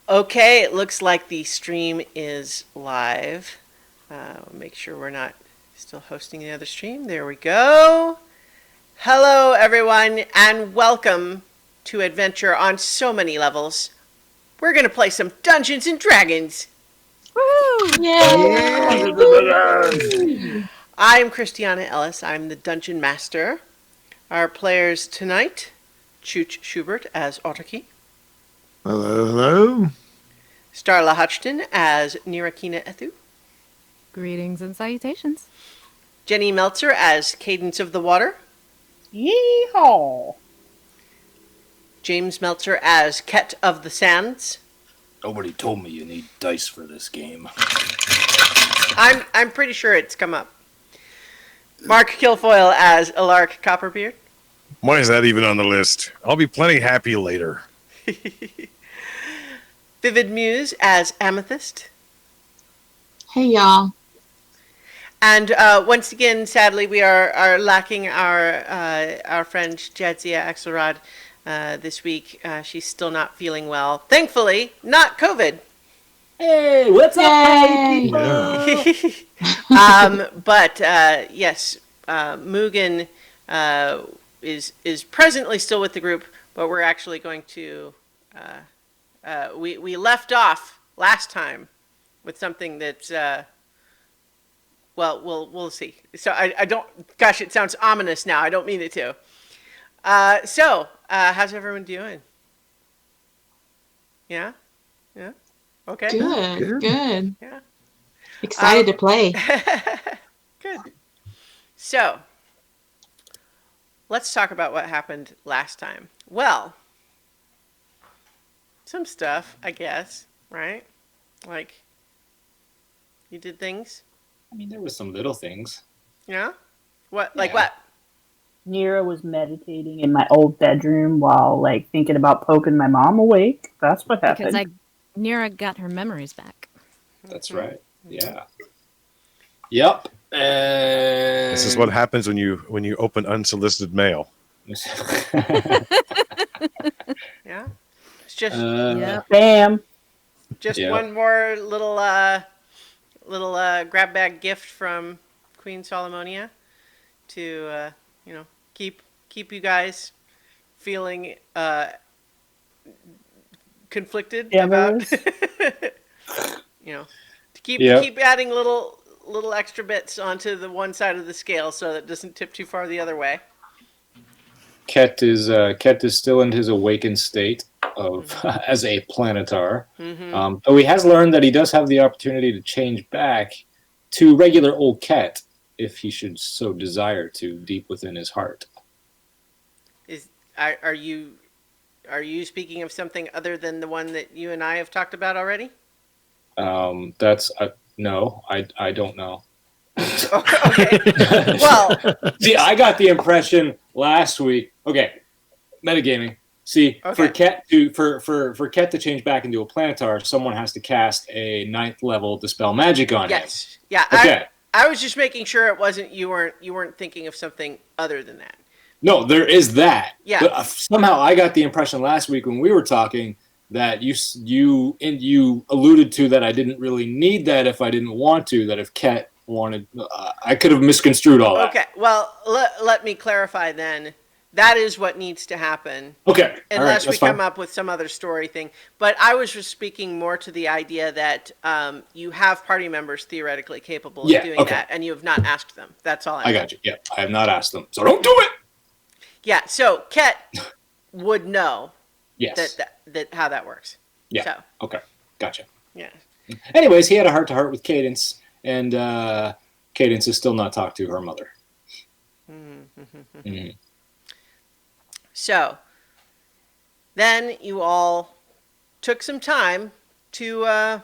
Okay, it looks like the stream is live. Make sure we're not still hosting the other stream. There we go. Hello, everyone, and welcome to Adventure on So Many Levels. We're going to play some Dungeons and Dragons. Woo! Yeah. I'm Christiana Ellis. I'm the Dungeon Master. Our players tonight, Chooch Schubert as Autarky. Hello. Starla Hutchton as Nirakina Ethu. Greetings and salutations. Jenny Meltzer as Cadence of the Water. Yeehaw! James Meltzer as Ket of the Sands. Nobody told me you need dice for this game. I'm pretty sure it's come up. Mark Kilfoyle as Alark Copperbeard. Why is that even on the list? I'll be plenty happy later. Vivid Muse as Amethyst. Hey, y'all. And once again, sadly, we are lacking our friend Jadzia Axelrod this week. She's still not feeling well. Thankfully, not COVID. Hey, what's up, Yay! But yes, Mugen is presently still with the group, but we're actually going to. We left off last time with something that's. Well, we'll see. So I don't. Gosh, it sounds ominous now. I don't mean it to. So how's everyone doing? Yeah. Okay. Good. Yeah. Excited to play. Good. So, let's talk about what happened last time. Well, some stuff, I guess, right? Like, you did things? I mean, there was some little things. Yeah? What? Like Yeah. what? Nira was meditating in my old bedroom while, thinking about poking my mom awake. That's what happened. Because Nira got her memories back. That's right. Yeah. Yep. And This is what happens when you open unsolicited mail. Yeah? It's just Yep. Bam! Yeah. one more little grab bag gift from Queen Solomonia to keep you guys feeling conflicted about Amorous. to keep Yep. keep adding little extra bits onto the one side of the scale so that it doesn't tip too far the other way. Ket is still in his awakened state of as a planetar. Though he has learned that he does have the opportunity to change back to regular old Ket if he should so desire to, deep within his heart. Are you speaking of something other than the one that you and I have talked about already? That's no, I don't know. Okay. Well, See, I got the impression last week. Okay, metagaming. See, Okay. for Ket to change back into a planetar, someone has to cast a 9th level dispel magic on him. yes. Yeah. Okay. I was just making sure it wasn't you weren't thinking of something other than that. No, there is that. Yeah. But somehow I got the impression last week when we were talking that you alluded to that I didn't really need that if I didn't want to. That if Ket wanted, I could have misconstrued all that. Okay. Well, let me clarify then. That is what needs to happen. Okay. All right, Unless we that's fine. come up with some other story thing. But I was just speaking more to the idea that you have party members theoretically capable of doing okay. that, and you have not asked them. That's all I got you. Yeah, I have not asked them, so don't do it. Yeah, so Ket would know Yes. that how that works. Yeah. So, Okay. Gotcha. yeah. Anyways, he had a heart-to-heart with Cadence, and Cadence has still not talked to her mother. Mhm. So, then you all took some time to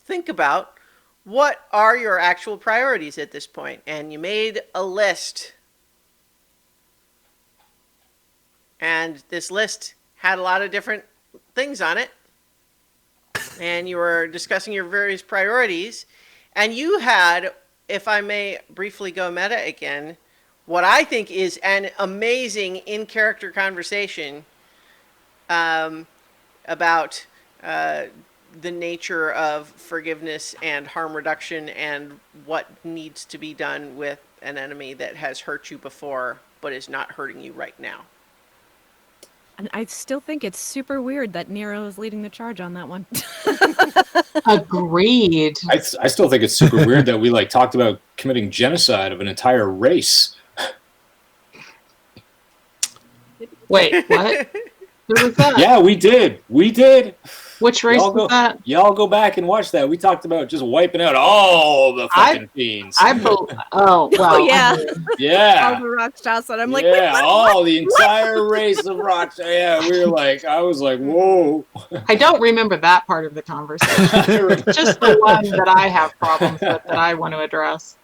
think about what are your actual priorities at this point, and you made a list. And this list had a lot of different things on it. And you were discussing your various priorities. And you had, if I may briefly go meta again, what I think is an amazing in-character conversation about the nature of forgiveness and harm reduction and what needs to be done with an enemy that has hurt you before but is not hurting you right now. And I still think it's super weird that Nero is leading the charge on that one. Agreed. I still think it's super weird that we like talked about committing genocide of an entire race. Wait, what? Who was that? Yeah, we did. We did. Which race Y'all was that? Y'all go back and watch that. We talked about just wiping out all the fucking fiends. Oh, well. Oh, yeah. All Yeah. the Rockshots, and I'm like, Yeah, wait, what? all the entire race of rocks. Yeah, we were like, I was like, whoa. I don't remember that part of the conversation. Just the one that I have problems with that I want to address.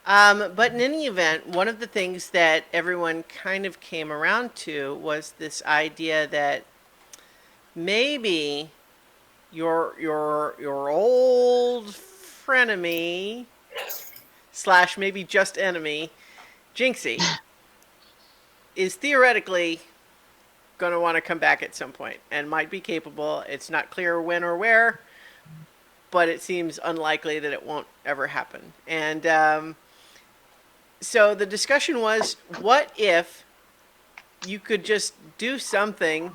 But in any event, one of the things that everyone kind of came around to was this idea that maybe your old frenemy / maybe just enemy, Jinxie, is theoretically going to want to come back at some point and might be capable. It's not clear when or where, but it seems unlikely that it won't ever happen. And so the discussion was, what if you could just do something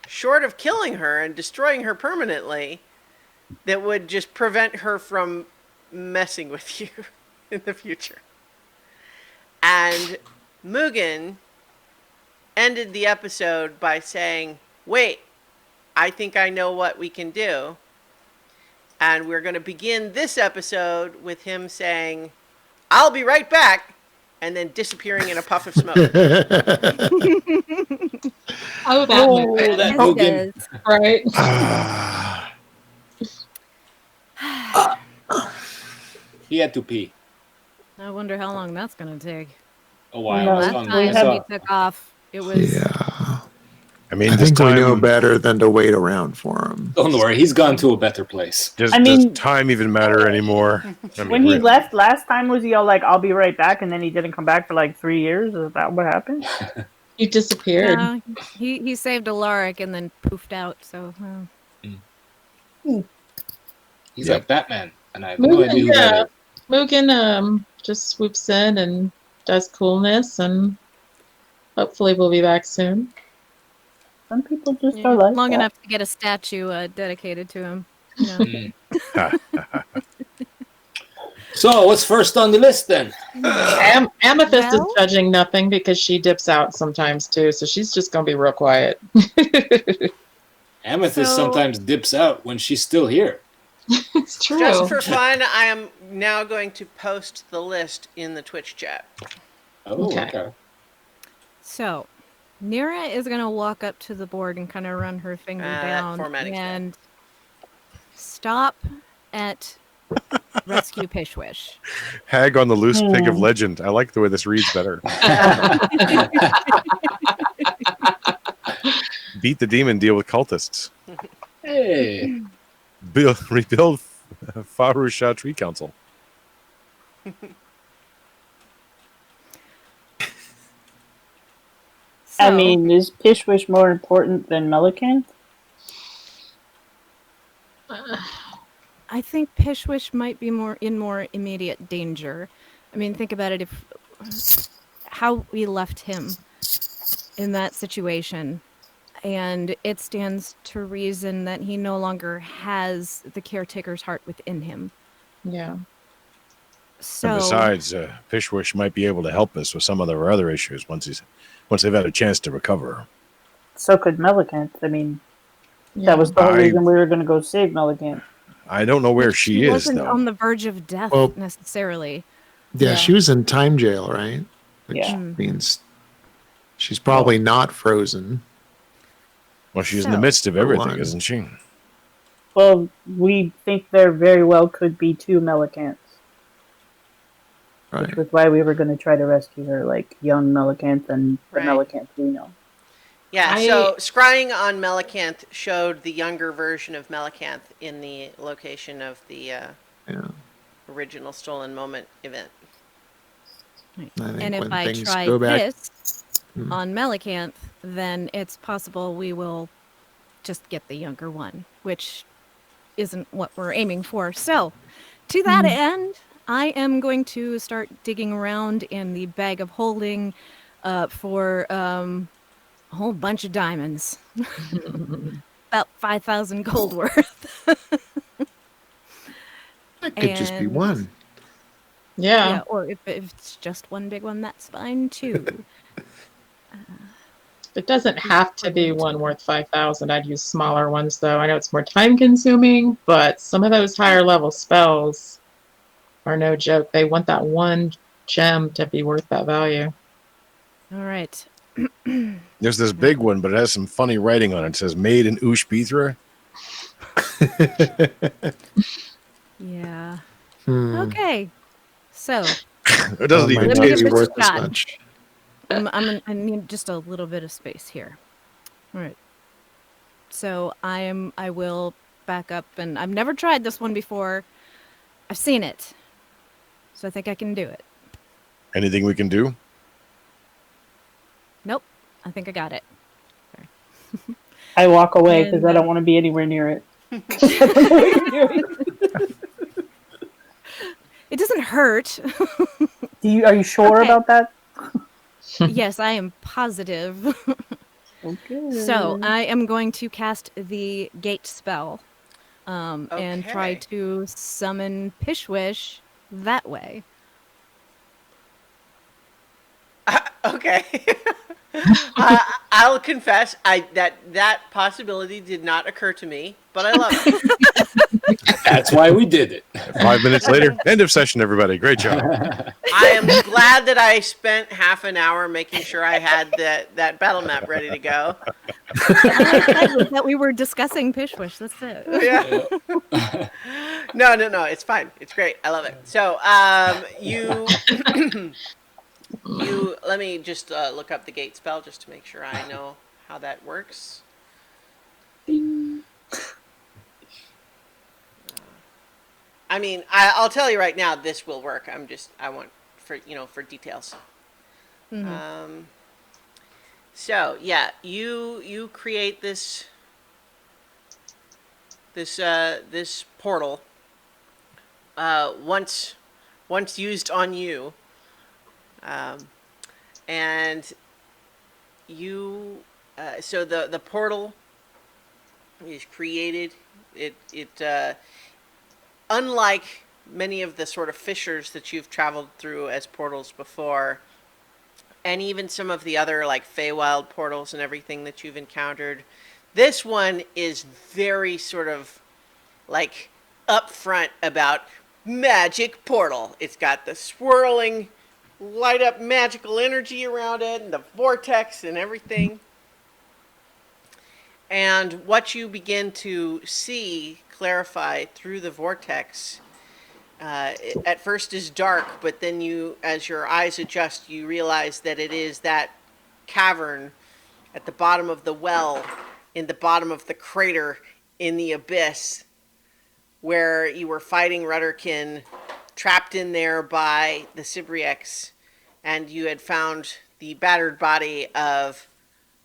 short of killing her and destroying her permanently that would just prevent her from messing with you in the future? And Mugen ended the episode by saying, wait, I think I know what we can do. And we're going to begin this episode with him saying, I'll be right back, and then disappearing in a puff of smoke. Oh, that Oh, movie. that Yes, Mugen. yes. Right? He had to pee. I wonder how long that's going to take. A while. No, I Last saw him- we time I saw- he took off, it was... Yeah. I mean, I this think we know time, better than to wait around for him. Don't worry, he's gone to a better place. does, I mean- does time even matter anymore? I mean, When he really. left last time, was he all like, I'll be right back, and then he didn't come back for like 3 years? Is that what happened? You disappeared. Yeah, he saved Alaric and then poofed out, so... He's Yep. like Batman, and I have no idea who that is. Mugen just swoops in and does coolness, and hopefully we'll be back soon. Some people just Yeah, are like long that. enough to get a statue dedicated to him. You know. So, what's first on the list then? Amethyst Well? is judging nothing because she dips out sometimes too, so she's just gonna be real quiet. Amethyst So- sometimes dips out when she's still here. It's true. Just for fun, I am now going to post the list in the Twitch chat. Oh, Okay. okay. So, Nira is going to walk up to the board and kind of run her finger That down formatting's bad. and stop at Rescue Pishwish. Hag on the loose pig of legend. I like the way this reads better. Beat the demon, deal with cultists. Hey. Rebuild Farusha Tree Council. I So, mean, is Pishwish more important than Melican? I think Pishwish might be more immediate danger. I mean, think about it, if how we left him in that situation, and it stands to reason that he no longer has the caretaker's heart within him. Yeah. So, And besides, Pishwish might be able to help us with some of our other issues once they've had a chance to recover. So could Melican. I mean, Yeah. that was the whole I- reason we were going to go save Melican. I don't know where she is, wasn't though. on the verge of death Well- necessarily. Yeah, Yeah. she was in time jail, right? Which Yeah. means she's probably not frozen. Well, she's in the So- midst of everything, one. isn't she? Well, we think there very well could be 2 Melicans, Right. which was why we were going to try to rescue her, like young Melicanth and the Right. Melicanth we know. Yeah, I- so scrying on Melicanth showed the younger version of Melicanth in the location of the Yeah. original Stolen Moment event. I think And if when I things try go back, this Hmm. on Melicanth, then it's possible we will just get the younger one, which isn't what we're aiming for. So, to that end, I am going to start digging around in the bag of holding for a whole bunch of diamonds. About 5,000 gold worth. That could just be And- one. Yeah. Or if it's just one big one, that's fine too. It doesn't have to be one worth 5,000. I'd use smaller ones though. I know it's more time consuming, but some of those higher level spells are no joke. They want that one gem to be worth that value. All right. There's this big one, but it has some funny writing on it. It says "Made in Ushbithra." Yeah. Hmm. Okay. So It doesn't Oh, even might Let me not taste give be it a worth. worth as shot. much. I need just a little bit of space here. All right. So I will back up, and I've never tried this one before. I've seen it, so I think I can do it. Anything we can do? Nope. I think I got it. I walk away because And, I don't want to be anywhere near it. I don't know what you're doing. It doesn't hurt. Are you sure Okay. about that? Yes, I am positive. Okay. So I am going to cast the gate spell, and try Okay. to summon Pishwish that way. Okay. I'll confess, that possibility did not occur to me, but I love it. That's why we did it. 5 minutes later, end of session. Everybody, great job. I am glad that I spent half an hour making sure I had that battle map ready to go. I was that we were discussing Pishwish. That's it. Yeah. No, it's fine. It's great. I love it. So, you let me just look up the gate spell just to make sure I know how that works. I mean, I'll tell you right now, this will work. I want for details. Mhm. So yeah, you create this portal. Once used on you, and you so the portal is created. It unlike many of the sort of fissures that you've traveled through as portals before, and even some of the other like Feywild portals and everything that you've encountered, this one is very sort of like upfront about magic portal. It's got the swirling, light up magical energy around it and the vortex and everything. And what you begin to see clarify through the vortex at first is dark, but then as your eyes adjust, you realize that it is that cavern at the bottom of the well, in the bottom of the crater, in the abyss, where you were fighting Rudderkin, trapped in there by the Sibriex, and you had found the battered body of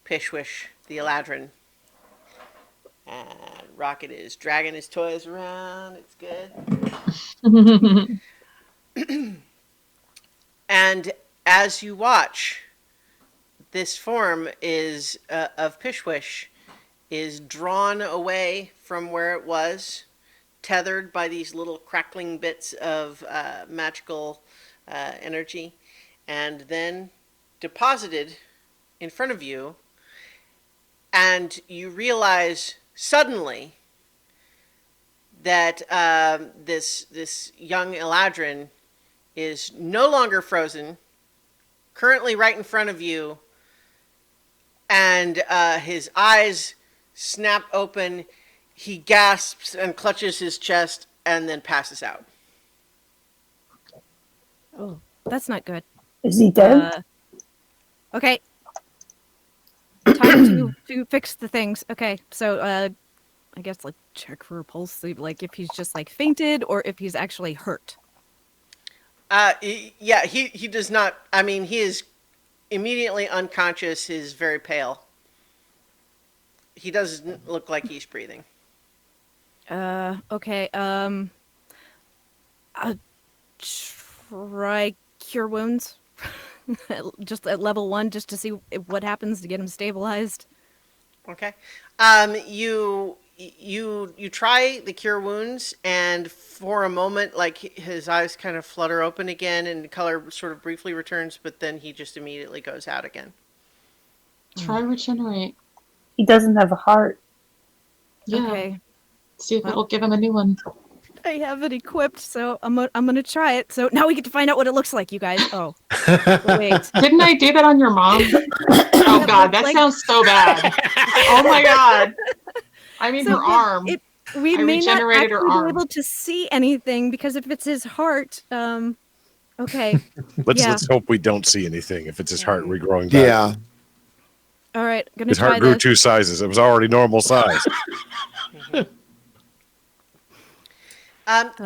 Pishwish, the Eladrin. And Rocket is dragging his toys around. It's good. And as you watch, this form of Pishwish is drawn away from where it was, tethered by these little crackling bits of magical energy, and then deposited in front of you. And you realize suddenly that this young Eladrin is no longer frozen, currently right in front of you, and his eyes snap open. He gasps and clutches his chest and then passes out. Oh, that's not good. Is he dead? Okay. Time to fix the things. Okay, so I guess like check for a pulse, like if he's just like fainted or if he's actually hurt. Yeah, he does not. I mean, he is immediately unconscious. He's very pale. he doesn't look like he's breathing. Okay. Try cure wounds. Just at level 1, just to see what happens to get him stabilized. Okay. You try the cure wounds, and for a moment, like his eyes kind of flutter open again, and color sort of briefly returns, but then he just immediately goes out again. Try regenerate. He doesn't have a heart. Yeah. Okay. See if Well- it'll give him a new one. I have it equipped, so I'm gonna try it. So now we get to find out what it looks like, you guys. Oh, wait. Didn't I do that on your mom? Oh God, that like- sounds so bad. Oh my God. I mean, So her arm. We I may not regenerated actually her be arm. able to see anything because if it's his heart, okay. Let's Yeah. let's hope we don't see anything if it's his heart regrowing back. Yeah. All right, gonna His try heart grew this. 2 sizes. It was already normal size.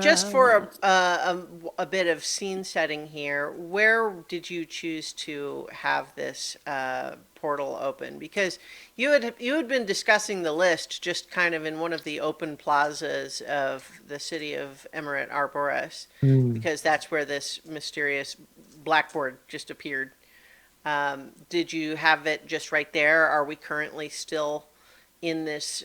Just for a bit of scene setting here, where did you choose to have this portal open? Because you had been discussing the list just kind of in one of the open plazas of the city of Emirat Arboris, because that's where this mysterious blackboard just appeared. Did you have it just right there? Are we currently still in this?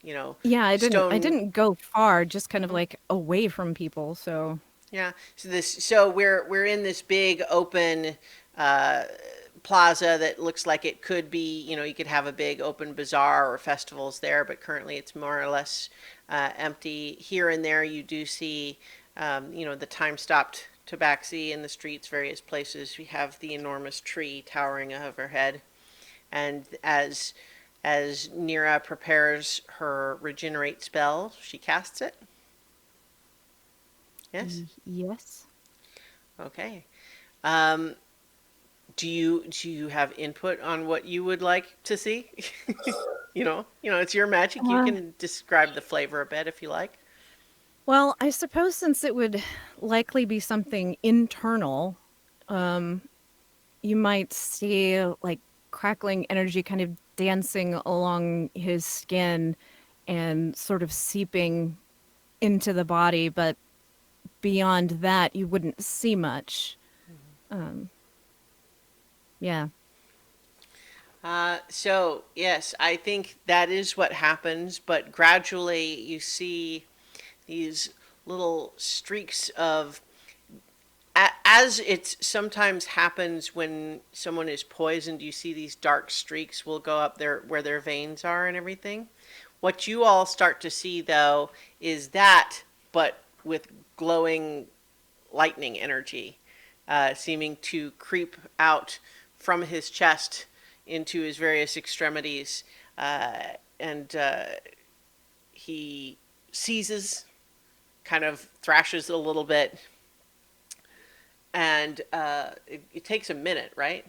Yeah, I stone- didn't go far, just kind of like away from people. So Yeah. So we're in this big open plaza that looks like it could be, you could have a big open bazaar or festivals there, but currently it's more or less empty. Here and there you do see, the time-stopped tabaxi in the streets, various places. We have the enormous tree towering overhead. And as Nira prepares her regenerate spell, she casts it. Yes? yes. Okay. Do you have input on what you would like to see? It's your magic. You can describe the flavor a bit if you like. Well, I suppose since it would likely be something internal, you might see like crackling energy kind of dancing along his skin and sort of seeping into the body, but beyond that, you wouldn't see much. Yeah. So, yes, I think that is what happens, but gradually you see these little streaks of, as it sometimes happens when someone is poisoned, you see these dark streaks will go up there where their veins are and everything. What you all start to see, though, is that, but with glowing lightning energy, seeming to creep out from his chest into his various extremities, and he seizes, kind of thrashes a little bit, and it takes a minute, right?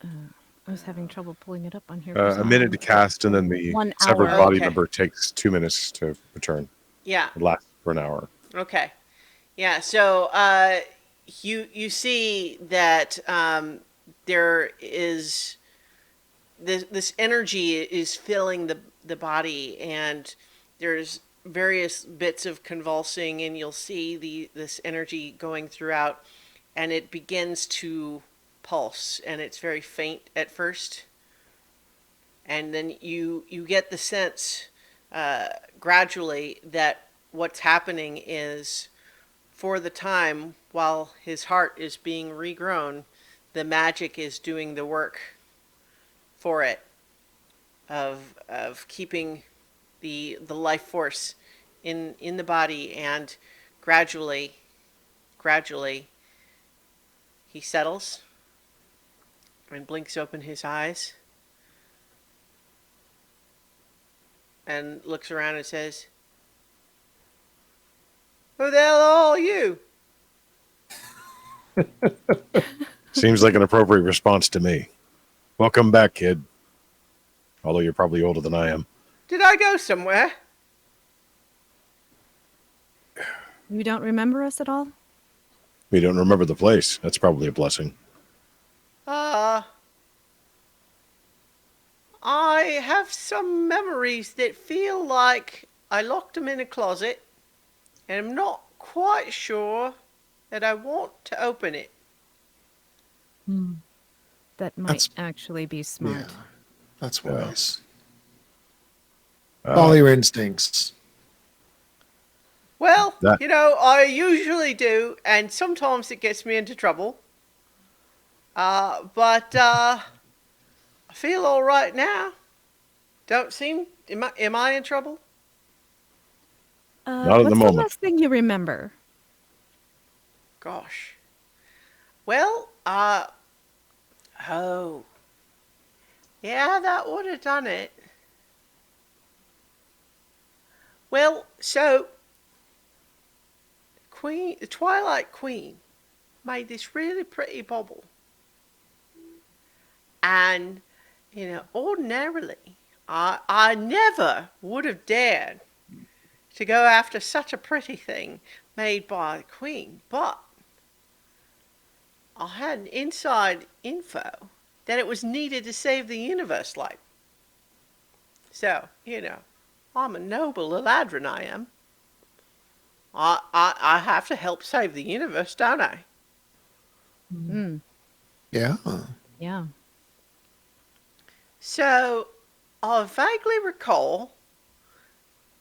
I was having trouble pulling it up on here. A minute to cast, and then the 1 severed hour. body Okay. member takes 2 minutes to return. Yeah. It lasts for an hour. Okay. Yeah. So you see that there is this energy is filling the body, and there's various bits of convulsing, and you'll see this energy going throughout, and it begins to pulse, and it's very faint at first, and then you get the sense gradually that what's happening is, for the time while his heart is being regrown, the magic is doing the work for it of keeping the life force in the body, and gradually he settles and blinks open his eyes and looks around and says, "Who the hell are all you?" Seems like an appropriate response to me. Welcome back, kid. Although you're probably older than I am. Did I go somewhere? You don't remember us at all? We don't remember the place. That's probably a blessing. I have some memories that feel like I locked them in a closet, and I'm not quite sure that I want to open it. Hmm. That might That's- actually be smart. Yeah, that's Yeah. wise. Follow your instincts. Well, That- I usually do, and sometimes it gets me into trouble. But I feel all right now. Don't seem. Am I in trouble? Not at the What's the moment. last thing you remember? Gosh. Well, oh, yeah, that would have done it. Well, so the Twilight Queen made this really pretty bauble. And, ordinarily, I never would have dared to go after such a pretty thing made by the Queen, but I had an inside info that it was needed to save the universe light. So, I'm a noble Eladrin, I am. I have to help save the universe, don't I? Mm, Yeah. yeah. So, I vaguely recall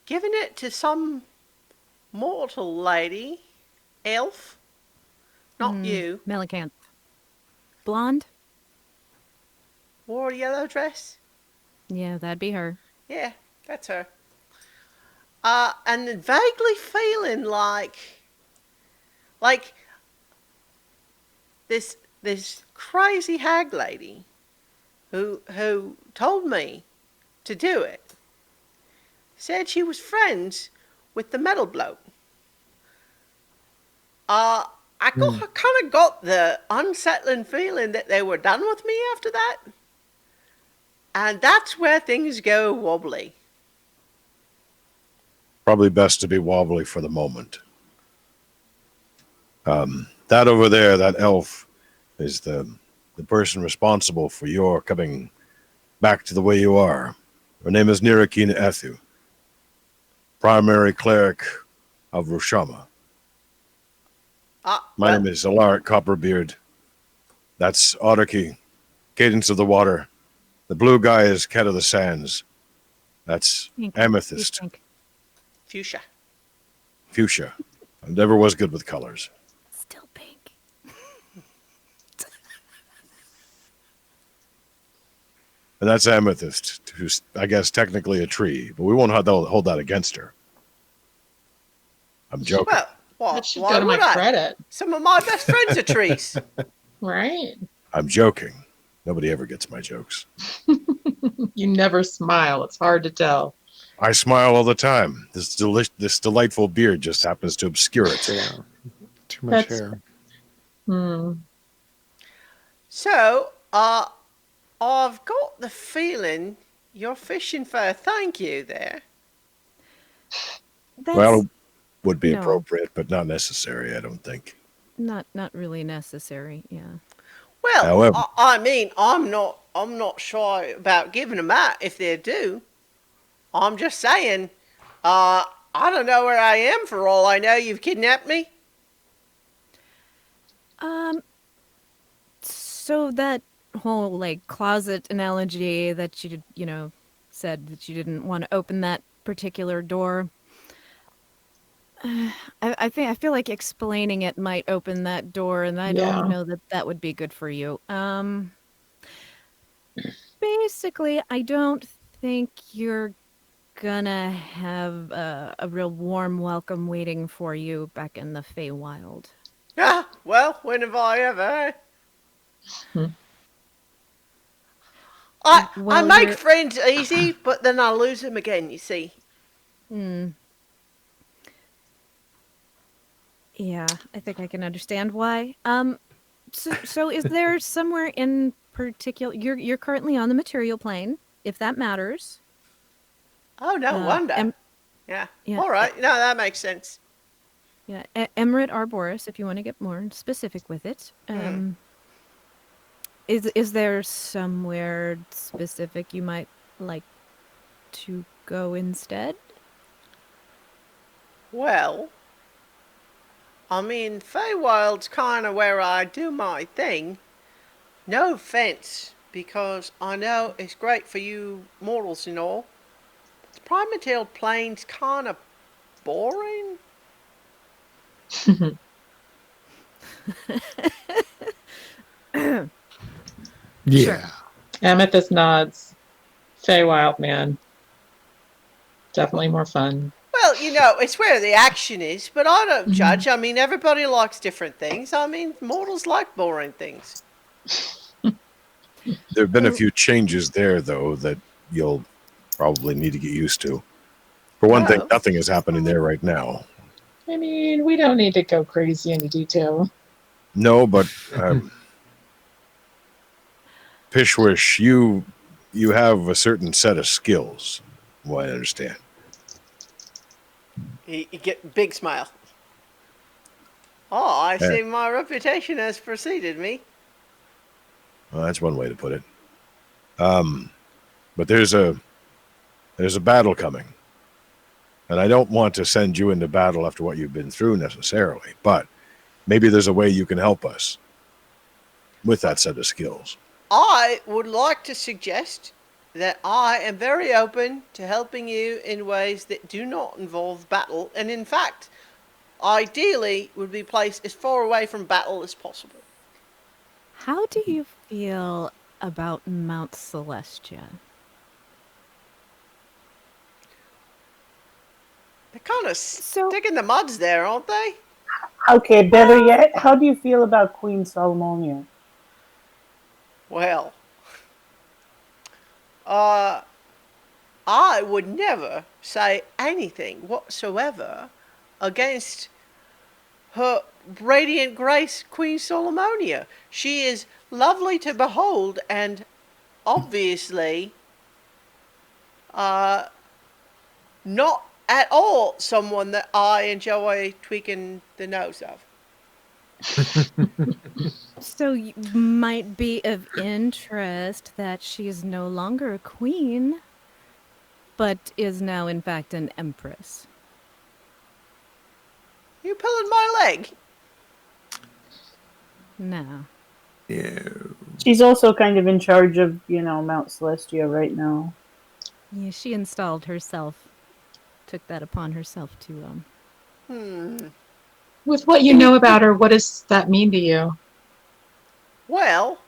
giving it to some mortal lady, elf, not you, Melicanth. Blonde? wore a yellow dress. Yeah, that'd be her. Yeah, that's her. And then vaguely feeling like this crazy hag lady who told me to do it said she was friends with the metal bloke. I kind of got the unsettling feeling that they were done with me after that, and that's where things go wobbly. Probably best to be wobbly for the moment. That over there, that elf, is the person responsible for your coming back to the way you are. Her name is Nirakina Ethu, primary cleric of Rushama. My name is Alaric Copperbeard. That's Autarky, Cadence of the Water. The blue guy is Cat of the Sands. That's Pink. Amethyst, Pink. Fuchsia. Fuchsia. I never was good with colors. Still pink. And that's Amethyst, who's, I guess, technically a tree, but we won't hold that against her. I'm joking. Well, That should why go to my would I? credit, Some of my best friends are trees. right? I'm joking. Nobody ever gets my jokes. You never smile. It's hard to tell. I smile all the time. This delightful beard just happens to obscure it. Yeah. Too much That's- hair. Hmm. So, I've got the feeling you're fishing for a thank you there. That's Well, it would be No. appropriate, but not necessary, I don't think. not really necessary. Yeah. Well, However- I mean, I'm not shy about giving them out if they're due. I'm just saying, I don't know where I am for all I know. You've kidnapped me. So that whole like closet analogy that you said that you didn't want to open that particular door. I feel like explaining it might open that door, and I Yeah. don't know that would be good for you. Basically, I don't think you're gonna have a real warm welcome waiting for you back in the Feywild. Ah, well, when have I ever? Eh? Hmm. I Well, make you're- friends easy, but then I lose them again. You see. Hmm. Yeah, I think I can understand why. So is there somewhere in particular you're currently on the material plane, if that matters? Oh, no wonder. Yeah. yeah, All right. No, that makes sense. Yeah, Emerald Arboris, if you want to get more specific with it. Is there somewhere specific you might like to go instead? Well, I mean, Feywild's kind of where I do my thing. No offense, because I know it's great for you mortals and all. The Primatil Plains kind of boring. Yeah. Amethyst nods. Feywild, man. Definitely more fun. Well, it's where the action is, but I don't judge. I mean, everybody likes different things. I mean, mortals like boring things. There have been a few changes there, though, that you'll probably need to get used to. For one thing, Oh. nothing is happening there right now. I mean, we don't need to go crazy into detail. No, but Pishwish, you have a certain set of skills. Well, I understand. You get a big smile. Oh, I Yeah. see my reputation has preceded me. Well, that's one way to put it. But there's a battle coming, and I don't want to send you into battle after what you've been through necessarily. But maybe there's a way you can help us with that set of skills. I would like to suggest that I am very open to helping you in ways that do not involve battle, and in fact, ideally would be placed as far away from battle as possible. How do you feel about Mount Celestia? They're kind of So- sticking the muds there, aren't they? Okay, better yet, how do you feel about Queen Solomonia? Well, I would never say anything whatsoever against her radiant grace, Queen Solomonia. She is lovely to behold and obviously not at all someone that I enjoy tweaking the nose of. So you might be of interest that she is no longer a queen, but is now in fact an empress. You pulling my leg? No. Yeah. She's also kind of in charge of, Mount Celestia right now. Yeah, she installed herself. Took that upon herself to With what you know about her, what does that mean to you? Well,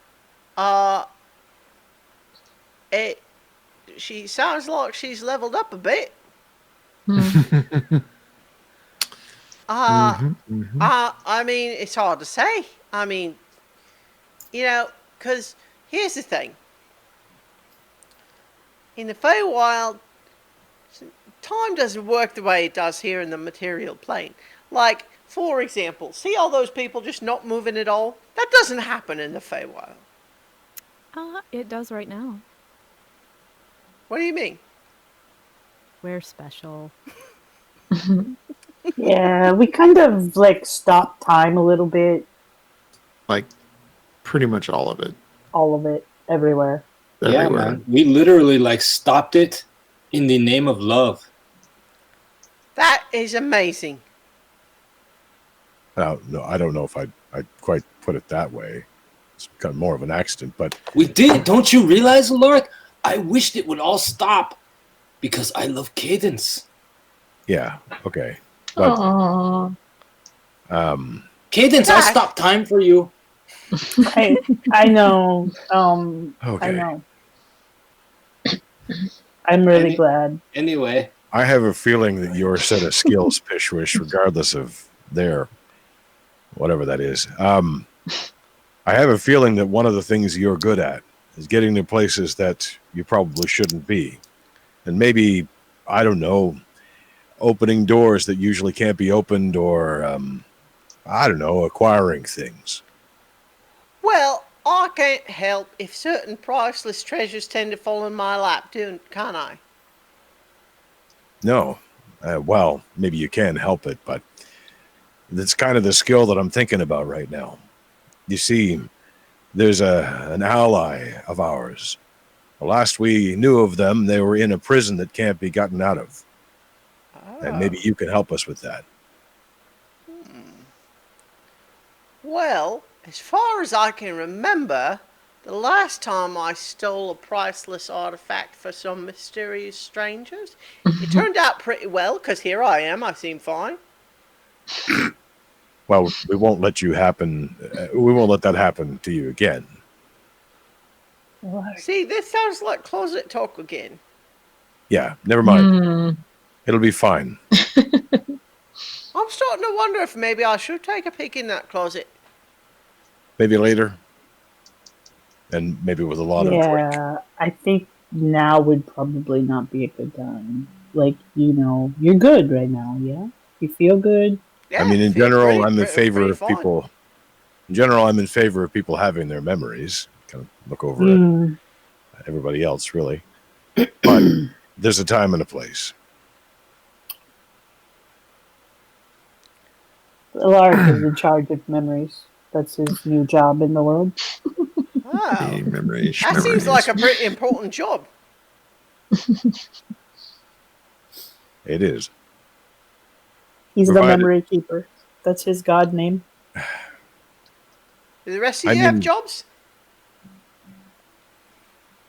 she sounds like she's leveled up a bit. I mean, it's hard to say. I mean, because here's the thing. In the Feywild, time doesn't work the way it does here in the material plane. Like, for example, see all those people just not moving at all? That doesn't happen in the Feywild. it does right now. What do you mean? We're special. Yeah, we kind of stopped time a little bit, Like pretty much all of it. all of it, everywhere. Yeah, Everywhere. man. We literally stopped it in the name of love. That is amazing. No, I don't know if I'd quite put it that way. It's kind of more of an accident, but We did. Don't you realize, Alaric? I wished it would all stop because I love Cadence. yeah, okay. But Aww. Cadence, I'll Jack. stop time for you. I know. I okay. know. I'm really glad. Anyway, I have a feeling that your set of skills, Pishwish, regardless of their whatever that is, I have a feeling that one of the things you're good at is getting to places that you probably shouldn't be. And maybe, I don't know, opening doors that usually can't be opened or, I don't know, acquiring things. Well, I can't help if certain priceless treasures tend to fall in my lap, can't I? No. Well, maybe you can help it, but that's kind of the skill that I'm thinking about right now. You see, there's an ally of ours. The last we knew of them, they were in a prison that can't be gotten out of. And maybe you can help us with that. Well, as far as I can remember, the last time I stole a priceless artifact for some mysterious strangers, it turned out pretty well, because here I am. I seem fine. Well, we won't let you happen. We won't let that happen to you again. See, this sounds like closet talk again. Yeah, never mind. Mm. It'll be fine. I'm starting to wonder if maybe I should take a peek in that closet. Maybe later. And maybe with a lot of drink. Yeah, I think now would probably not be a good time. Like, you know, you're good right now, yeah? You feel good? Yeah, I mean, in feel general, pretty- I'm in pretty- favor pretty of fine. people. In general, I'm in favor of people having their memories. Kind of look over Mm. at everybody else, really. But there's a time and a place. Alaric is in charge of memories. That's his new job in the world. Wow. Memories. That seems like a pretty important job. It is. He's the Provided- memory keeper. That's his god name. Do the rest of I you have mean- jobs?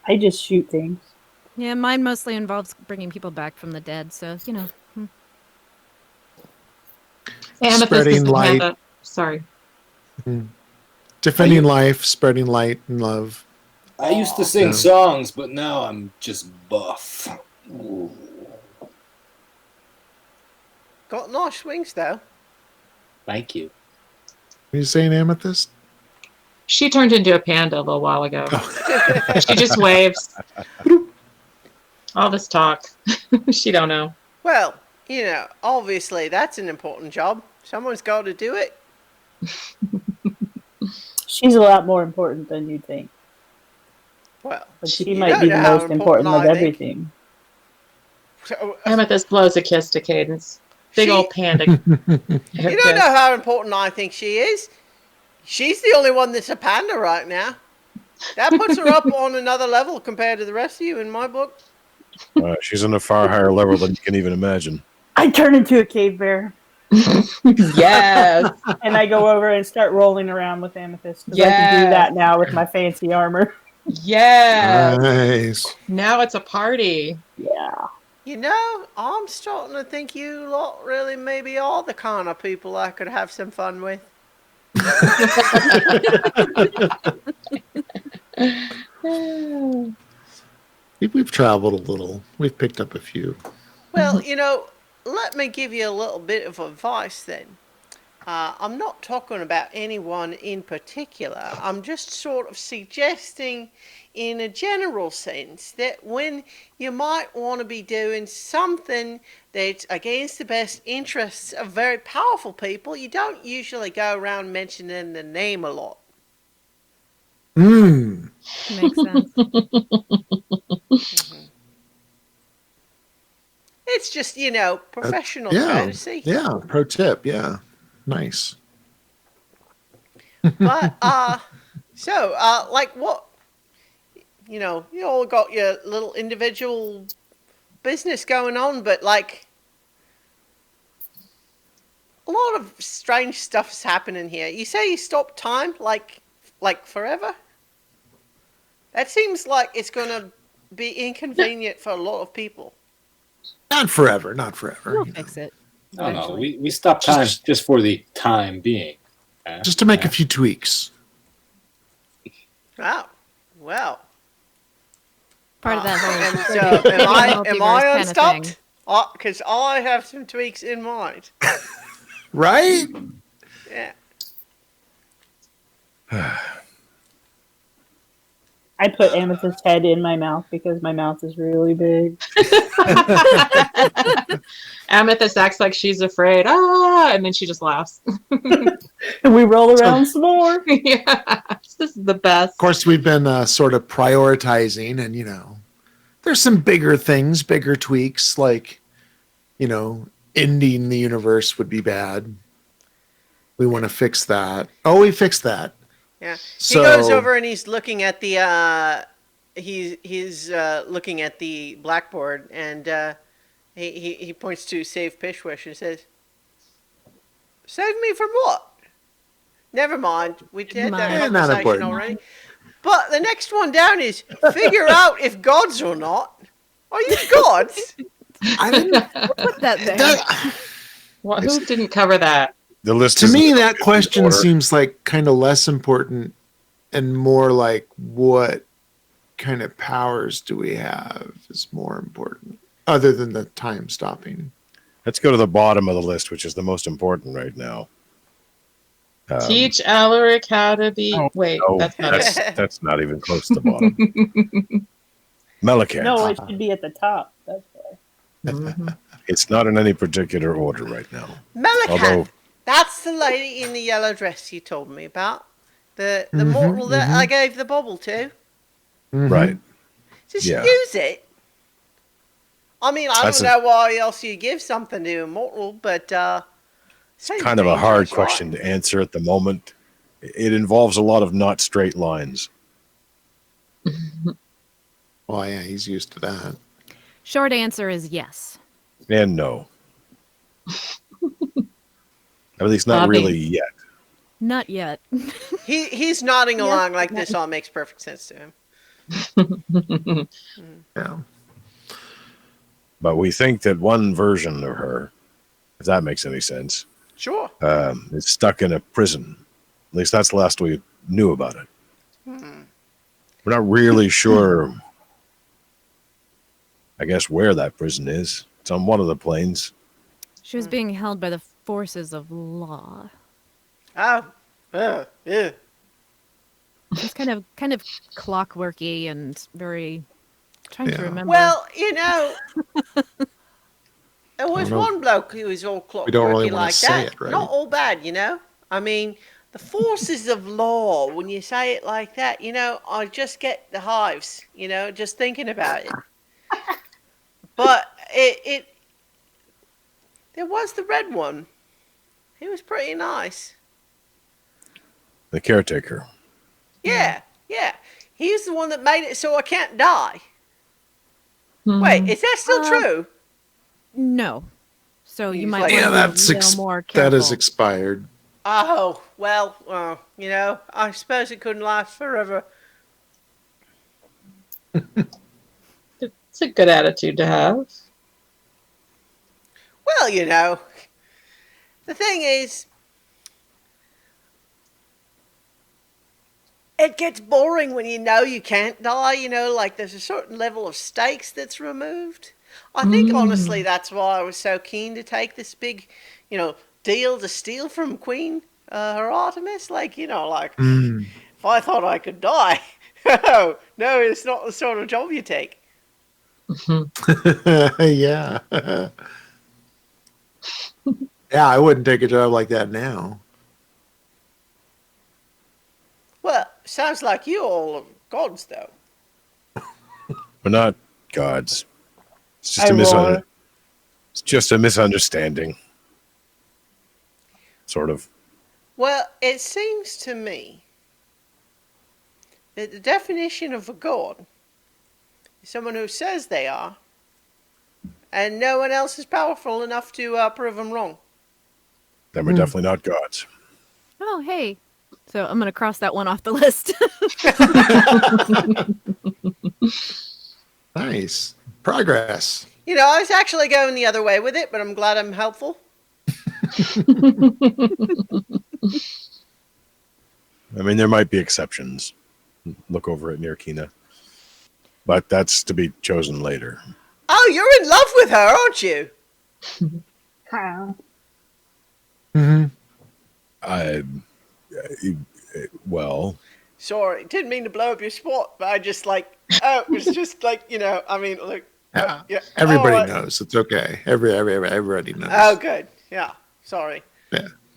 I just shoot things. Yeah, mine mostly involves bringing people back from the dead. So Amethyst Spreading doesn't light. have a- Sorry. Defending life, spreading light and love. I used to sing Yeah. songs, but now I'm just buff. Ooh. Got nice wings, though. Thank you. Are you saying amethyst? She turned into a panda a little while ago. She just waves. All this talk. She don't know. Well, you know, obviously that's an important job. Someone's got to do it. She's a lot more important than you think. Well, But She she you might don't be the know how most important of I think. everything. So, Amethyst blows a kiss to Cadence. Big She- old panda. you don't know how important I think she is. She's the only one that's a panda right now. That puts her up on another level compared to the rest of you in my book. She's on a far higher level than you can even imagine. I turn into a cave bear Yes. and I go over and start rolling around with Amethyst. 'Cause I can do Yes. that now with my fancy armor. Yes. Nice. Now it's a party. Yeah. You know, I'm starting to think you lot really maybe are the kind of people I could have some fun with. We've traveled a little. We've picked up a few. Well, you know, let me give you a little bit of advice then. I'm not talking about anyone in particular. I'm just sort of suggesting, in a general sense, that when you might want to be doing something that's against the best interests of very powerful people, you don't usually go around mentioning the name a lot. Mm. makes sense. It's just, you know, professional Yeah. courtesy. Yeah. Pro tip. Yeah. Nice. But so like what, you know, you all got your little individual business going on, but like a lot of strange stuff's happening here. You say you stopped time like forever? That seems like it's gonna be inconvenient for a lot of people. Not forever. Not forever. We'll you know. fix it. No, no, eventually. we stopped time just for the time being. Just to make a few tweaks. Oh, well. Part of that And whole. so am I multiverse kinda unstopped? thing. Because I have some tweaks in mind. Right? Yeah. I put Amethyst's head in my mouth because my mouth is really big. Amethyst acts like she's afraid. Ah, and then she just laughs. And we roll around some more. Yeah, this is the best. Of course, we've been sort of prioritizing, and there's some bigger things, bigger tweaks, like ending the universe would be bad. We want to fix that. Oh, we fixed that. Yeah. He So goes over and he's looking at the he's looking at the blackboard, and he points to Save Pishwish and says, "Save me from what? Never mind. We had that Mind. Not conversation important. already." But the next one down is figure out if gods or not. Are you gods? I didn't. Put that there. that- Well, who didn't cover that? The list to is me, that question order. seems like kind of less important and more like what kind of powers do we have is more important, other than the time stopping. Let's go to the bottom of the list, which is the most important right now. Teach Alaric how to be. Oh, Wait, No, that's not it. that's not even close to the bottom. Melicat. No, it should be at the top. That's why. Mhm. It's not in any particular order right now. Melicat. Although That's the lady in the yellow dress you told me about. The Mhm, mortal that mhm. I gave the bauble to. Mhm. right. Did she Yeah. use it? I mean, I That's don't know why else you give something to a mortal, but It's kind of a hard question to answer at the moment. It involves a lot of not straight lines. Well, yeah, he's used to that. Short answer is yes. And no. At least not Bobby. really yet. Not yet. He's nodding Yes, along like that this is- all makes perfect sense to him. Yeah. But we think that one version of her, if that makes any sense, Sure. is stuck in a prison. At least that's the last we knew about it. We're not really sure, I guess, where that prison is. It's on one of the planes. She was being held by the forces of law. Oh. Yeah. It's kind of clockworky and very trying to Yeah. remember. Well, you know, there was know. one bloke who was all clockworky don't really wanna like say that. it, right? Not all bad, you know. I mean, the forces of law. When you say it like that, you know, I just get the hives. You know, just thinking about it. But there was the red one. He was pretty nice. The caretaker. Yeah, yeah. He's the one that made it so I can't die. Mhm. Wait, is that still true? No. So you He's might like- want Yeah, to that's be a little more that is careful. expired. Oh, well, you know, I suppose it couldn't last forever. It's a good attitude to have. Well, you know, the thing is, it gets boring when you know you can't die, you know, like there's a certain level of stakes that's removed. I think, honestly, that's why I was so keen to take this big, you know, deal to steal from Queen her Artemis. Like, you know, like, Mm. if I thought I could die, no, it's not the sort of job you take. Yeah. Yeah, I wouldn't take a job like that now. Well, sounds like you all are gods, though. We're not gods. It's just I roar. It's just a misunderstanding. Sort of. Well, it seems to me that the definition of a god is someone who says they are, and no one else is powerful enough to prove them wrong. Then we're definitely not gods. Oh, hey. So I'm going to cross that one off the list. Nice. Progress. You know, I was actually going the other way with it, but I'm glad I'm helpful. I mean, there might be exceptions. Look over at Nirkina. But that's to be chosen later. Oh, you're in love with her, aren't you? Mm-hmm. Well, Sorry, didn't mean to blow up your spot, but I just like, oh, it was just like, you know, I mean, look. Yeah. Yeah. Everybody Oh, knows. It's okay. Everybody knows. Oh, good. Yeah. Sorry.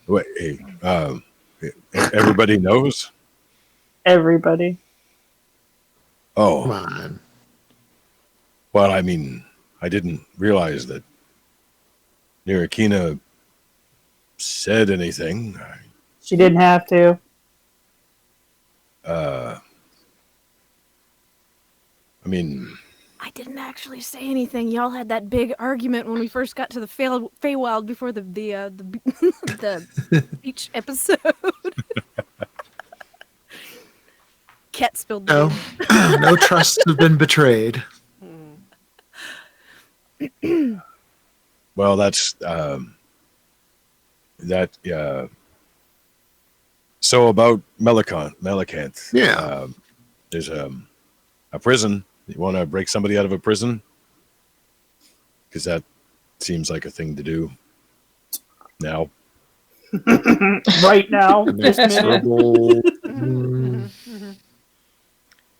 wait, everybody knows? Everybody. Come Oh, on. well, I mean, I didn't realize that Nirkina said anything. She didn't have to. I mean, I didn't actually say anything. Y'all had that big argument when we first got to the Feywild before the the beach episode. Cat spilled the No, beans. no trusts have been betrayed. well, that's that. So about Melicanth. Yeah. There's a prison. You want to break somebody out of a prison? Because that seems like a thing to do now. Right now, this minute. Inexorable,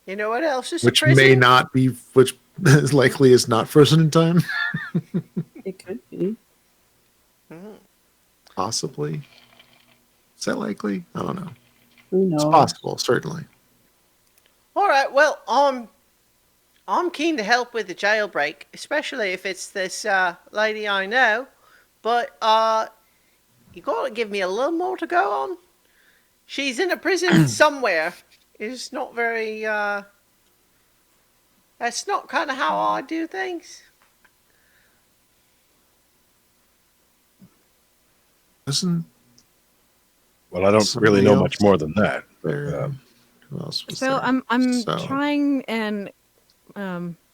You know what else is which a prison? may not be, which is likely is not frozen in time. It could be. Possibly. Is that likely? I don't know. Who It's knows? possible, certainly. All right. Well, I'm keen to help with the jailbreak, especially if it's this lady I know. But you got to give me a little more to go on. She's in a prison somewhere. It's not very. That's not kind of how I do things. Isn't Well, I don't really Somebody know else. much more than that. there? Who else was So there? I'm So- trying, and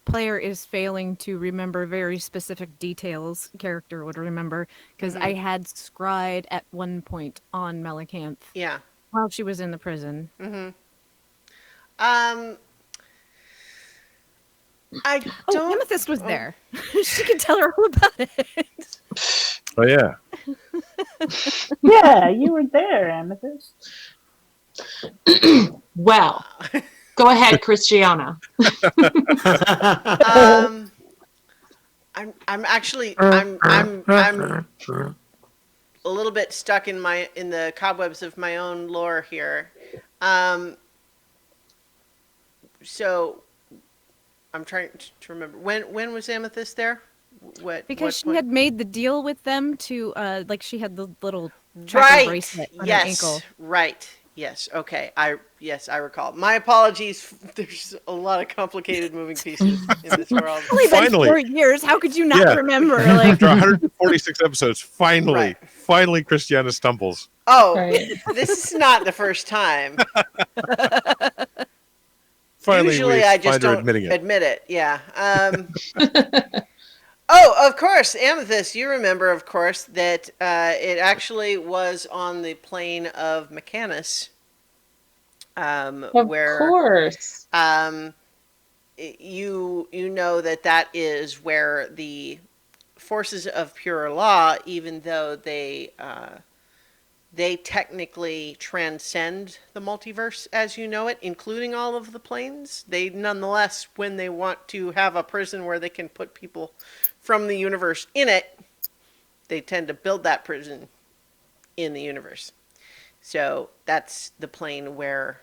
player is failing to remember very specific details character would remember, because I had scryed at one point on Melicanth Yeah. while she was in the prison. I Oh, don't. Amethyst was there. She could tell her all about it. Oh yeah, Yeah, you were there, Amethyst. Well, go ahead, Christiana. I'm actually I'm a little bit stuck in the cobwebs of my own lore here. So I'm trying to remember when was Amethyst there? Because she point? had made the deal with them to, like, she had the little tracker Right. bracelet on her Yes. ankle. Right. Yes. Okay. I recall. My apologies. There's a lot of complicated moving pieces in this world. Only been Finally. 4 years. How could you not Yeah. remember? Like, after 146 episodes, finally, Right. finally, Christiana stumbles. Oh, Right. this is not the first time. Finally, Usually we I find just her don't admitting it. admit it. Yeah. Oh, of course, Amethyst. You remember, of course, that it actually was on the plane of Mechanus, Of where course. you know that is where the forces of pure law, even though they technically transcend the multiverse as you know it, including all of the planes. They nonetheless, when they want to have a prison where they can put people from the universe in it, they tend to build that prison in the universe. So that's the plane where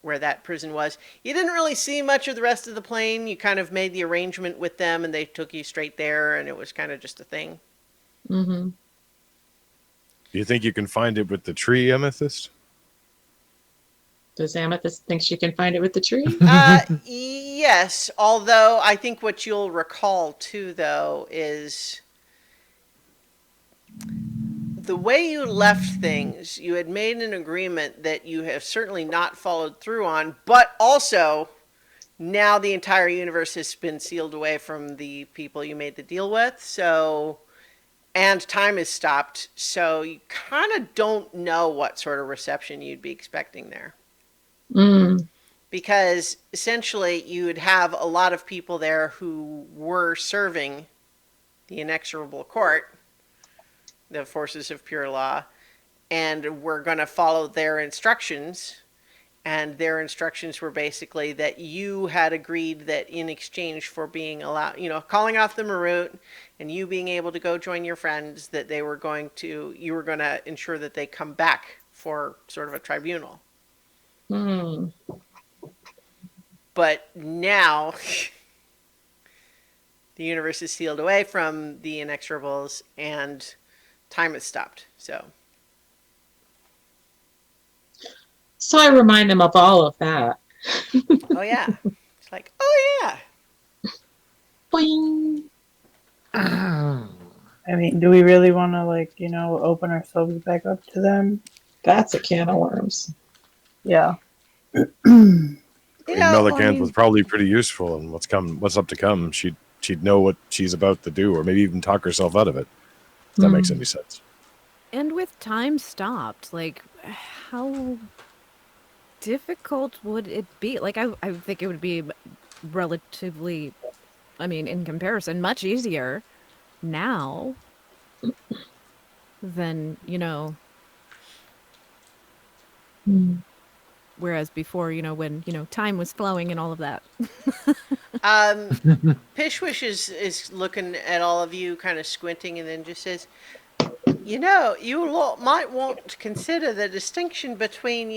that prison was. You didn't really see much of the rest of the plane. You kind of made the arrangement with them, and they took you straight there, and it was kind of just a thing. Mm-hmm. Do you think you can find it with the tree, Amethyst? Does Amethyst think she can find it with the tree? Yes, although I think what you'll recall too, though, is the way you left things. You had made an agreement that you have certainly not followed through on, but also now the entire universe has been sealed away from the people you made the deal with. So, and time has stopped, so you kind of don't know what sort of reception you'd be expecting there. Mm. Because essentially you would have a lot of people there who were serving the inexorable court, the forces of pure law, and were going to follow their instructions. And their instructions were basically that you had agreed that in exchange for being allowed, calling off the Marut and you being able to go join your friends, that you were going to ensure that they come back for sort of a tribunal. Mm. But now the universe is sealed away from the inexorables and time has stopped. So So I remind him of all of that. Oh yeah. It's like, oh yeah. Boing. I mean, do we really want to, like, open ourselves back up to them? That's a can of worms. Yeah. You I mean, know, Melicanth was probably pretty useful, and what's up to come, she'd know what she's about to do, or maybe even talk herself out of it. If that makes any sense. And with time stopped, like, how difficult would it be? Like, I think it would be relatively, I mean, in comparison, much easier now than, whereas before, when, time was flowing and all of that. Pishwish is looking at all of you, kind of squinting, and then just says, you lot might want to consider the distinction between,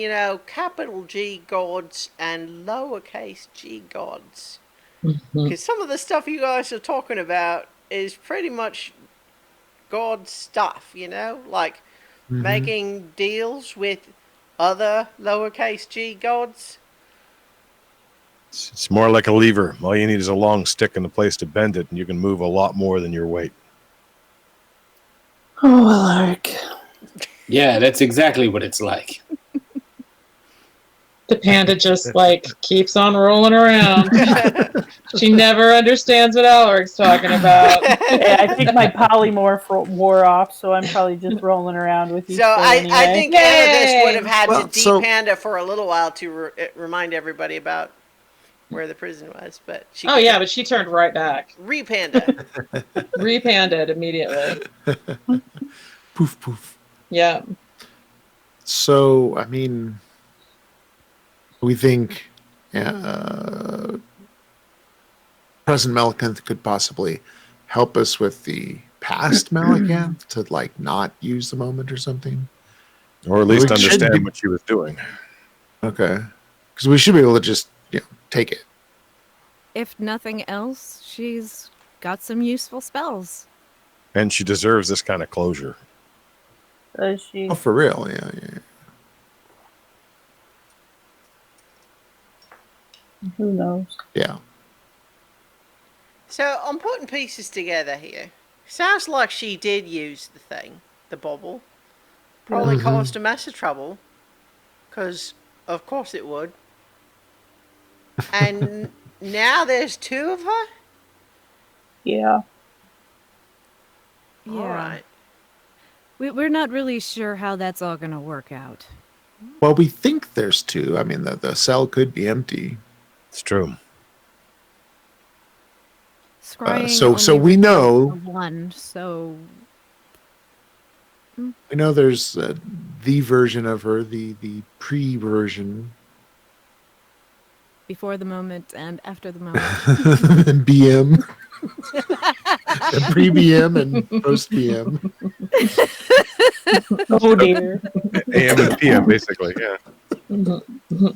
capital G gods and lowercase g gods. Because some of the stuff you guys are talking about is pretty much God stuff, like making deals with other lowercase g gods. It's more like a lever. All you need is a long stick and a place to bend it, and you can move a lot more than your weight. Oh, Alaric. Yeah, that's exactly what it's like. The panda just like keeps on rolling around. She never understands what Alaric's talking about. Yeah, I think my polymorph wore off, so I'm probably just rolling around with you. So I think Amethyst would have had Well, to so- de-panda for a little while to remind everybody about where the prison was, but she Oh yeah, but she turned right back. re-panda. Repanded immediately. Poof, poof. Yeah. So, I mean, we think President Melicanth could possibly help us with the past Melicanth to, like, not use the moment or something. Or at least We should understand be- what she was doing. Okay. Because we should be able to just, take it. If nothing else, she's got some useful spells. And she deserves this kind of closure. Does she? Oh, for real? Yeah. Who knows? Yeah. So I'm putting pieces together here. Sounds like she did use the thing, the bauble. Probably caused a mess of trouble, because of course it would. And now there's two of her? Yeah. Yeah. All right. We're not really sure how that's all going to work out. Well, we think there's two. I mean, the cell could be empty. It's true. Scrying so only we know reveals the one, so there's the version of her, the pre-version, before the moment and after the moment. BM, the pre-BM and post-BM. Oh dear. AM and PM, basically, yeah.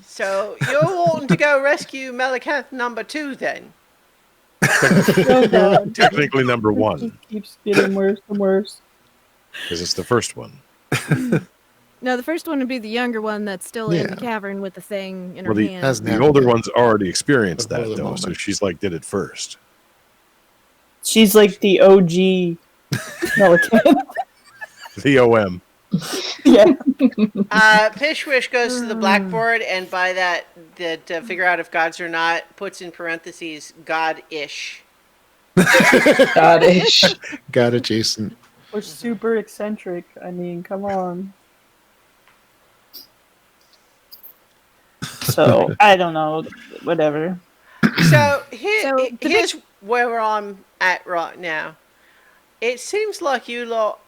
So you're wanting to go rescue Melicanth number 2 then? Oh god. Technically number It one, keeps getting worse and worse. because it's the first one. No, the first one would be the younger one that's still in the Yeah. cavern with the thing in her Well, hand. hasn't The happened older yet. one's already experienced Before that, the though, so moment. she's like, did it first. She's like the OG Melicanth. The OM. Yeah. Pishwish goes to the blackboard and by that figure out if gods or not, puts in parentheses God-ish. Godish. Got it, Jason. We're super eccentric. I mean, come on. So, I don't know. Whatever. So So, the here's where I'm at right now. It seems like you lot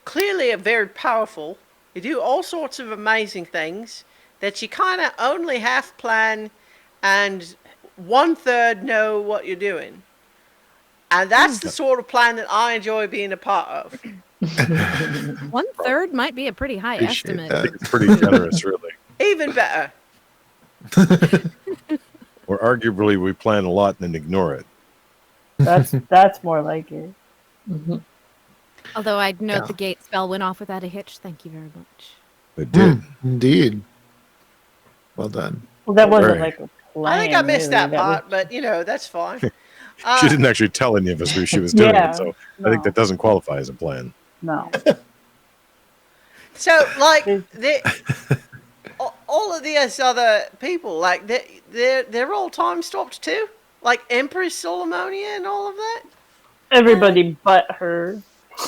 clearly are very powerful. You do all sorts of amazing things that you kind of only half plan and 1/3 know what you're doing. And that's the sort of plan that I enjoy being a part of. 1/3 might be a pretty high Appreciate estimate. that. It's pretty generous, really. Even better. Or arguably, we plan a lot and then ignore it. That's more like it. Mhm. Although I'd note Yeah. the gate spell went off without a hitch. Thank you very much. It did. Indeed. Well done. Well, that wasn't Very. like a plan. I think I missed really. that part, was- but that's fine. She didn't actually tell any of us who she was doing Yeah, it, so I think no. that doesn't qualify as a plan. No. So, like, It- all of these other people, like, they're all time stopped too? Like Empress Solomonia and all of that? Everybody but her.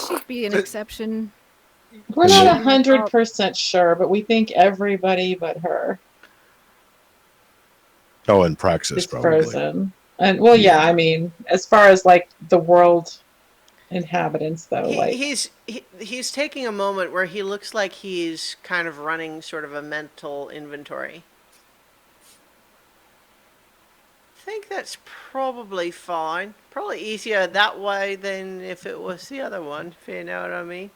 She'd be an exception. We're not Yeah. 100% sure, but we think everybody but her Oh, and Praxis is probably. frozen. And well, yeah, I mean, as far as like the world inhabitants, though, like He's taking a moment where he looks like he's kind of running sort of a mental inventory. I think that's probably fine. Probably easier that way than if it was the other one, if you know what I mean.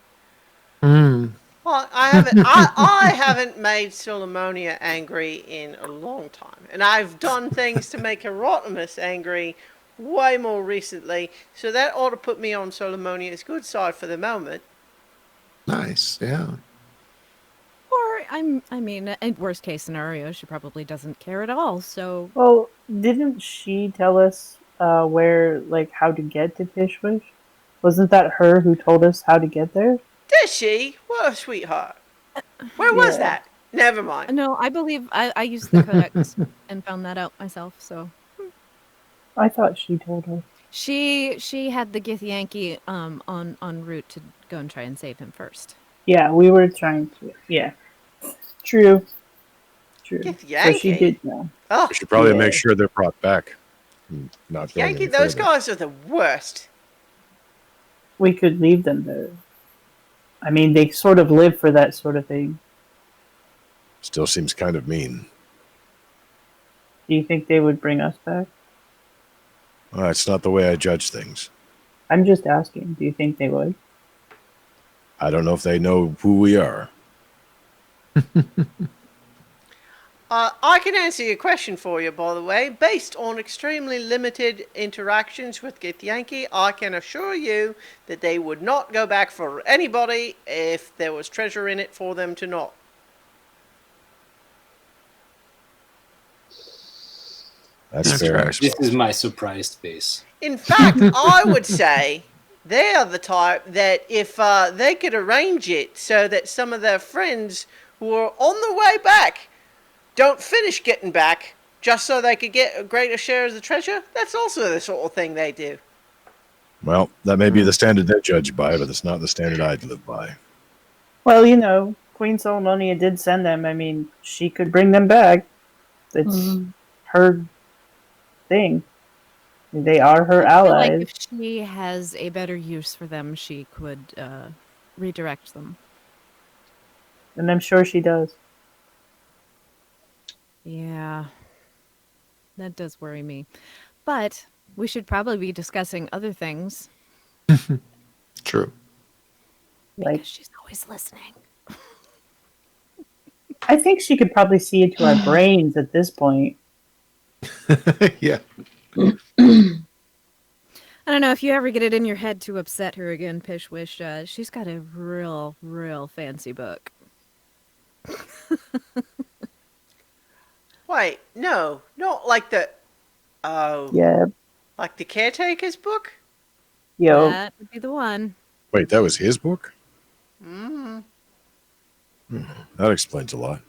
Mm. Well, I haven't made Solomonia angry in a long time. And I've done things to make Erotimus angry way more recently. So that ought to put me on Solomonia's good side for the moment. Nice. Yeah. Or I mean, in worst case scenario, she probably doesn't care at all. So Well, didn't she tell us where, like, how to get to Fishwish? Wasn't that her who told us how to get there? Did she? What a sweetheart. Where was Yeah. that? Never mind. no, I believe I used the codex and found that out myself. So I thought she told her. she had the Githyanki en route to go and try and save him first. Yeah, we were trying to. Yeah. True. True. So she Githyanki? did know. Oh, We should probably Yeah. make sure they're brought back. Not going Yankee, any those further. guys are the worst. We could leave them there. I mean, they sort of live for that sort of thing. Still seems kind of mean. Do you think they would bring us back? It's not the way I judge things. I'm just asking. Do you think they would? I don't know if they know who we are. I can answer your question for you, by the way. Based on extremely limited interactions with Githyanki, I can assure you that they would not go back for anybody if there was treasure in it for them to not. That's fair. fair. as This well. is my surprised face. In fact, I would say they are the type that if they could arrange it so that some of their friends who are on the way back don't finish getting back just so they could get a greater share of the treasure, that's also the sort of thing they do. Well, that may be the standard they judge by, but it's not the standard I'd live by. Well, you know, Queen Solomonia did send them. I mean, she could bring them back. It's her thing. They are her I feel like allies. if she has a better use for them, she could redirect them. And I'm sure she does. Yeah, that does worry me. But we should probably be discussing other things True. Like, because she's always listening. I think she could probably see into our brains at this point. Yeah. I don't know if you ever get it in your head to upset her again, Pishwish. She's got a real fancy book. Wait, no, not like the, oh, Yeah. like the caretaker's book? Yo. That would be the one. Wait, that was his book? Mm. That explains a lot.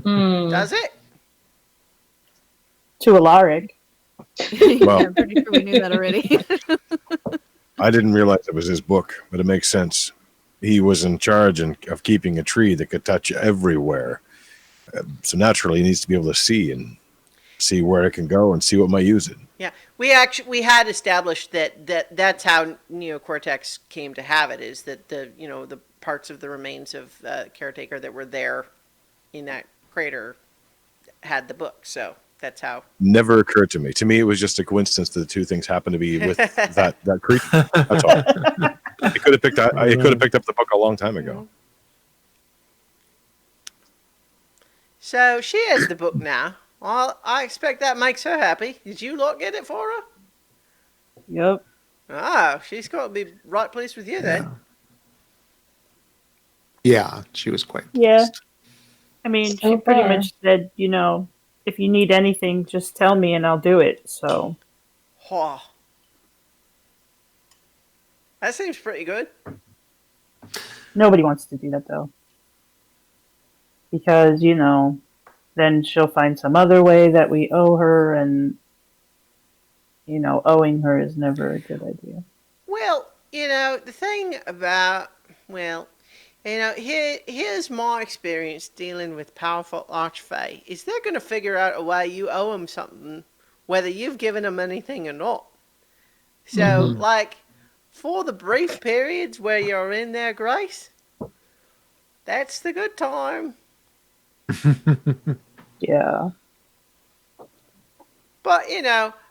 Does it? To Alaric. Well- Yeah, I'm pretty sure we knew that already. I didn't realize it was his book, but it makes sense. He was in charge of keeping a tree that could touch everywhere. So naturally, he needs to be able to see where it can go and see what might use it. Yeah, we had established that's how Neocortex came to have it, is that the parts of the remains of Caretaker that were there in that crater had the book. So that's how. Never occurred to me. To me, it was just a coincidence that the two things happened to be with that creature. That's all. He could have picked up the book a long time ago. So she has the book now. Well, I expect that makes her happy. Did you lot get it for her? Yep. Ah, she's got to be right pleased with you then. Yeah, she was quite Yeah. pleased. I mean, So she pretty far. much said, if you need anything, just tell me and I'll do it. So Oh, that seems pretty good. nobody wants to do that though. Because, then she'll find some other way that we owe her, and, owing her is never a good idea. Well, the thing about, well, here's my experience dealing with powerful archfey, is they're going to figure out a way you owe them something, whether you've given them anything or not. So, Mhm. like, for the brief periods where you're in their grace, that's the good time. Yeah. But,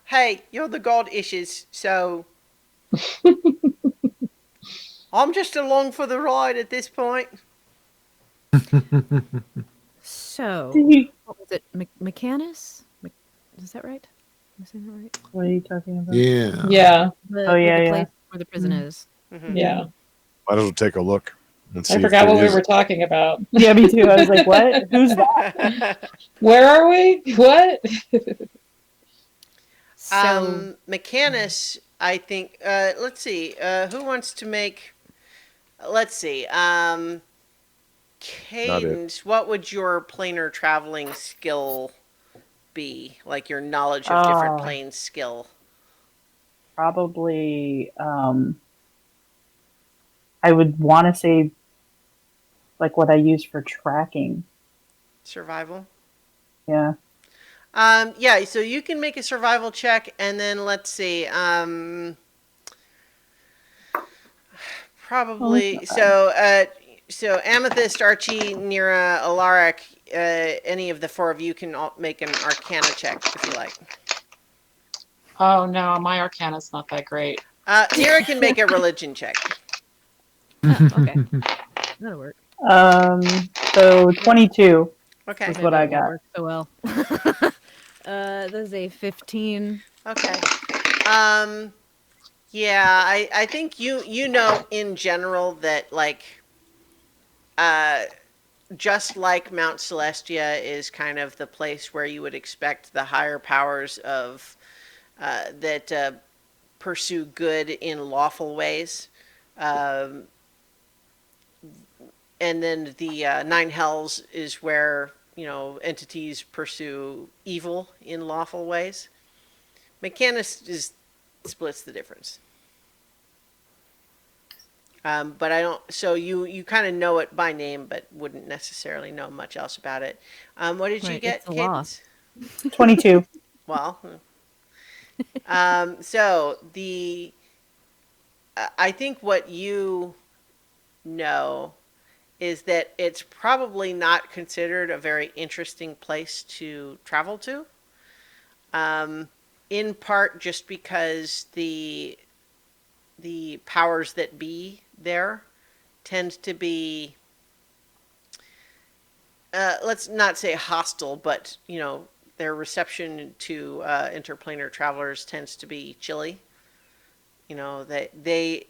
hey, you're the god issues, so I'm just along for the ride at this point. So, Did you- what was it? McCannis? Is that right? Am I saying that right? What are you talking about? Yeah. Yeah, The, Oh, yeah, the yeah. place where the prison Mhm. is. Mhm. yeah. Might as well take a look and see I if forgot there what we is- were talking about. Yeah, me too. I was like, what? Who's that? Where are we? What? So, McCannis, I think, let's see, who wants to make, let's see, Cadence, what would your planar traveling skill be? Like your knowledge of different Oh. planes skill? Probably, I would want to say, like, what I use for tracking. Survival? Yeah. Yeah, so you can make a survival check, and then let's see, probably, so Amethyst, Archie, Nira, Alaric, any of the four of you can all make an Arcana check if you like. Oh no, my Arcana's not that great. Nira can make a religion check. oh, okay. That'll work. So 22. Okay. That's what I Maybe it got. won't work so well. There's a 15. Okay. Yeah, I think you know in general that like just like Mount Celestia is kind of the place where you would expect the higher powers of that pursue good in lawful ways. And then the Nine Hells is where, entities pursue evil in lawful ways. McCannis splits the difference. But I don't. So you kind of know it by name, but wouldn't necessarily know much else about it. What did you Right, get, it's a law. Cadence? 22. Well, so I think what you know is that it's probably not considered a very interesting place to travel to. In part just because the powers that be there tend to be, let's not say hostile, but their reception to interplanar travelers tends to be chilly. They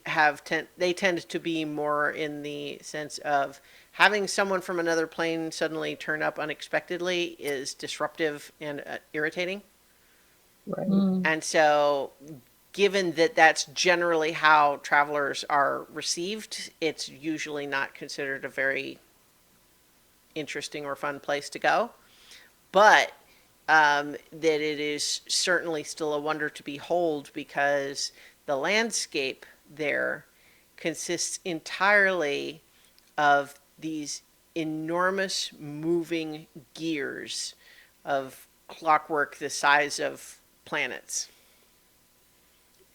tend to be more in the sense of having someone from another plane suddenly turn up unexpectedly is disruptive and irritating. Right. And so, given that that's generally how travelers are received, it's usually not considered a very interesting or fun place to go. But that it is certainly still a wonder to behold because the landscape there consists entirely of these enormous moving gears of clockwork the size of planets.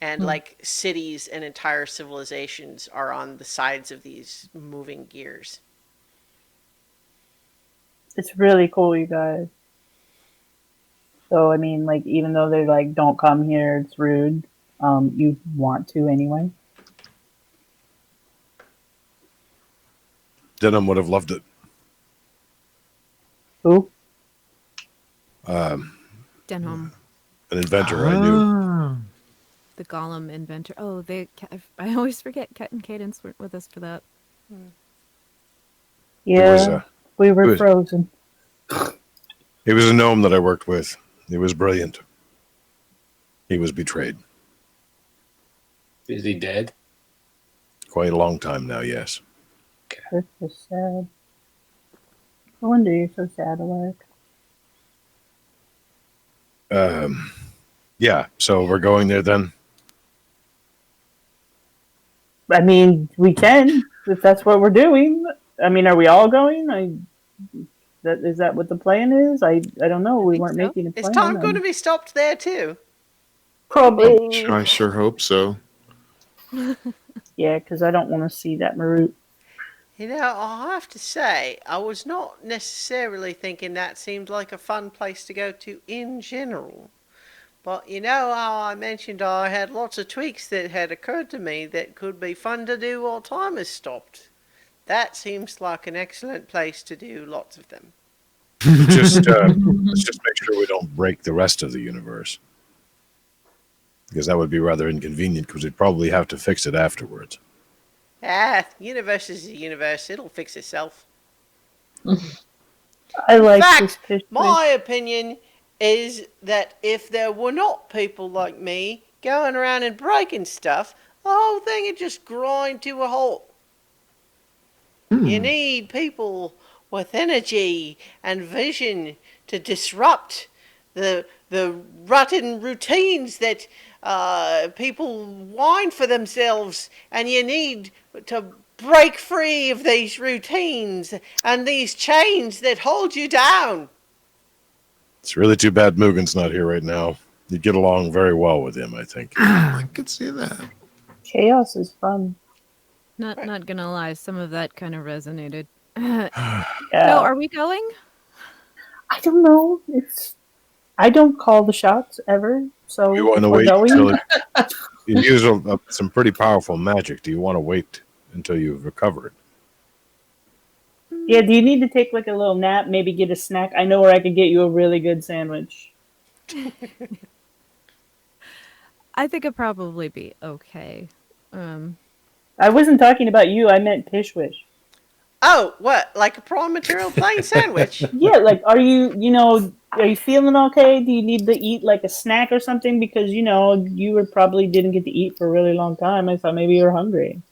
And like cities and entire civilizations are on the sides of these moving gears. It's really cool, you guys. So, I mean, like, even though they're like, don't come here, it's rude, you want to anyway. Denham would have loved it. Who? Denham. An inventor I knew. Ah. the Golem inventor. Oh, I always forget Ket and Cadence weren't with us for that. Yeah, we were it was- frozen. He was a gnome that I worked with. He was brilliant. He was betrayed. Is he dead? Quite a long time now, yes. That's so sad. No wonder you're so sad, Alaric. Yeah, so we're going there then? I mean, we can if that's what we're doing. I mean, are we all going? Is that what the plan is? I don't know. We think weren't so. making a plan. Is Tom going to be stopped there too? Probably. I sure hope so. Yeah, because I don't want to see that Marut. You know, I'll have to say, I was not necessarily thinking that seemed like a fun place to go to in general. But you know how I mentioned I had lots of tweaks that had occurred to me that could be fun to do while time is stopped. That seems like an excellent place to do lots of them. Just let's just make sure we don't break the rest of the universe. Because that would be rather inconvenient because we'd probably have to fix it afterwards. Universe is a universe. It'll fix itself. I like fact, this picture. My opinion is that if there were not people like me going around and breaking stuff, the whole thing would just grind to a halt. You need people with energy and vision to disrupt the rotten routines that people wind for themselves, and you need to break free of these routines and these chains that hold you down. It's really too bad Mugen's not here right now. You'd get along very well with him, I think. I could see that. Chaos is fun. Not gonna lie, some of that kind of resonated. Yeah. So, are we going? I don't know. I don't call the shots ever. So You want to we're wait going. until you use some pretty powerful magic. Do you want to wait until you've recovered? Yeah. Do you need to take like a little nap? Maybe get a snack. I know where I could get you a really good sandwich. I think it'd probably be okay. I wasn't talking about you. I meant Pishwish. Oh, what? Like a prawn material plain sandwich? Yeah. Like, are you feeling okay? Do you need to eat like a snack or something? Because you probably didn't get to eat for a really long time. I thought maybe you were hungry.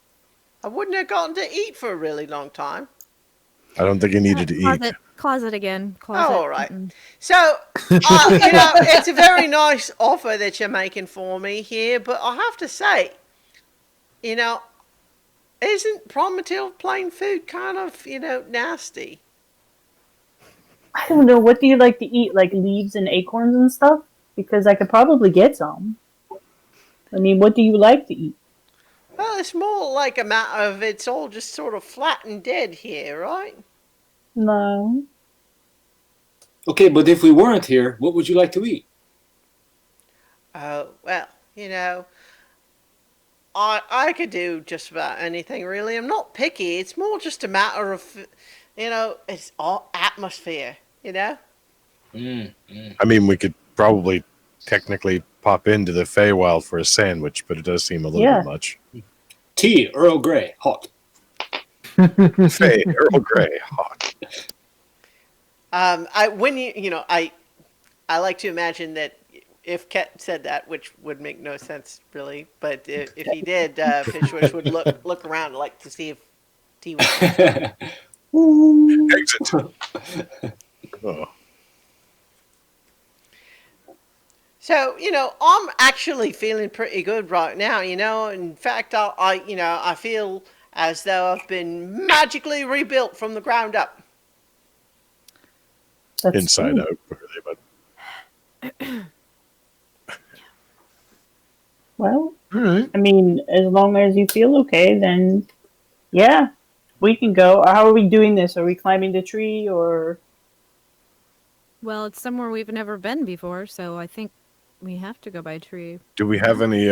I wouldn't have gotten to eat for a really long time. I don't think you needed to eat. Closet again. Closet. Oh, all right. So, it's a very nice offer that you're making for me here, but I have to say, isn't prawn material plain food kind of, nasty? I don't know. What do you like to eat? Like leaves and acorns and stuff? Because I could probably get some. I mean, what do you like to eat? Well, it's more like a matter of it's all just sort of flat and dead here, right? No. Okay, but if we weren't here, what would you like to eat? Well, I could do just about anything, really. I'm not picky. It's more just a matter of, it's all atmosphere, I mean, we could probably technically pop into the Feywild for a sandwich, but it does seem a little bit much. Tea, Earl Grey, hot. Fey, Earl Grey, hot. I like to imagine that if Ket said that, which would make no sense really, but if he did, Fishwish would look around like to see if tea was. Exit. Oh. So, I'm actually feeling pretty good right now, In fact, I feel as though I've been magically rebuilt from the ground up. That's Inside true. out, really, but Well, All right. I mean, as long as you feel okay, then yeah, we can go. How are we doing this? Are we climbing the tree or? Well, it's somewhere we've never been before, so I think we have to go by tree. do we have any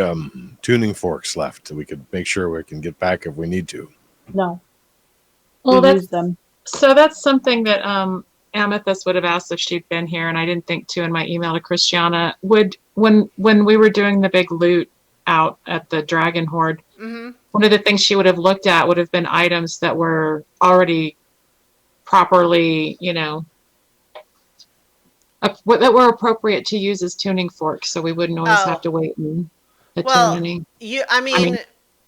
tuning forks left that we could make sure we can get back if we need to? No. Well, We that's used them. so that's something that Amethyst would have asked if she'd been here, and I didn't think to in my email to Christiana. When we were doing the big loot out at the Dragon Horde, Mm-hmm. one of the things she would have looked at would have been items that were already properly, that were appropriate to use as tuning forks, so we wouldn't always Oh. have to wait and attune Well, any. I mean, mean-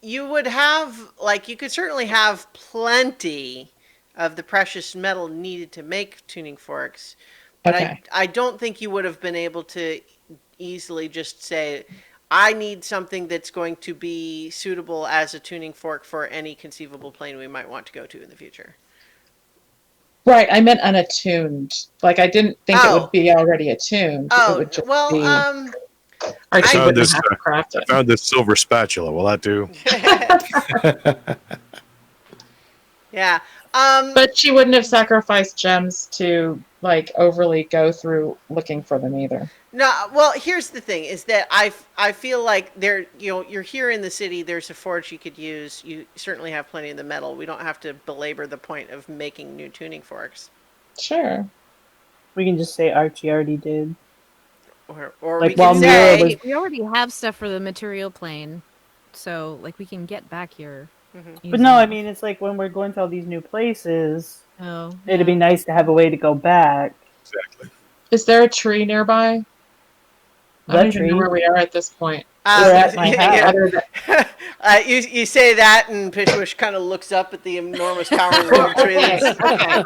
you would have, like, you could certainly have plenty of the precious metal needed to make tuning forks, but Okay. I don't think you would have been able to easily just say, I need something that's going to be suitable as a tuning fork for any conceivable plane we might want to go to in the future. Right, I meant unattuned. Like, I didn't think it Oh. would be already attuned. It Oh, would just well, be, or she I- wouldn't This, have to craft I it. found this silver spatula. Will that do? yeah. But she wouldn't have sacrificed gems to, like, overly go through looking for them either. No, well, here's the thing: is that I feel like you're here in the city. There's a forge you could use. You certainly have plenty of the metal. We don't have to belabor the point of making new tuning forks, Sure. We can just say Archie already did. or Like, we while can Mira say, We already have stuff for the material plane, so like we can get back here. But no, I mean, it's like when we're going to all these new places, oh, it'd be nice to have a way to go back. Exactly. Is there a tree nearby? I The don't even tree? know where we are at this point. We're at my house. Other than, you say that, and Pishwish kind of looks up at the enormous towering willow tree. okay, that's- okay.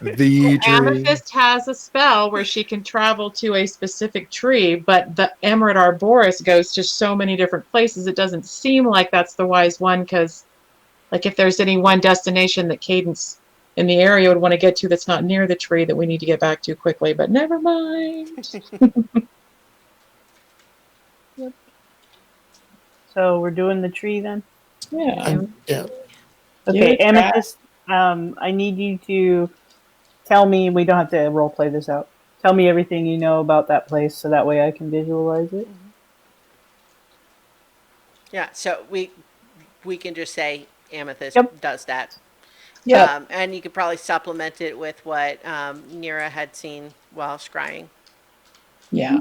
So The tree. Amethyst has a spell where she can travel to a specific tree, but the Emerald Arboreus goes to so many different places. It doesn't seem like that's the wise one because, like, if there's any one destination that Cadence in the area would want to get to that's not near the tree that we need to get back to quickly, but never mind. So we're doing the tree then? Yeah. Yeah. Okay, Yeah. Amethyst, I need you to tell me, we don't have to role play this out. Tell me everything you know about that place so that way I can visualize it. Yeah, so we can just say Amethyst Yep. does that. Yeah. And you could probably supplement it with what Nira had seen while scrying. Yeah.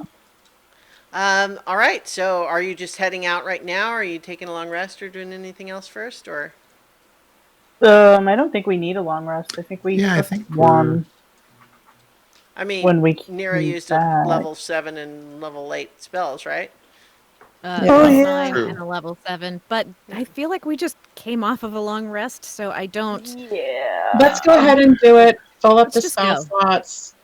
All right, so are you just heading out right now? Are you taking a long rest or doing anything else first? Or I don't think we need a long rest. I think we Yeah, I took think one I mean, when we Nira came used back. a level 7 and level 8 spells, right? Oh, yeah. 9 True. and a level 7, but I feel like we just came off of a long rest, so I don't. Yeah. Let's go ahead and do it. Fill up Let's the just spell go. slots.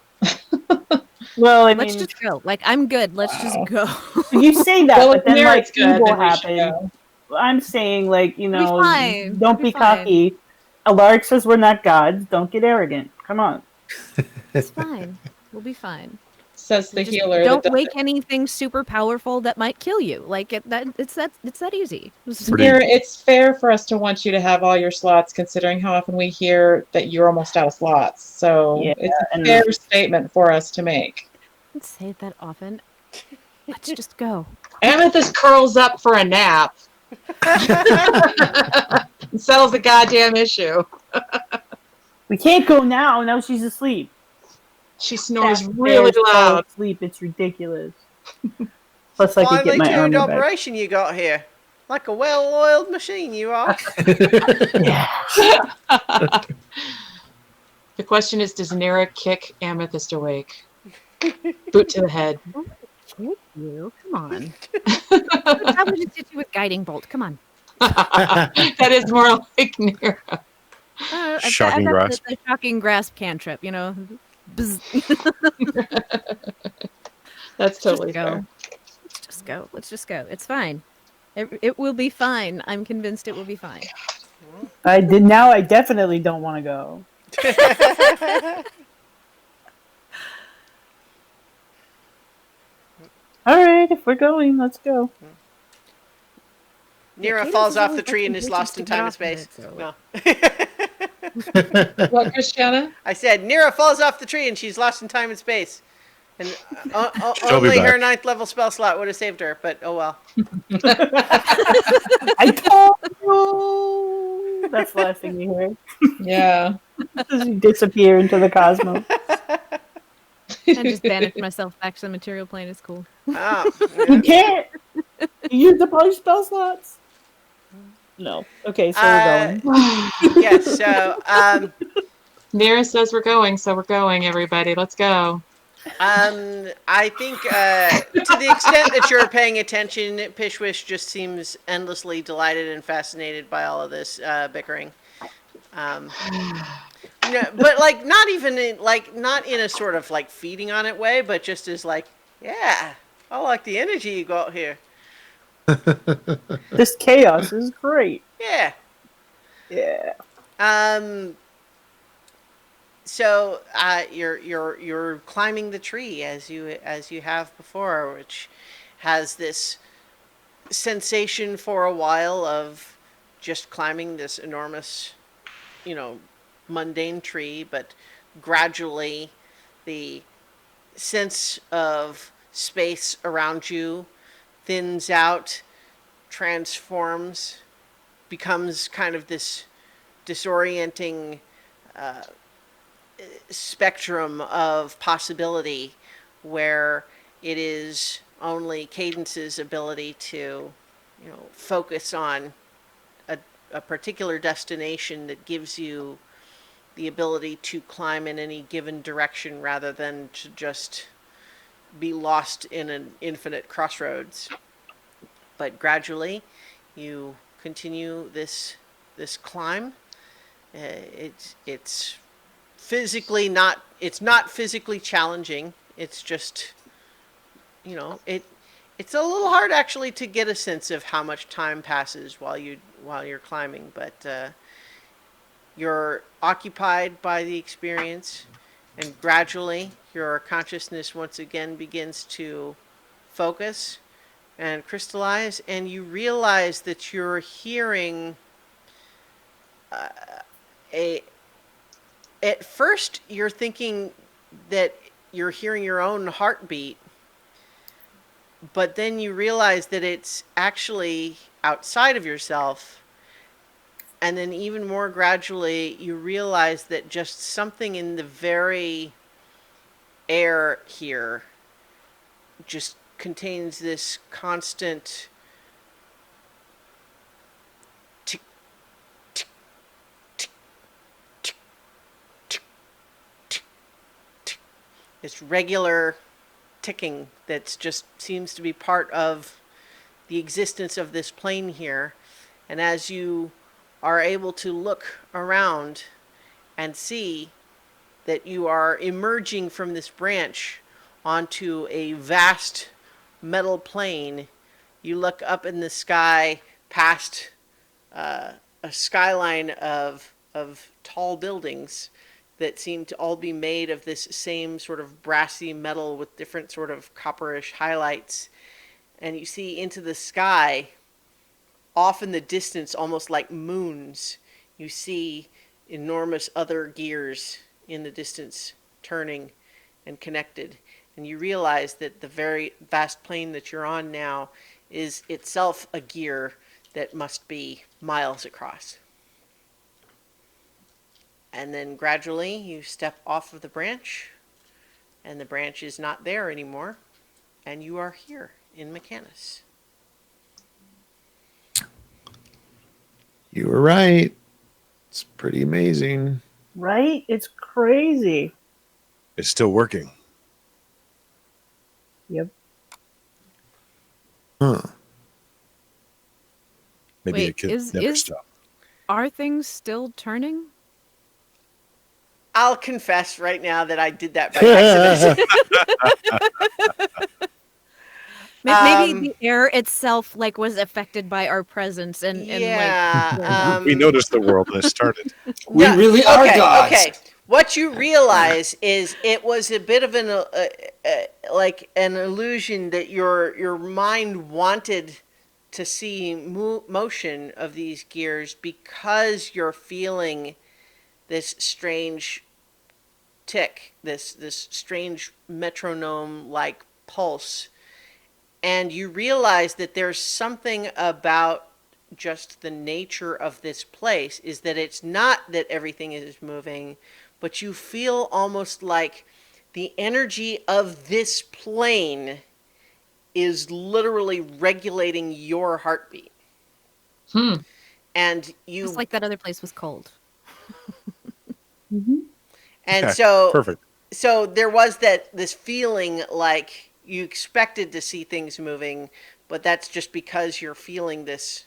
Well, I Let's mean, just go. Like, I'm good. Let's just go. you say that, Well, but if then like Mira's good, evil then we should happened. go. I'm saying, like, you We'll be know, fine. don't We'll be be fine. cocky. Alaric says we're not gods. Don't get arrogant. Come on. It's fine. We'll be fine. Says the Just healer. don't that wake anything super powerful that might kill you. Like it's that easy. Pretty- Mira, it's fair for us to want you to have all your slots, considering how often we hear that you're almost out of slots. So Yeah, it's a and- fair statement for us to make. Don't say it that often. Let's just go. Amethyst curls up for a nap and settles the goddamn issue. We can't go now. Now she's asleep. She snores That really bear's so loud. asleep. It's ridiculous. Plus, I could Finally get my tuned armor back. operation you got here. Like a well-oiled machine you are. The question is, does Nira kick Amethyst awake? Boot to the head. Kick you? Come on. How would just hit you with guiding bolt? Come on. That is more like Nira. Shocking I've got grasp. The shocking grasp cantrip. You know. Bzz. That's totally go. fair. Let's just go. Let's just go. It's fine. It will be fine. I'm convinced it will be fine. I did. Now I definitely don't want to go. All right, if we're going, let's go. Nira Cadence falls is off always the tree and making is lost in bitches to get time and off of space. it, so- No. What, Christiana? I said Nira falls off the tree and she's lost in time and space. And She'll be only her back. 9th level spell slot would have saved her, but oh well. I told you. That's the last thing you hear. Yeah. As you disappear into the cosmos. And just banish myself back to the material plane is cool. Oh, You can't. You use the punch spell slots? No. Okay, so we're going. Yes. So, Nira says we're going, so we're going, everybody. Let's go. I think to the extent that you're paying attention, Pishwish just seems endlessly delighted and fascinated by all of this bickering. No, but like not even not in a sort of like feeding on it way, but just as like, yeah, I like the energy you got here. This chaos is great. Yeah. Yeah. So you're climbing the tree as you have before, which has this sensation for a while of just climbing this enormous, mundane tree, but gradually the sense of space around you thins out, transforms, becomes kind of this disorienting spectrum of possibility where it is only Cadence's ability to, focus on a particular destination that gives you the ability to climb in any given direction rather than to just be lost in an infinite crossroads. But gradually, you continue this climb. It's physically not physically challenging. It's just, it's a little hard actually to get a sense of how much time passes while you're climbing, but you're occupied by the experience, and gradually your consciousness once again begins to focus and crystallize, and you realize that you're hearing at first you're thinking that you're hearing your own heartbeat, but then you realize that it's actually outside of yourself. And then even more gradually, you realize that just something in the very air here just contains this constant tick, tick, tick, tick, tick, tick, tick. This regular ticking that just seems to be part of the existence of this plane here. And as you are able to look around and see that you are emerging from this branch onto a vast metal plane, you look up in the sky past a skyline of tall buildings that seem to all be made of this same sort of brassy metal with different sort of copperish highlights. And you see into the sky, off in the distance, almost like moons, you see enormous other gears in the distance turning and connected. And you realize that the very vast plane that you're on now is itself a gear that must be miles across. And then gradually you step off of the branch, and the branch is not there anymore, and you are here in Mechanus. You were right. It's pretty amazing. Right? It's crazy. It's still working. Yep. Huh. Maybe Wait, it could is- never is- stop. Are things still turning? I'll confess right now that I did that by accident. Maybe the air itself was affected by our presence and Yeah. We noticed the world and it started. We No, really are gods. Okay. What you realize is it was a bit of an an illusion that your mind wanted to see motion of these gears because you're feeling this strange tick, this strange metronome-like pulse, and you realize that there's something about just the nature of this place is that it's not that everything is moving, but you feel almost like the energy of this plane is literally regulating your heartbeat. Hmm. And you Just like that other place was cold. Hmm. and Yeah, so perfect. so there was this feeling like you expected to see things moving, but that's just because you're feeling this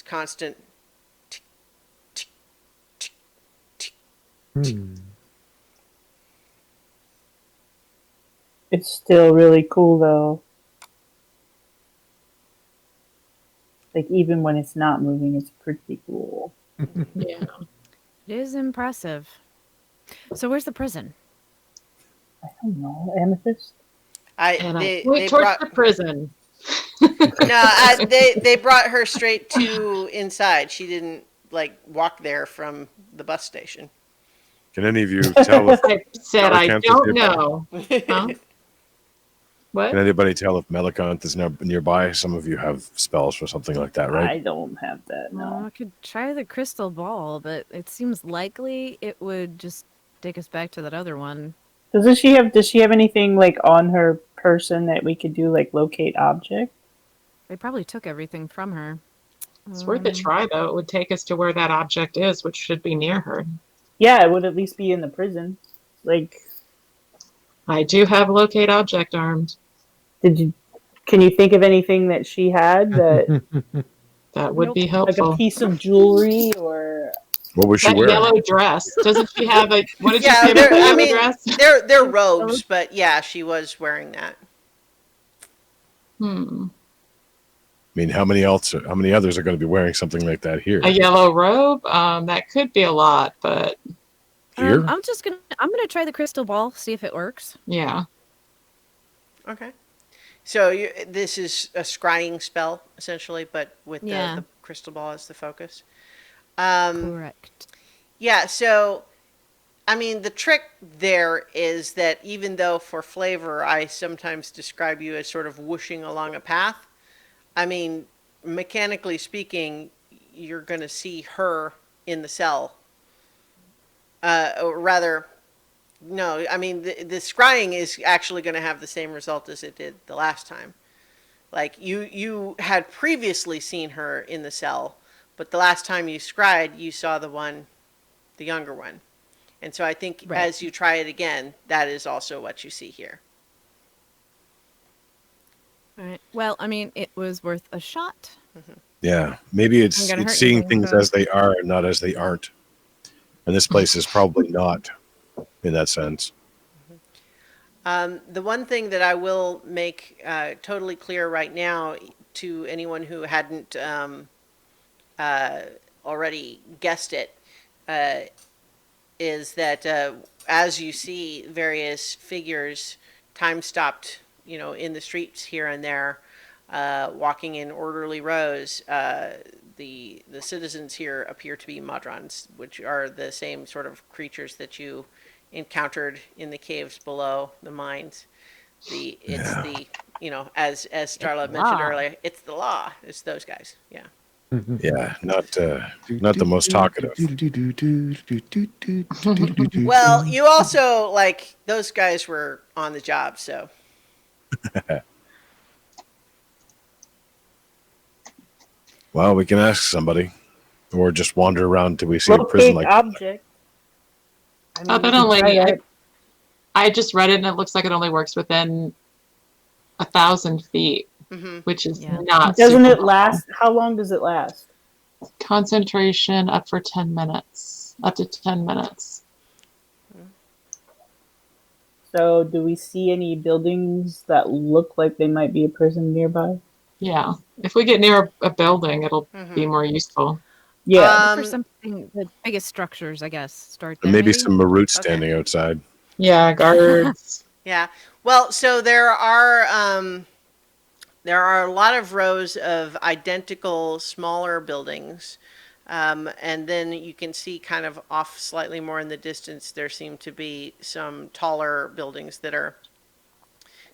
constant tick, tick, tick, tick, tick. Hmm. It's still really cool though. Like even when it's not moving, it's pretty cool. Yeah. It is impressive. So where's the prison? I don't know, amethyst. And I They point towards brought the prison. they brought her straight to inside. She didn't like walk there from the bus station. Can any of you tell if I said I Telecanth is don't nearby? know. Huh? What? Can anybody tell if Melicanth is nearby? Some of you have spells for something like that, right? I don't have that. Well, No. I could try the crystal ball, but it seems likely it would just take us back to that other one. Does she have anything like on her person that we could do like locate object? They probably took everything from her. It's worth a try, though. It would take us to where that object is, which should be near her. Yeah, it would at least be in the prison. Like, I do have locate object armed. can you think of anything that she had that That would Nope. be like helpful. a piece of jewelry or What was she That wearing? yellow dress. Doesn't she have a? What did you Yeah, say about the I yellow mean, dress? they're robes, but yeah, she was wearing that. Hmm. I mean, how many others are going to be wearing something like that here? A yellow robe. That could be a lot, but Here? I'm gonna try the crystal ball, see if it works. yeah. Okay. So this is a scrying spell essentially, but with Yeah. the crystal ball as the focus. Correct. Yeah. So, I mean, the trick there is that even though for flavor I sometimes describe you as sort of whooshing along a path, I mean, mechanically speaking, you're going to see her in the cell. Or rather, no, I mean, the scrying is actually going to have the same result as it did the last time. Like, you had previously seen her in the cell, but the last time you scryed, you saw the younger one. And so I think Right. as you try it again, that is also what you see here. All right. Well, I mean, it was worth a shot. Yeah, maybe Ain't gonna hurt seeing anything, things so- as they are and not as they aren't. And this place is probably not in that sense. The one thing that I will make totally clear right now to anyone who hadn't already guessed it is that as you see various figures time stopped, in the streets here and there, walking in orderly rows, the citizens here appear to be Modrons, which are the same sort of creatures that you encountered in the caves below the mines. As Starla mentioned law. earlier, it's the law. It's those guys. Yeah. Yeah, not the most talkative. Well, you also those guys were on the job, so Well, we can ask somebody, or just wander around till we see a prison locate like object. I Oh, we that could only. try that. I just read it, and it looks like it only works within 1,000 feet, mhm. which is Yeah. not. Doesn't super it last? How long does it last? Concentration up for 10 minutes. Up to 10 minutes. So, do we see any buildings that look like they might be a prison nearby? Yeah. If we get near a building, it'll be Mhm. more useful. Yeah. Look for something, the biggest structures, I guess. Start there. and maybe maybe? some Marut standing outside. Yeah, guards. Yeah. Well, so there are a lot of rows of identical smaller buildings. And then you can see kind of off slightly more in the distance, there seem to be some taller buildings that are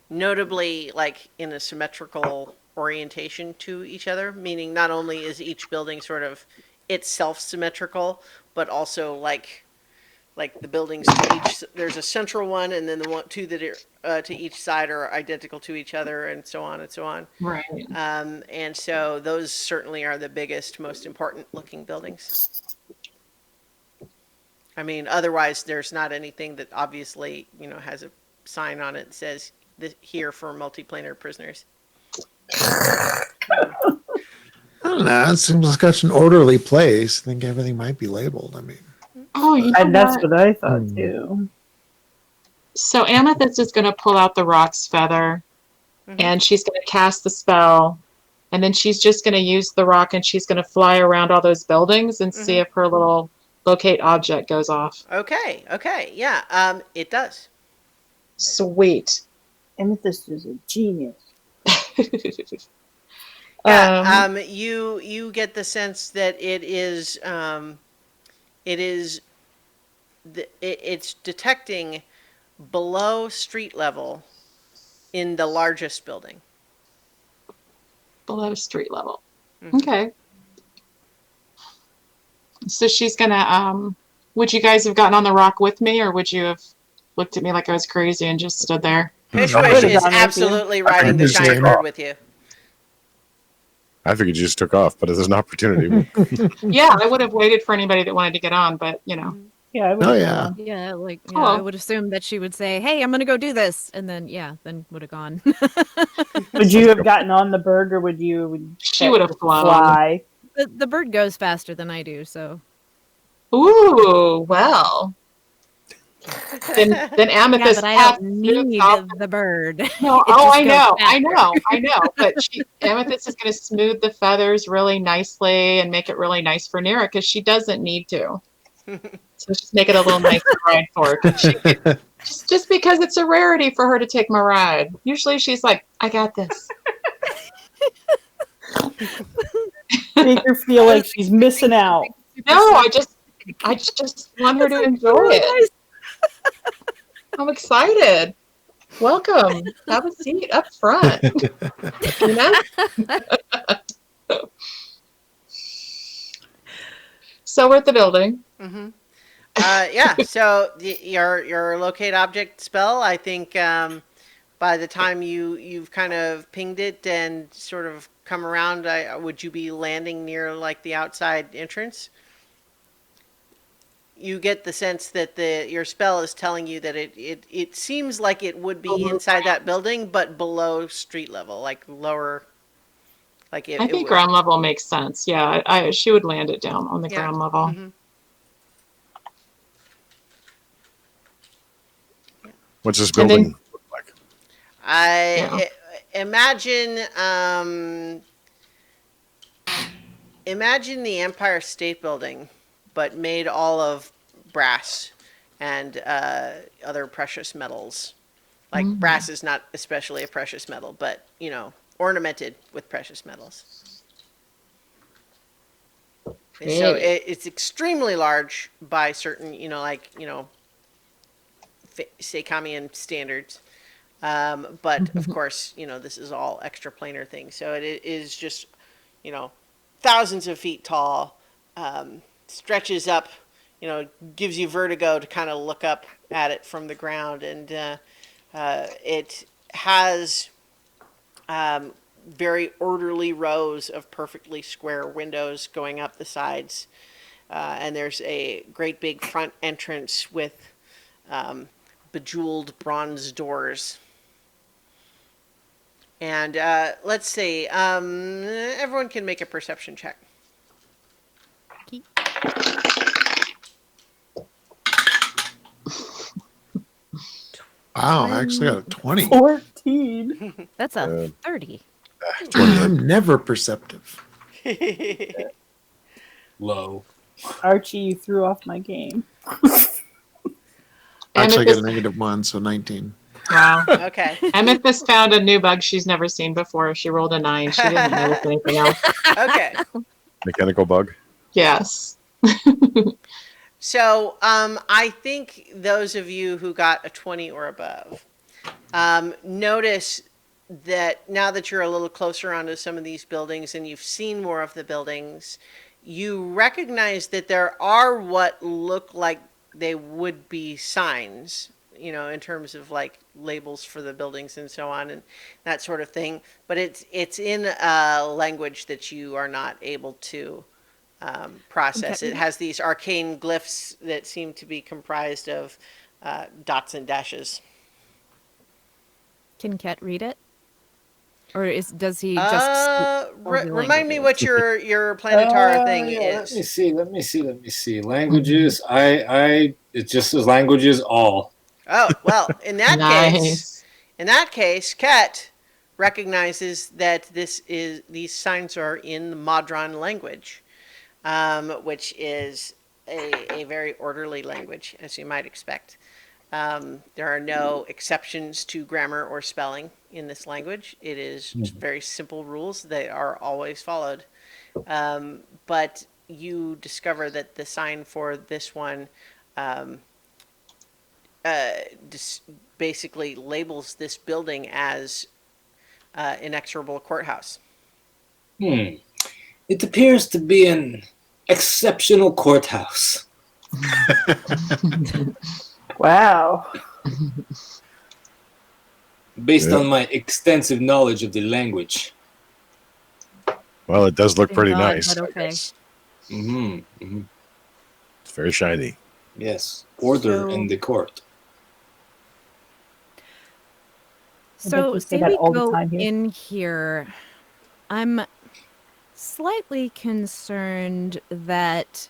notably in a symmetrical orientation to each other, meaning not only is each building sort of itself symmetrical, but also like the buildings to each, there's a central one, and then the one, two that are to each side are identical to each other, and so on and so on. Right. And so those certainly are the biggest, most important looking buildings. I mean, otherwise, there's not anything that obviously, you know, has a sign on it that says this, here for multiplanar prisoners. I don't know. It seems like such an orderly place. I think everything might be labeled. I mean, Oh, you know And that's what? what I thought too. So Amethyst is going to pull out the Rock's Feather, Mhm. and she's going to cast the spell, and then she's just going to use the rock, and she's going to fly around all those buildings and see if her little locate object goes off. Okay, yeah, it does. Sweet. Amethyst is a genius. Yeah, you get the sense that it's detecting below street level in the largest building. Below street level. Mhm. Okay. So she's gonna would you guys have gotten on the rock with me, or would you have looked at me like I was crazy and just stood there? Fish I Wish would've is gone with you. absolutely riding the just shiny came bird off. with you. I figured you just took off, but if there's an opportunity, Yeah, I would have waited for anybody that wanted to get on, but you know. Yeah, I would. Oh, yeah. Yeah, like Oh. I would assume that she would say, "Hey, I'm gonna go do this," and then then would have gone. Would you have gotten on the bird, or would you? She would have flown. fly. The bird goes faster than I do, so Ooh, well. Then yeah, Amethyst but I has don't to need off- the bird. No, It oh, just I goes know, faster. I know. But Amethyst is going to smooth the feathers really nicely and make it really nice for Nira because she doesn't need to. So just make it a little nicer ride for her. 'Cause just because it's a rarity for her to take my ride. Usually she's like, I got this. Make her feel like she's missing out. No, I just want her to enjoy it. I'm excited. Welcome. Have a seat up front. You know? So we're at the building. Mm-hmm. Yeah. So your locate object spell, I think, by the time you've kind of pinged it and sort of come around, would you be landing near like the outside entrance? You get the sense that your spell is telling you that it seems like it would be inside that building, but below street level, like lower. Like I think ground level makes sense. Yeah, she would land it down on the Yeah. ground level. Mhm. what's this And then- building look like? Imagine imagine the Empire State Building, but made all of brass and other precious metals. Like brass is not especially a precious metal, but you know, ornamented with precious metals. And so it's extremely large by certain, Seikamian standards. But of course, this is all extra planar things. So it is just, thousands of feet tall, stretches up, gives you vertigo to kind of look up at it from the ground. And it has very orderly rows of perfectly square windows going up the sides. And there's a great big front entrance with bejeweled bronze doors. And let's see, everyone can make a perception check. Wow, I actually got a 20. 14. That's a 30. I'm never perceptive. Low. Archie, you threw off my game. Actually, I got a Amethyst, -1, so 19. wow. Okay. Amethyst found a new bug she's never seen before. She rolled a 9. She didn't notice anything else. Okay. Mechanical bug. Yes. So I think those of you who got a 20 or above notice that now that you're a little closer onto some of these buildings and you've seen more of the buildings, you recognize that there are what look like they would be signs, you know, in terms of like labels for the buildings and so on and that sort of thing. But it's in a language that you are not able to process. Okay. It has these arcane glyphs that seem to be comprised of dots and dashes. Can Ket read it? Or does he just speak all the Remind me what languages? your Planetara thing Yeah, is. Let me see. Languages. It just says languages all. Oh, well, in that Nice. case, Ket recognizes that these signs are in the Modron language, which is a very orderly language, as you might expect. There are no exceptions to grammar or spelling in this language. It is very simple rules. They are always followed. But you discover that the sign for this one basically labels this building as Inexorable Courthouse. It appears to be an exceptional courthouse. Wow. Based on my extensive knowledge of the language. Well, it does look Thank pretty God, nice. but I okay. guess. Mm-hmm. It's very shiny. Yes, order in the court. I bet So you say say that we all the go time here. in here. I'm slightly concerned that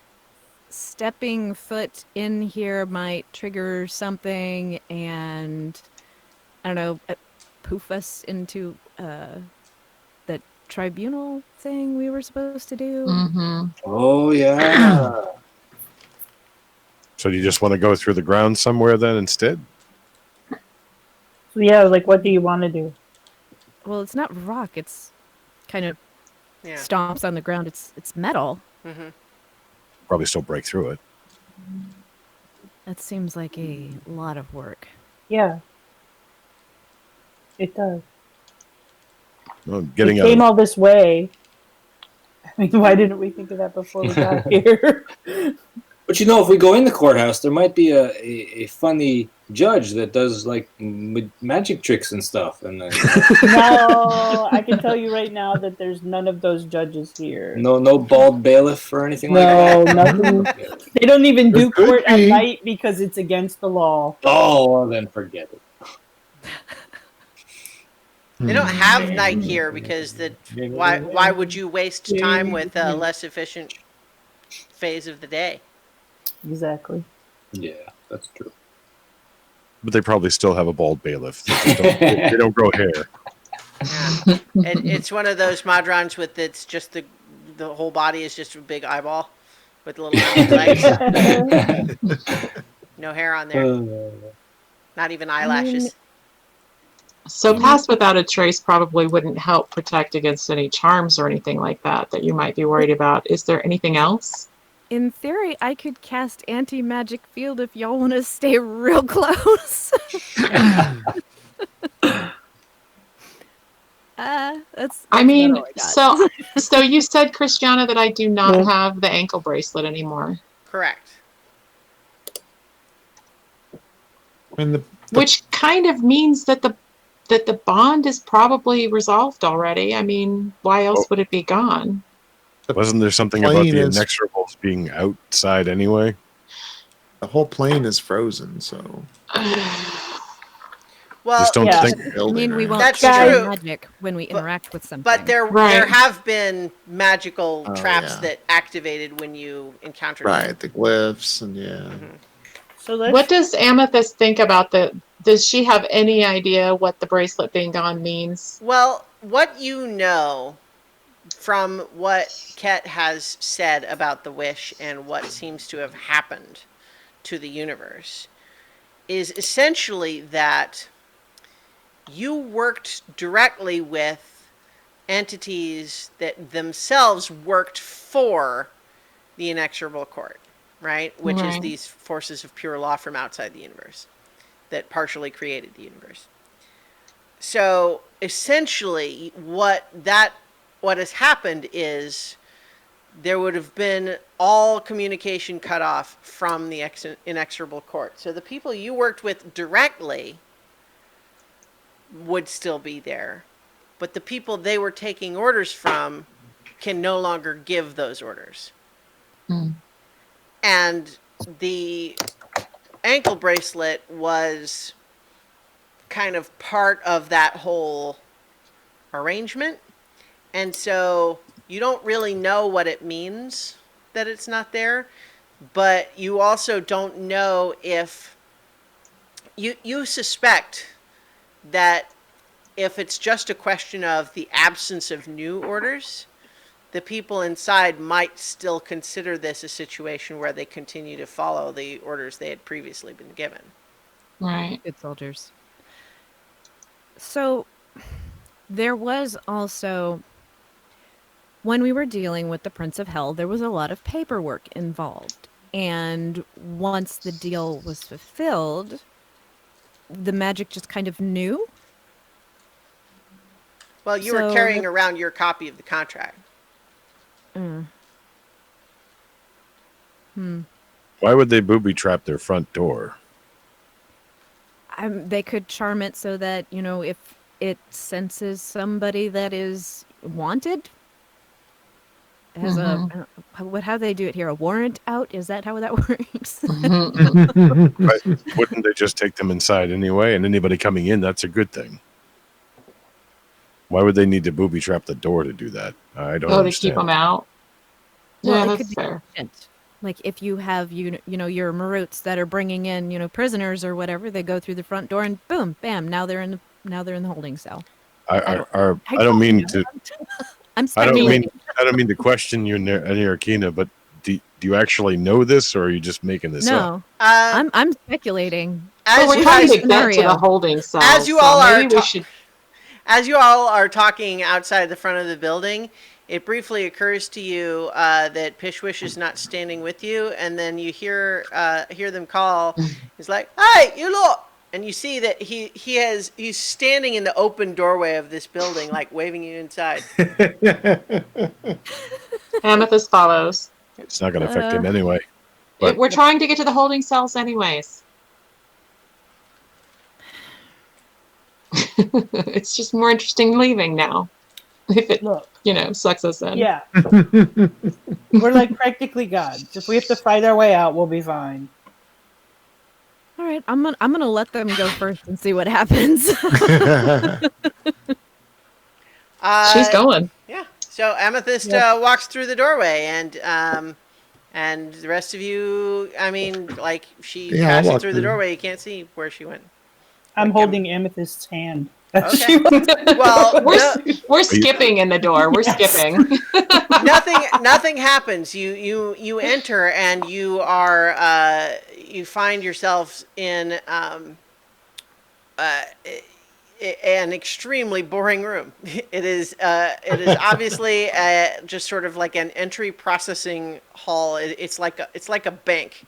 stepping foot in here might trigger something and, I don't know, poof us into the tribunal thing we were supposed to do. Mm-hmm. Oh yeah. So do you just want to go through the ground somewhere then instead? So yeah, like, what do you want to do? Well, it's not rock. It's kind of Yeah. stomps on the ground. It's metal. Mm-hmm. Probably still break through it. That seems like a lot of work. Yeah. It does. Well, getting We out. came all this way. I mean, why didn't we think of that before we got here? But you know, if we go in the courthouse, there might be a funny judge that does like magic tricks and stuff. And No, I can tell you right now that there's none of those judges here. no bald bailiff or anything No, like that. nothing. They don't even do There could court at be. night because it's against the law. Oh, well, then forget it. They don't have night here because why would you waste time with a less efficient phase of the day? Exactly. Yeah, that's true. But they probably still have a bald bailiff. They don't grow hair. Yeah. It's one of those Modrons with it's just the whole body is just a big eyeball with little legs. No hair on there. Not even eyelashes. So pass without a trace probably wouldn't help protect against any charms or anything like that that you might be worried about. Is there anything else? In theory, I could cast anti-magic field if y'all want to stay real close. That's I mean, about all I got. so you said, Christiana, that I do not have the ankle bracelet anymore, Correct. And which kind of means that the bond is probably resolved already. I mean, why else would it be gone? Wasn't there something about plane the is- inexorables being outside anyway? the whole plane is frozen, so Well, Just don't yeah. think. I building mean, we or- won't That's trigger true. magic when we But- interact with something. but there Right. have been magical Oh, traps yeah. that activated when you encountered them. right, the glyphs and yeah. So let's. What does Amethyst think about does she have any idea what the bracelet being gone means? Well, what you know from what Ket has said about the wish and what seems to have happened to the universe is essentially that you worked directly with entities that themselves worked for the inexorable court, right? Which is Right. these forces of pure law from outside the universe that partially created the universe. So essentially what has happened is there would have been all communication cut off from the inexorable court. So the people you worked with directly would still be there, but the people they were taking orders from can no longer give those orders. And the ankle bracelet was kind of part of that whole arrangement. And so you don't really know what it means that it's not there, but you also don't know if you suspect that if it's just a question of the absence of new orders, the people inside might still consider this a situation where they continue to follow the orders they had previously been given. Right. Good soldiers. So there was also, when we were dealing with the Prince of Hell, there was a lot of paperwork involved. And once the deal was fulfilled, the magic just kind of knew. Well, you were carrying around your copy of the contract. Why would they booby trap their front door? They could charm it so that, if it senses somebody that is wanted, has how they do it here, a warrant out? Is that how that works? But wouldn't they just take them inside anyway? And anybody coming in, that's a good thing. Why would they need to booby trap the door to do that? I don't understand. To keep them out? Well, Yeah, it that's fair. Like if you have, your Maroots that are bringing in, prisoners or whatever, they go through the front door and boom, bam, now they're in the holding cell. I don't mean to. I'm I speculating. don't mean to question you, Nirikina, but do you actually know this, or are you just making this up? No, I'm speculating. As Well, you we're trying guys, to get to the holding cell. as you so all are maybe we should. as you all are talking outside the front of the building, it briefly occurs to you that Pishwish is not standing with you, and then you hear them call. He's like, "Hey, you lot!" And you see that he's standing in the open doorway of this building, like waving you inside. Amethyst follows. It's not going to affect him anyway. But- We're trying to get to the holding cells anyways. It's just more interesting leaving now. If it, Look, sucks us in. yeah. We're like practically gods. If we have to fight our way out, we'll be fine. All right, I'm gonna let them go first and see what happens. She's going. Yeah. So Amethyst walks through the doorway, and the rest of you, she Yeah, I'll passed walk through the through. doorway. You can't see where she went. I'm holding Amethyst's hand. As Okay. she walks- Well, We're skipping in the door. We're skipping. nothing happens. You enter, and you are you find yourselves in an extremely boring room. It is obviously just sort of like an entry processing hall. It's like a bank,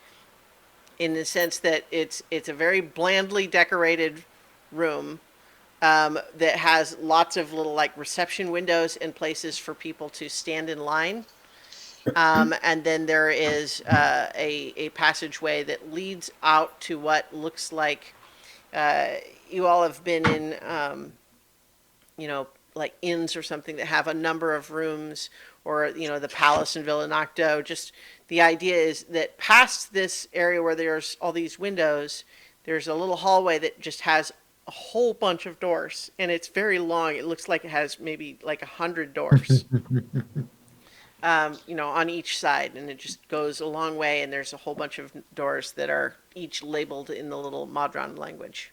in the sense that it's a very blandly decorated room that has lots of little like reception windows and places for people to stand in line. And then there is a passageway that leads out to what looks like you all have been in, like inns or something that have a number of rooms, or, the Palace in Villa Nocto. Just the idea is that past this area where there's all these windows, there's a little hallway that just has a whole bunch of doors, and it's very long. It looks like it has maybe like 100 doors. On each side, and it just goes a long way, and there's a whole bunch of doors that are each labeled in the little Modron language.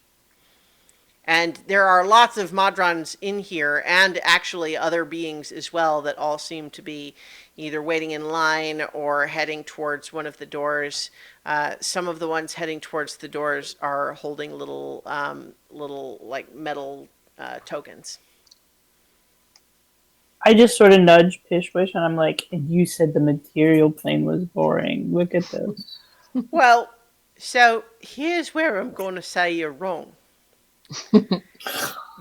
And there are lots of Modrons in here, and actually other beings as well, that all seem to be either waiting in line or heading towards one of the doors. Some of the ones heading towards the doors are holding little like metal tokens. I just sort of nudge Pishwish, and I'm like, and you said the material plane was boring. Look at this. Well, so here's where I'm going to say you're wrong.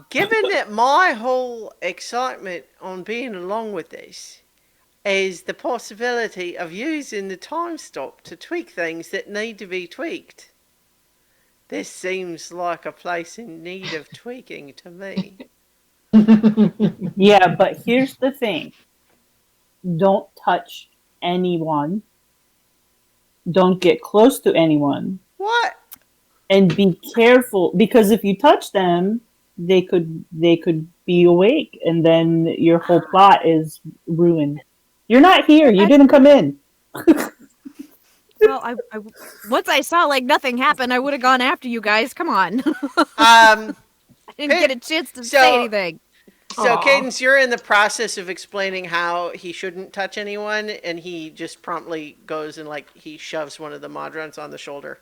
Given that my whole excitement on being along with this, is the possibility of using the time stop to tweak things that need to be tweaked. This seems like a place in need of tweaking to me. Yeah, but here's the thing. Don't touch anyone. Don't get close to anyone. What? And be careful, because if you touch them, they could be awake, and then your whole plot is ruined. You're not here. You didn't come in. Well, I once I saw like nothing happen, I would have gone after you guys. Come on. Um, I didn't get a chance to So- say anything. so, Aw. Cadence, you're in the process of explaining how he shouldn't touch anyone, and he just promptly goes and like he shoves one of the Modrons on the shoulder.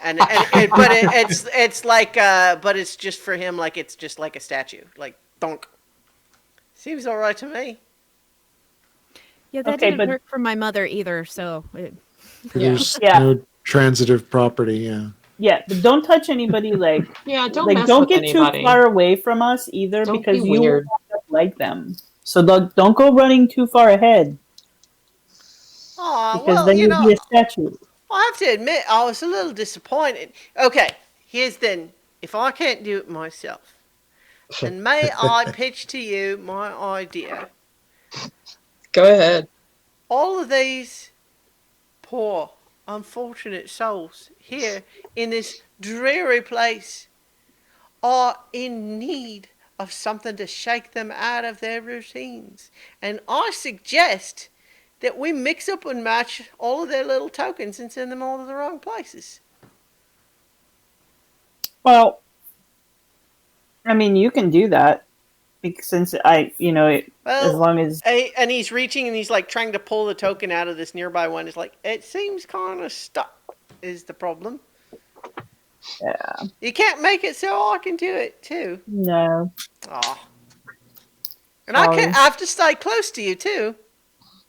But it's like but it's just for him, like it's just like a statue, like donk. Seems all right to me. Yeah, that Okay, didn't but- work for my mother either. So There's Yeah. no transitive property. Yeah. Yeah, but don't touch anybody. Like Don't like mess don't with get anybody. too far away from us either, Don't because be you weird. won't like them. So don't go running too far ahead, Oh, because well, then you you'll know, be a statue. I have to admit, I was a little disappointed. Okay, here's then, if I can't do it myself, then may I pitch to you my idea? Go ahead. All of these poor, unfortunate souls here in this dreary place are in need of something to shake them out of their routines. And I suggest that we mix up and match all of their little tokens and send them all to the wrong places. Well, I mean, you can do that, because since as Well, long as and he's reaching and he's like trying to pull the token out of this nearby one. It's like, it seems kind of stuck, is the problem. yeah, You can't make it so I can do it too. no, Aw. And I Sorry. have to stay close to you too.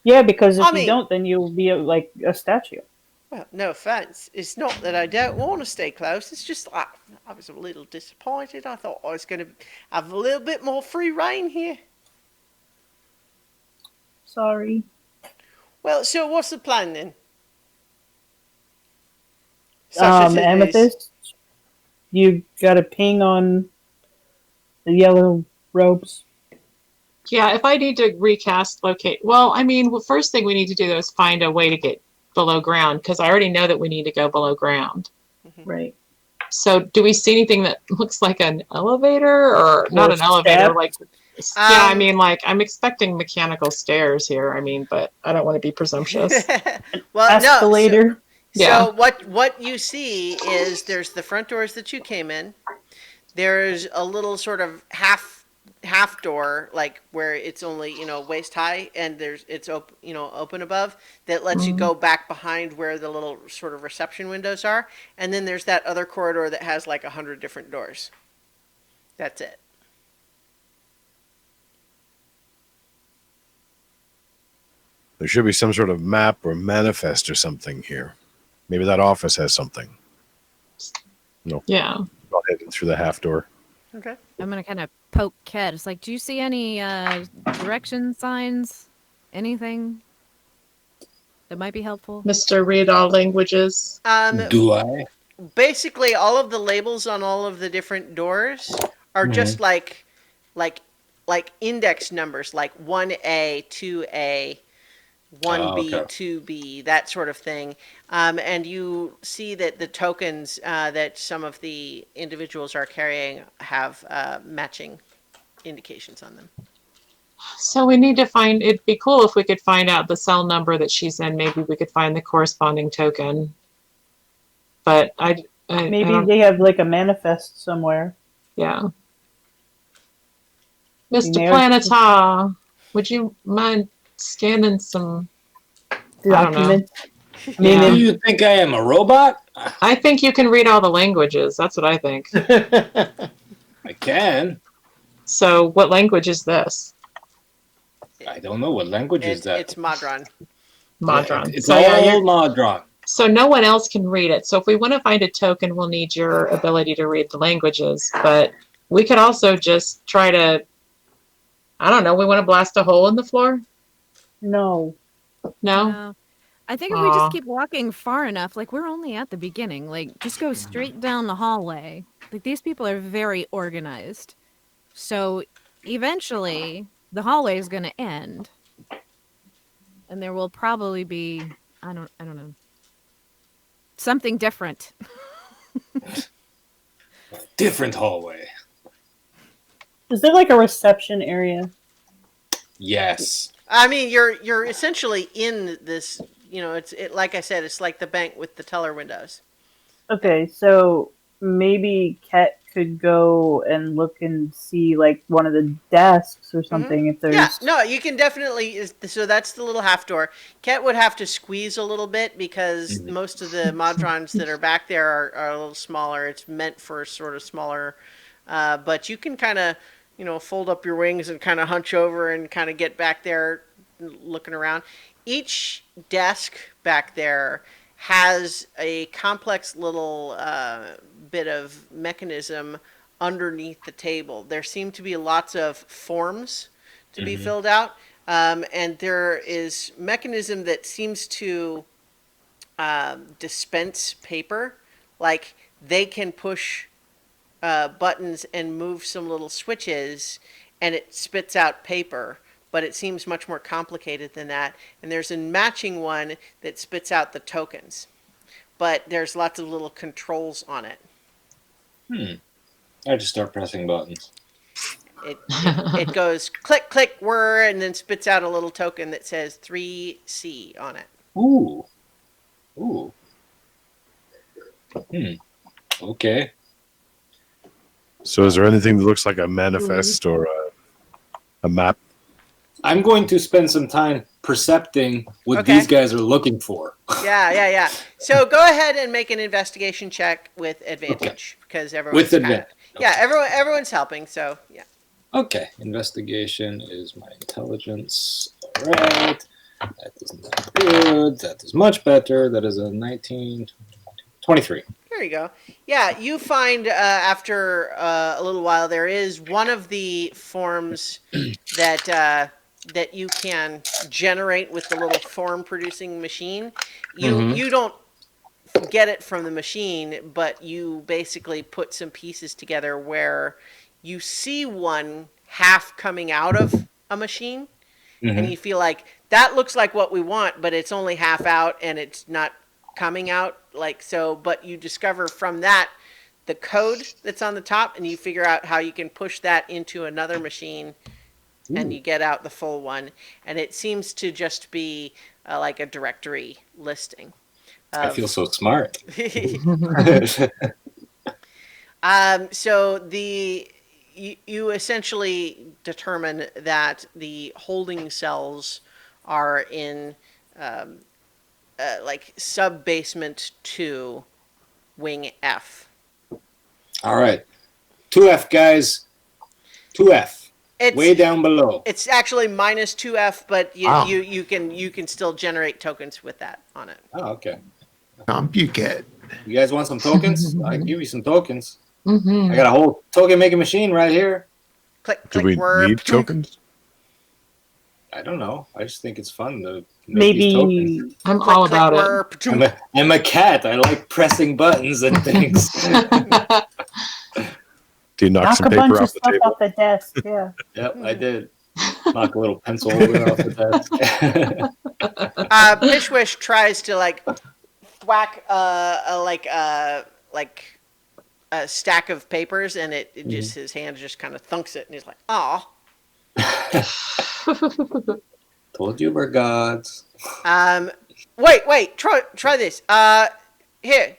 yeah, because if I you mean- don't, then you'll be like a statue. Well, no offense. It's not that I don't want to stay close. It's just I was a little disappointed. I thought I was going to have a little bit more free reign here. Sorry. Well, so what's the plan then? Such as it is. Amethyst, you got a ping on the yellow robes. Yeah, if I need to recast locate, well, I mean, the first thing we need to do is find a way to get below ground, because I already know that we need to go below ground. Right. So, do we see anything that looks like an elevator, or not an elevator? step? Like, yeah, I Um, mean, like I'm expecting mechanical stairs here. I mean, but I don't want to be presumptuous. Well, no. Escalator. Yeah. So what you see is there's the front doors that you came in. There's a little sort of half door, like where it's only waist high, and it's open above, that lets you go back behind where the little sort of reception windows are, and then there's that other corridor that has like 100 different doors. That's it. There should be some sort of map or manifest or something here. Maybe that office has something. Yeah. I'll head in through the half door. Okay. I'm gonna kind of poke Ket. It's like, do you see any direction signs? Anything that might be helpful? Mr. Read All Languages. Do I? Basically, all of the labels on all of the different doors are just like index numbers, like 1A, 2A, 1B, okay. 2B, that sort of thing. And you see that the tokens that some of the individuals are carrying have matching indications on them. So we need to find. It'd be cool if we could find out the cell number that she's in. Maybe we could find the corresponding token. But I Maybe don't- they have like a manifest somewhere. yeah. Mr. Mayor- Planeta, would you mind scanning some? don't know. Document. I Yeah. mean, Do you think I am a robot? I think you can read all the languages. That's what I think. I can. So, what language is this? I don't know what language is that. It's Modron. Modron. It's So, all yeah, you're- Modron. so no one else can read it. So if we want to find a token, we'll need your ability to read the languages. But we could also just try to, I don't know, we want to blast a hole in the floor? No. No? No. I think if we just Aw. keep walking far enough, like we're only at the beginning, like just go straight down the hallway. Like these people are very organized. So eventually the hallway is going to end. And there will probably be I don't know. Something different. Different hallway. Is there like a reception area? Yes. I mean, you're essentially in this. It's like I said, it's like the bank with the teller windows. Okay, so maybe Ket could go and look and see like one of the desks or something if there's. Yeah, no, you can definitely. So that's the little half door. Ket would have to squeeze a little bit because most of the Modrons that are back there are a little smaller. It's meant for sort of smaller, but you can kind of, fold up your wings and kind of hunch over and kind of get back there looking around. Each desk back there has a complex little bit of mechanism underneath the table. There seem to be lots of forms to be filled out, and there is mechanism that seems to dispense paper. Like they can push buttons and move some little switches, and it spits out paper. But it seems much more complicated than that. And there's a matching one that spits out the tokens. But there's lots of little controls on it. I just start pressing buttons. It goes click, click, whir, and then spits out a little token that says 3C on it. Ooh. Okay. So is there anything that looks like a manifest or a map? I'm going to spend some time percepting what Okay. these guys are looking for. Yeah. So go ahead and make an investigation check with advantage because everyone's With advantage. Yeah, everyone's helping. So yeah. Okay. Investigation is my intelligence. All right. That is not good. That is much better. That is a 19, 23. There you go. Yeah, you find after a little while there is one of the forms that you can generate with the little form producing machine. You don't get it from the machine, but you basically put some pieces together where you see one half coming out of a machine, and you feel like that looks like what we want, but it's only half out and it's not coming out like so. But you discover from that the code that's on the top, and you figure out how you can push that into another machine. And you get out the full one, and it seems to just be like a directory listing. I feel so smart. So you essentially determine that the holding cells are in like sub basement 2, wing F. All right. 2F, guys. 2F. It's Way down below. It's actually minus 2F, but Wow. you can still generate tokens with that on it. Oh, okay. Compuget. You guys want some tokens? I can give you some tokens. Mm-hmm. I got a whole token making machine right here. Click, Do click, we whir. need tokens? I don't know. I just think it's fun to make these tokens. Maybe I'm Click, all click, about whir. I'm a cat. I like pressing buttons and things. it. Do you knock knock some a bunch paper of off the stuff table? off the desk. Yeah. Yep, I did. Knock a little pencil holder off the desk. Pishwish tries to like thwack a stack of papers, and it just his hand just kind of thunks it, and he's like, "Oh." Told you we're gods. Wait. Try this. Here.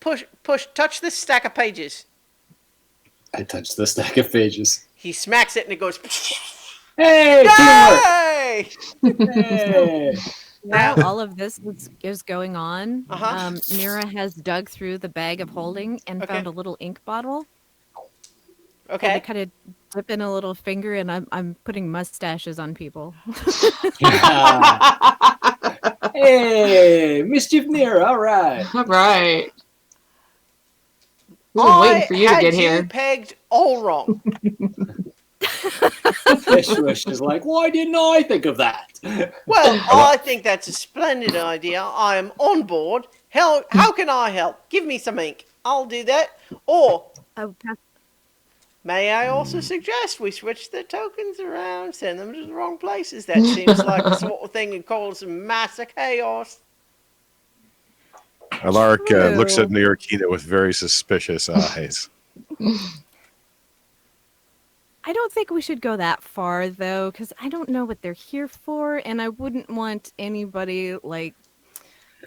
Push. Touch this stack of pages. I touched the stack of pages. He smacks it, and it goes. Hey, Yay! teamwork! Hey. While all of this is going on, Uh-huh. Mira has dug through the bag of holding and Okay. found a little ink bottle. And I Okay. kind of dip in a little finger, and I'm putting mustaches on people. Hey, mischief near. All right. All right. We've been waiting for you to had get you here. pegged all wrong. Pishwish is like, why didn't I think of that? Well, I think that's a splendid idea. I am on board. How can I help? Give me some ink. I'll do that. Or Oh, may I also suggest we switch the tokens around, send them to the wrong places? That seems like the sort of thing that causes massive chaos. Alaric looks True. at Nirokina with very suspicious eyes. I don't think we should go that far though, because I don't know what they're here for, and I wouldn't want anybody like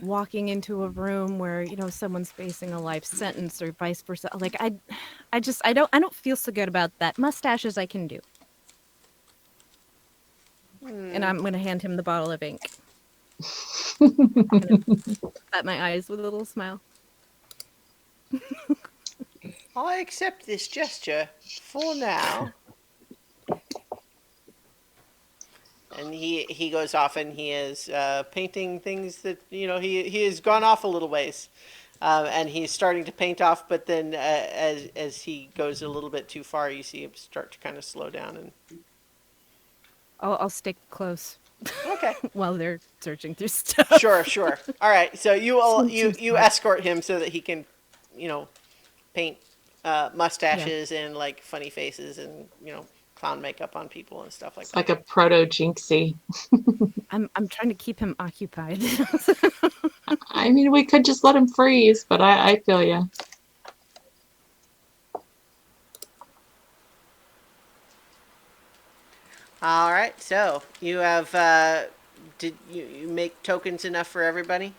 walking into a room where someone's facing a life sentence or vice versa. Like I don't feel so good about that. Mustaches I can do, and I'm gonna hand him the bottle of ink. At my eyes with a little smile. I accept this gesture for now. And he goes off and he is painting things that he has gone off a little ways, and he's starting to paint off. But then as he goes a little bit too far, you see him start to kind of slow down. And I'll stick close okay, while they're searching through stuff. sure. All right, so you escort him so that he can, paint mustaches and like funny faces and clown makeup on people and stuff like It's that. like a proto Jinxie. I'm trying to keep him occupied. I mean, we could just let him freeze, but I feel you. All right, so you have did you make tokens enough for everybody?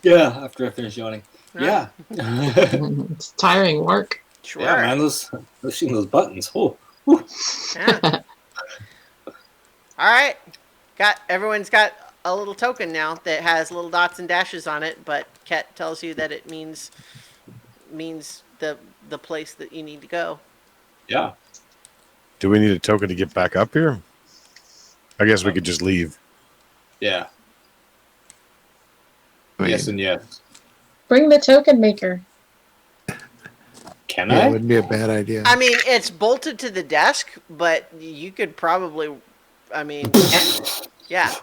Yeah, after I finish yawning. Yeah. It's tiring work. Sure. Yeah, man, those buttons. Oh. Yeah. All right. Everyone's got a little token now that has little dots and dashes on it, but Ket tells you that it means the place that you need to go. Yeah. Do we need a token to get back up here? I guess we could just leave. Yeah. I mean, Yes and yes. Bring the token maker. Can yeah, I? it wouldn't be a bad idea. I mean, it's bolted to the desk, but you could probably, I mean, yeah.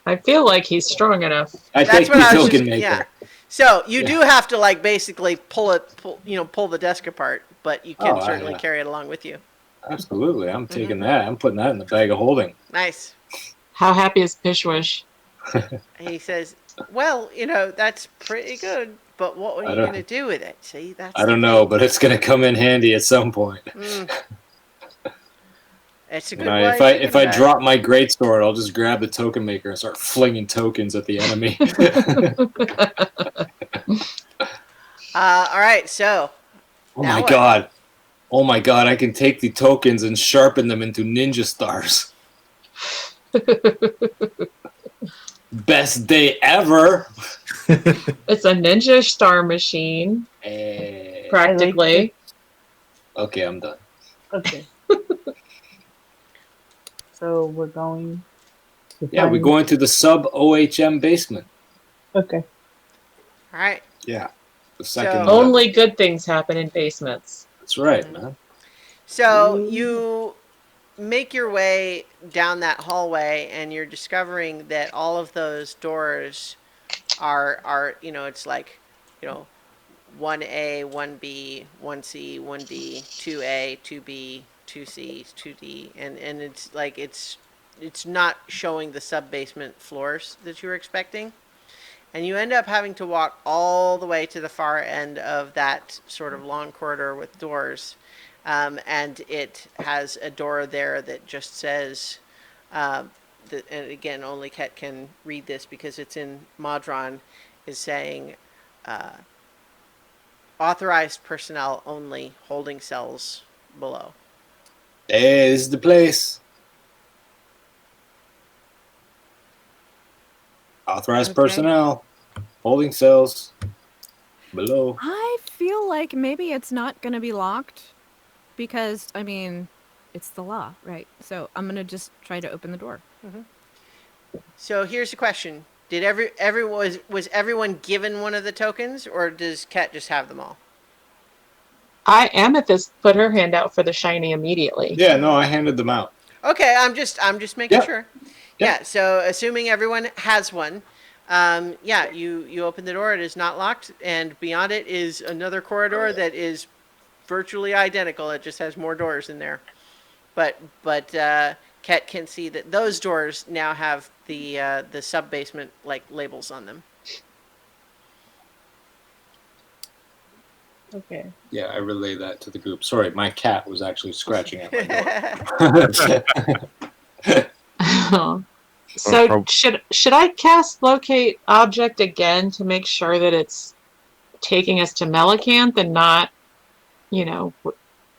I feel like he's strong enough. I That's take what the I was token just, maker. yeah. So you do have to like basically pull the desk apart, but you can Oh, certainly yeah. carry it along with you. Absolutely. I'm taking that. I'm putting that in the bag of holding. Nice. How happy is Pishwish? He says, "Well, that's pretty good, but what are I you don't- going to do with it? See, that's I don't the know, thing. but it's going to come in handy at some point. It's a good You know, way. if I drop my greatsword, I'll just grab the token maker and start flinging tokens at the enemy. All right, so Oh Now my what? god. Oh my god, I can take the tokens and sharpen them into ninja stars. Best day ever. It's a ninja star machine, Eh, practically. okay, I'm done. Okay. So we're going. To Yeah, we find- go into the sub OHM basement. Okay. all right. Yeah. The second So- Only good things happen in basements. That's right, man. So you make your way down that hallway, and you're discovering that all of those doors are it's like 1A, 1B, 1C, 1D, 2A, 2B, 2C, 2D, and it's like it's not showing the sub basement floors that you were expecting. And you end up having to walk all the way to the far end of that sort of long corridor with doors. And it has a door there that just says, and again, only Ket can read this because it's in Modron, is saying, authorized personnel only, holding cells below. Hey, this is the place. Authorized Okay. personnel. Holding cells. Below. I feel like maybe it's not going to be locked because, I mean, it's the law, right? So I'm going to just try to open the door. So here's the question: did was everyone given one of the tokens, or does Ket just have them all? Amethyst put her hand out for the shiny immediately. Yeah, no, I handed them out. Okay, I'm just making Yep. sure. Yep. Yeah, so assuming everyone has one, yeah, you open the door, it is not locked, and beyond it is another corridor that is virtually identical. It just has more doors in there. But Ket can see that those doors now have the sub basement like labels on them. Okay. Yeah, I relay that to the group. Sorry, my cat was actually scratching at my door. So prob- should I cast locate object again to make sure that it's taking us to Melicanth and not, you know,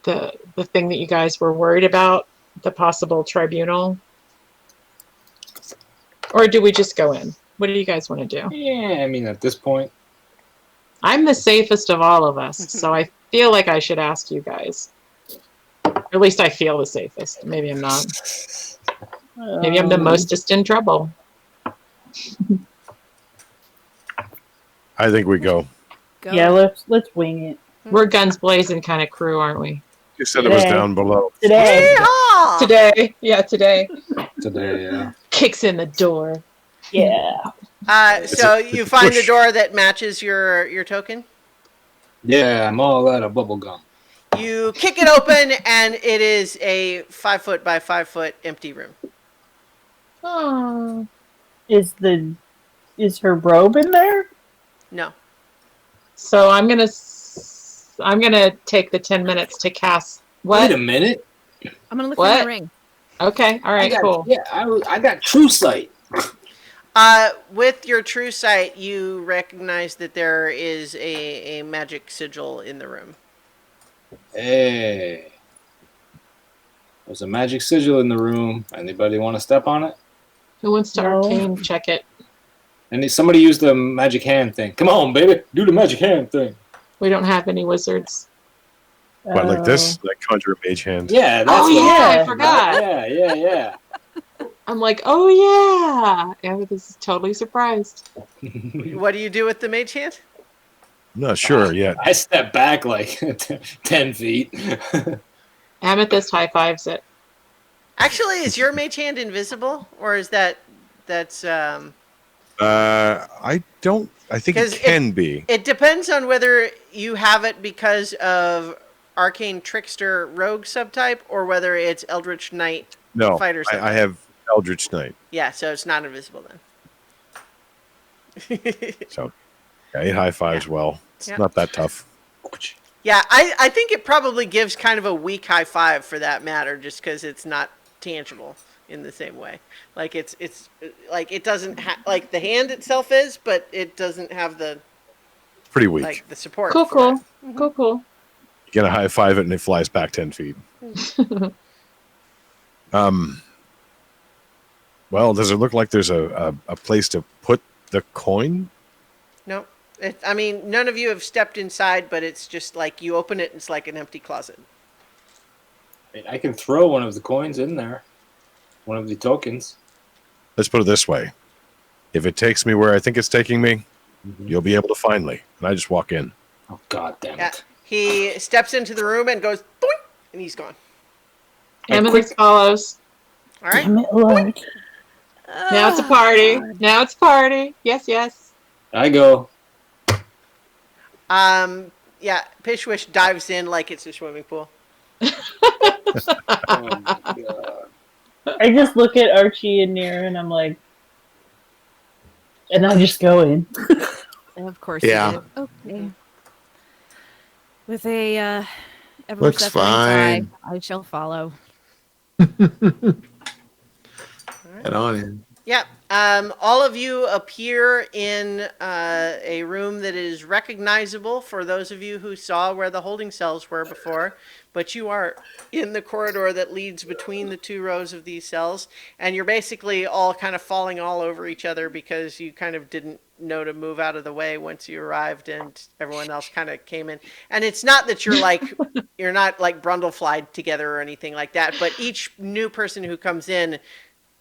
the thing that you guys were worried about, the possible tribunal? Or do we just go in? What do you guys want to do? Yeah, I mean, at this point, I'm the safest of all of us, so I feel like I should ask you guys. Or at least I feel the safest. Maybe I'm not. Maybe I'm the mostest in trouble. I think we go. Go. Yeah, let's wing it We're guns blazing kind of crew, aren't we? You said it was Today. down below. today. Yeehaw! Today. Yeah, today. today, yeah. Kicks in the door. Yeah. So you find the push. door that matches your token. Yeah, I'm all out of bubble gum. You kick it open, and it is a 5 foot by 5 foot empty room. Oh. Is her robe in there? No. So I'm gonna take the 10 minutes to cast. What? Wait a minute. I'm gonna look for What? the ring. Okay. All right. I got, Cool. Yeah, I got true sight. With your true sight, you recognize that there is a magic sigil in the room. Hey. There's a magic sigil in the room. Anybody want to step on it? Who wants to No. arcane check it? And somebody use the magic hand thing. Come on, baby. Do the magic hand thing. We don't have any wizards. What, like this? Like conjure a mage hand? Yeah, that's Oh, what yeah, I'm I forgot. Yeah. I'm like, oh yeah. Amethyst is totally surprised. What do you do with the mage hand? I'm not sure yet. I step back like 10 feet. Amethyst high fives it. Actually, is your mage hand invisible, or is that's I don't. I think it 'Cause can be. It depends on whether you have it because of arcane trickster rogue subtype, or whether it's eldritch knight. No, fighter I subtype. have Eldritch Knight. Yeah, so it's not invisible then. So yeah, it high fives well. It's Yeah. not that tough. Yeah, I think it probably gives kind of a weak high five for that matter, just because it's not tangible in the same way. Like it's like it doesn't have like the hand itself is, but it doesn't have the Pretty weak. like the support. Cool, for cool. it. Cool. You get a high five it and it flies back 10 feet. Well, does it look like there's a place to put the coin? No, I mean none of you have stepped inside, but it's just like you open it, and it's like an empty closet. I can throw one of the coins in there. One of the tokens. Let's put it this way. If it takes me where I think it's taking me, you'll be able to find me. And I just walk in. Oh, god damn Yeah, it. he steps into the room and goes boing, and he's gone. Amethyst follows. All right. Damn it, Lord. Now it's a party. Now it's a party. Yes. I go. Yeah, Pishwish dives in like it's a swimming pool. Oh, my God. I just look at Archie and Nira and I'm like, and I just go in. Of course. Yeah. You did. Okay. With a ever Looks shuffling fine. sigh, I shall follow. Head on in. Yeah. All of you appear in a room that is recognizable for those of you who saw where the holding cells were before, but you are in the corridor that leads between the two rows of these cells, and you're basically all kind of falling all over each other because you kind of didn't know to move out of the way once you arrived, and everyone else kind of came in. And it's not that you're like you're not like Brundleflied together or anything like that, but each new person who comes in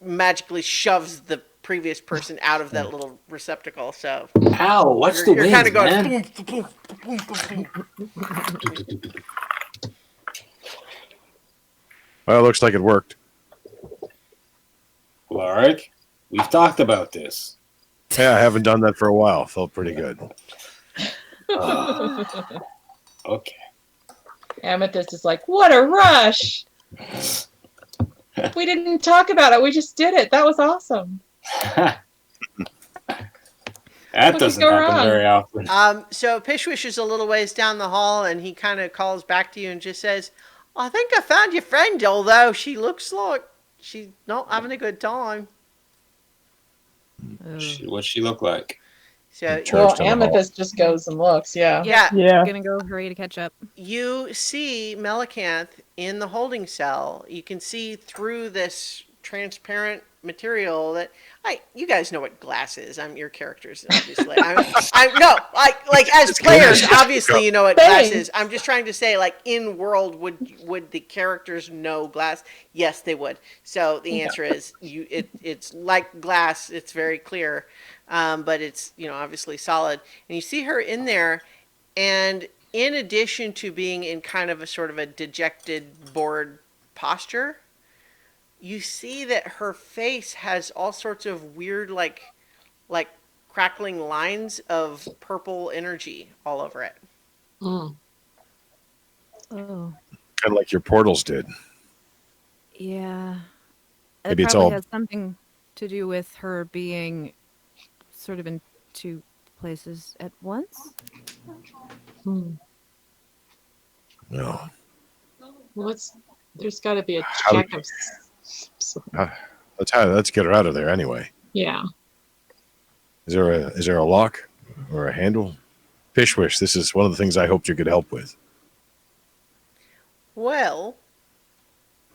magically shoves the previous person out of that little receptacle. So Ow! Watch the you're wind, kind of going man. boom, boom, boom, boom, boom. Well, it looks like it worked. Lark, we've talked about this. Yeah, I haven't done that for a while. Felt pretty good. Okay. Amethyst is like, what a rush! We didn't talk about it. We just did it. That was awesome. That What could doesn't go happen wrong? very often. So Pishwish is a little ways down the hall, and he kind of calls back to you and just says, "I think I found your friend, although she looks like she's not having a good time." What's she look like? So Church Well, down the hall. Amethyst just goes and looks. Yeah. yeah, Yeah. I'm gonna go hurry to catch up. you see Melicanth in the holding cell. You can see through this transparent material that you guys know what glass is. I'm your characters, obviously. I'm no, like as players, obviously you know what glass Thanks. is. I'm just trying to say, like in world, would the characters know glass? Yes, they would. So the answer is it's like glass. It's very clear, but it's obviously solid. And you see her in there, and in addition to being in kind of a sort of a dejected, bored posture, you see that her face has all sorts of weird, like crackling lines of purple energy all over it. Mm. Oh, Kind of like your portals did. yeah. Maybe It it's probably all- has something to do with her being sort of in two places at once. Hmm. No. Well, there's got to be a How- check of. Let's get her out of there anyway. Yeah. Is there a lock or a handle? Fishwish, this is one of the things I hoped you could help with. Well,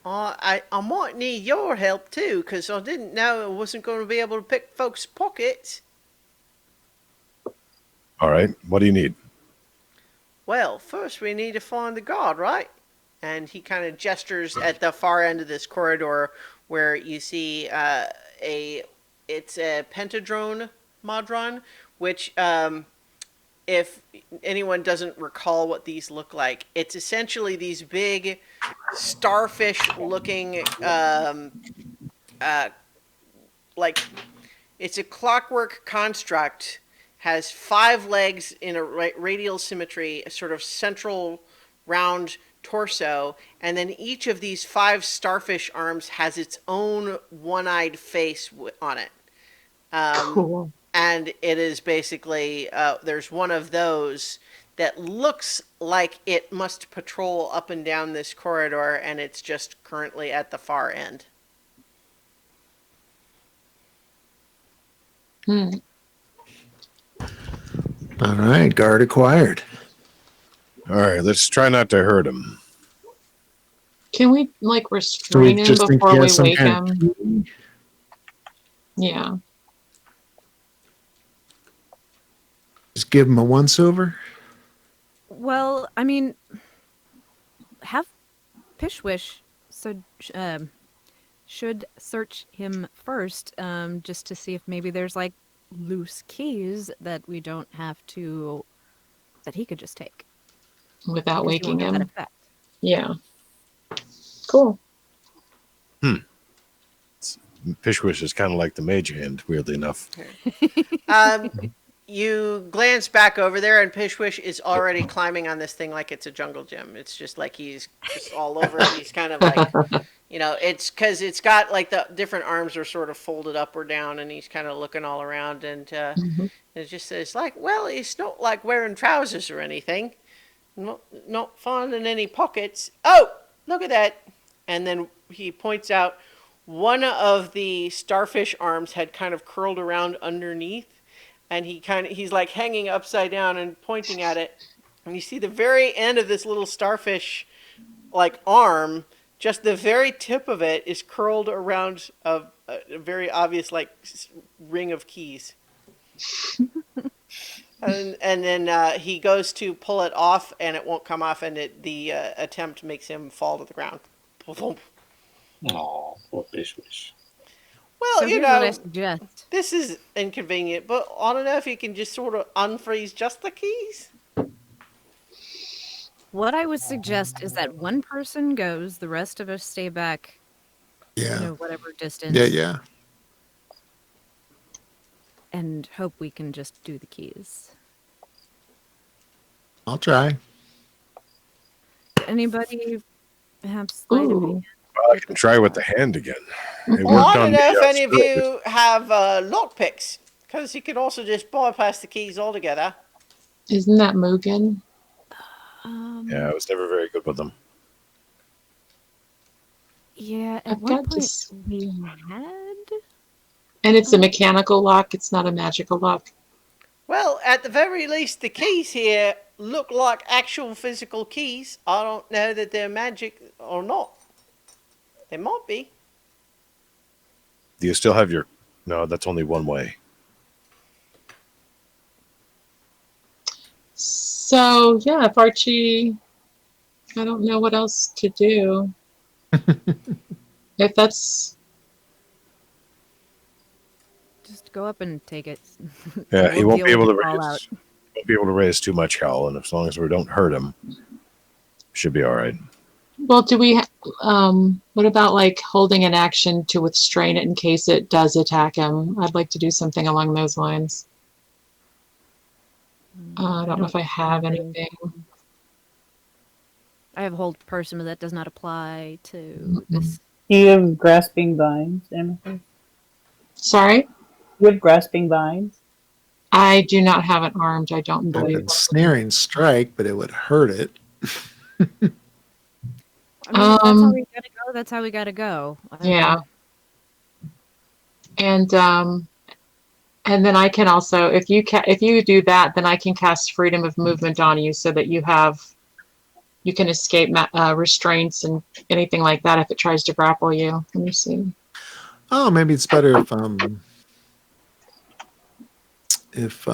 I might need your help too, because I didn't know I wasn't going to be able to pick folks' pockets. All right, what do you need? Well, first we need to find the god, right? And he kind of gestures at the far end of this corridor where you see it's a pentadrone modron, which if anyone doesn't recall what these look like, it's essentially these big starfish-looking like it's a clockwork construct, has 5 legs in a radial symmetry, a sort of central round torso, and then each of these 5 starfish arms has its own one-eyed face on it. Cool. And it is basically, there's one of those that looks like it must patrol up and down this corridor, and it's just currently at the far end. Hmm. All right, guard acquired. All right, let's try not to hurt him. Can we like restrain him just think before he we has some wake kind of him? Yeah. Just give him a once over. Well, I mean, have Pishwish should search him first, just to see if maybe there's like loose keys that we don't have to, that he could just take Without 'cause he waking won't have that him. effect. Yeah. Cool. Fishwish is kind of like the mage hand, weirdly enough. You glance back over there, and Pishwish is already climbing on this thing like it's a jungle gym. It's just like he's just all over it. He's kind of like, it's because it's got like the different arms are sort of folded up or down, and he's kind of looking all around. And Mhm. it just says like, well, it's not like wearing trousers or anything. Not finding any pockets. Oh, look at that! And then he points out one of the starfish arms had kind of curled around underneath. And he's like hanging upside down and pointing at it. And you see the very end of this little starfish like arm, just the very tip of it is curled around a very obvious like ring of keys. and then he goes to pull it off and it won't come off, and the attempt makes him fall to the ground. Oh, poor Fishwish. Well, So you here's what I know, suggest. this is inconvenient, but I don't know if you can just sort of unfreeze just the keys. What I would suggest is that one person goes, the rest of us stay back, Yeah. whatever distance, Yeah. and hope we can just do the keys. I'll try. Anybody have sleight of Ooh. hand? Well, I can try with the hand again. It Well, worked I on don't know me if on any of Spirit. you have lockpicks, because you could also just bypass the keys altogether. Isn't that Mugen? Yeah, I was never very good with them. Yeah, at I've one got to point s- we had. And it's a mechanical lock. It's not a magical lock. Well, at the very least, the keys here look like actual physical keys. I don't know that they're magic or not. They might be. Do you still have your? No, that's only one way. So yeah, if Archie, I don't know what else to do. If that's Just go up and take it. Yeah, he We'll won't be deal able to with it all raise. Won't be able to raise too much hell, and as long as we don't hurt him, should be all right. well, do we? What about like holding an action to restrain it in case it does attack him? I'd like to do something along those lines. I don't know if I have anything. I have hold person, but that does not apply to Mhm. this. You have grasping vines, Amethyst? Sorry, You have grasping vines? I do not have it armed. I don't I've believe. been snaring strike, but it would hurt it. I mean, if that's how Um, we gotta go. That's how we gotta go. Yeah. And then I can also, if you do that, then I can cast freedom of movement on you so that you can escape restraints and anything like that if it tries to grapple you. Let me see. Oh, maybe it's better if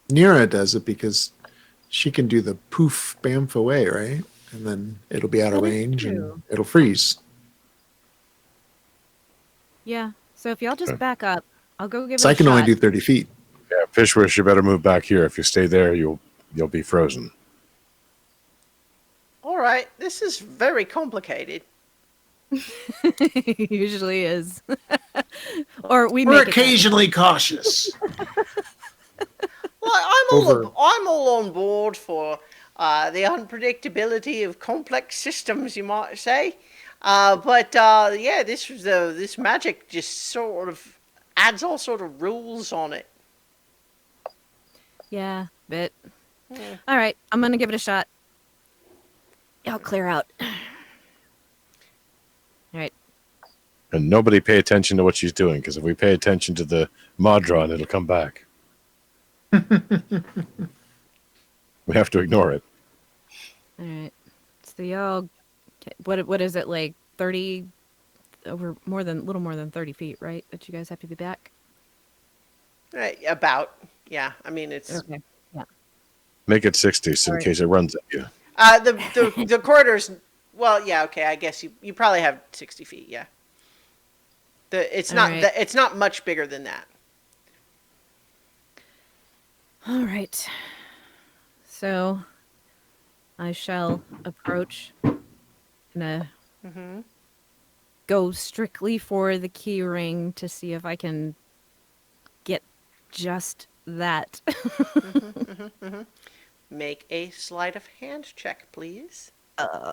Nira does it, because she can do the poof bamf away, right? And then it'll be out of That is range true. and it'll freeze. Yeah. So if y'all just back up, I'll go give So it I a can only shot. do 30 feet. Yeah, Fishwish, you better move back here. If you stay there, you'll be frozen. All right, this is very complicated. Usually is. Or we We're make it that way. occasionally cautious. Well, I'm Over. all on board for the unpredictability of complex systems, you might say. Yeah, this magic just sort of adds all sort of rules on it. Yeah, bit. Yeah. All right, I'm gonna give it a shot. Y'all clear out. All right. And nobody pay attention to what she's doing, because if we pay attention to the Modron, it'll come back. We have to ignore it. All right. So y'all, what is it, like 30, little more than 30 feet, right? That you guys have to be back. Right, about. Yeah, I mean it's Okay. Make it 60, so in Alright. case it runs at you. the corridors. Well, yeah, okay. I guess you probably have 60 feet. Yeah. It's not Alright. it's not much bigger than that. All right. So I shall approach and Mm-hmm. go strictly for the key ring to see if I can get just that. Make a sleight of hand check, please. Okay.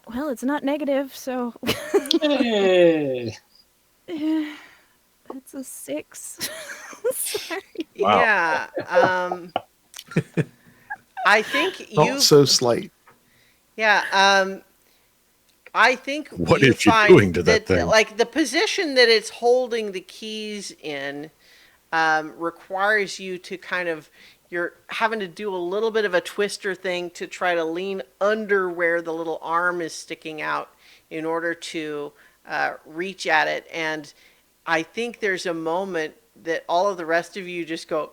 Well, it's not negative, so Hey. it's a 6. Sorry. Wow. Yeah. I think Not you. so slight. Yeah. I think What you is she find doing to that thing? like the position that it's holding the keys in requires you to kind of, you're having to do a little bit of a twister thing to try to lean under where the little arm is sticking out in order to reach at it. And I think there's a moment that all of the rest of you just go,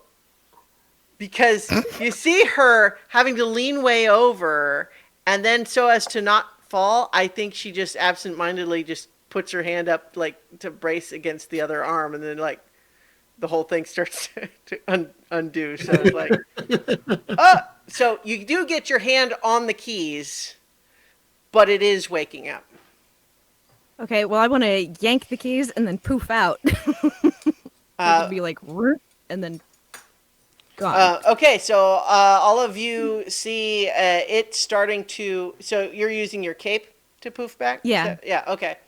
because you see her having to lean way over, and then so as to not fall. I think she just absentmindedly just puts her hand up like to brace against the other arm, and then like the whole thing starts to undo. So it's like, oh, so you do get your hand on the keys, but it is waking up. Okay, well, I want to yank the keys and then poof out. It'd be like, "Rrrt," and then gone. Okay, so all of you see it starting to. So you're using your cape to poof back? Yeah. Yeah. Okay.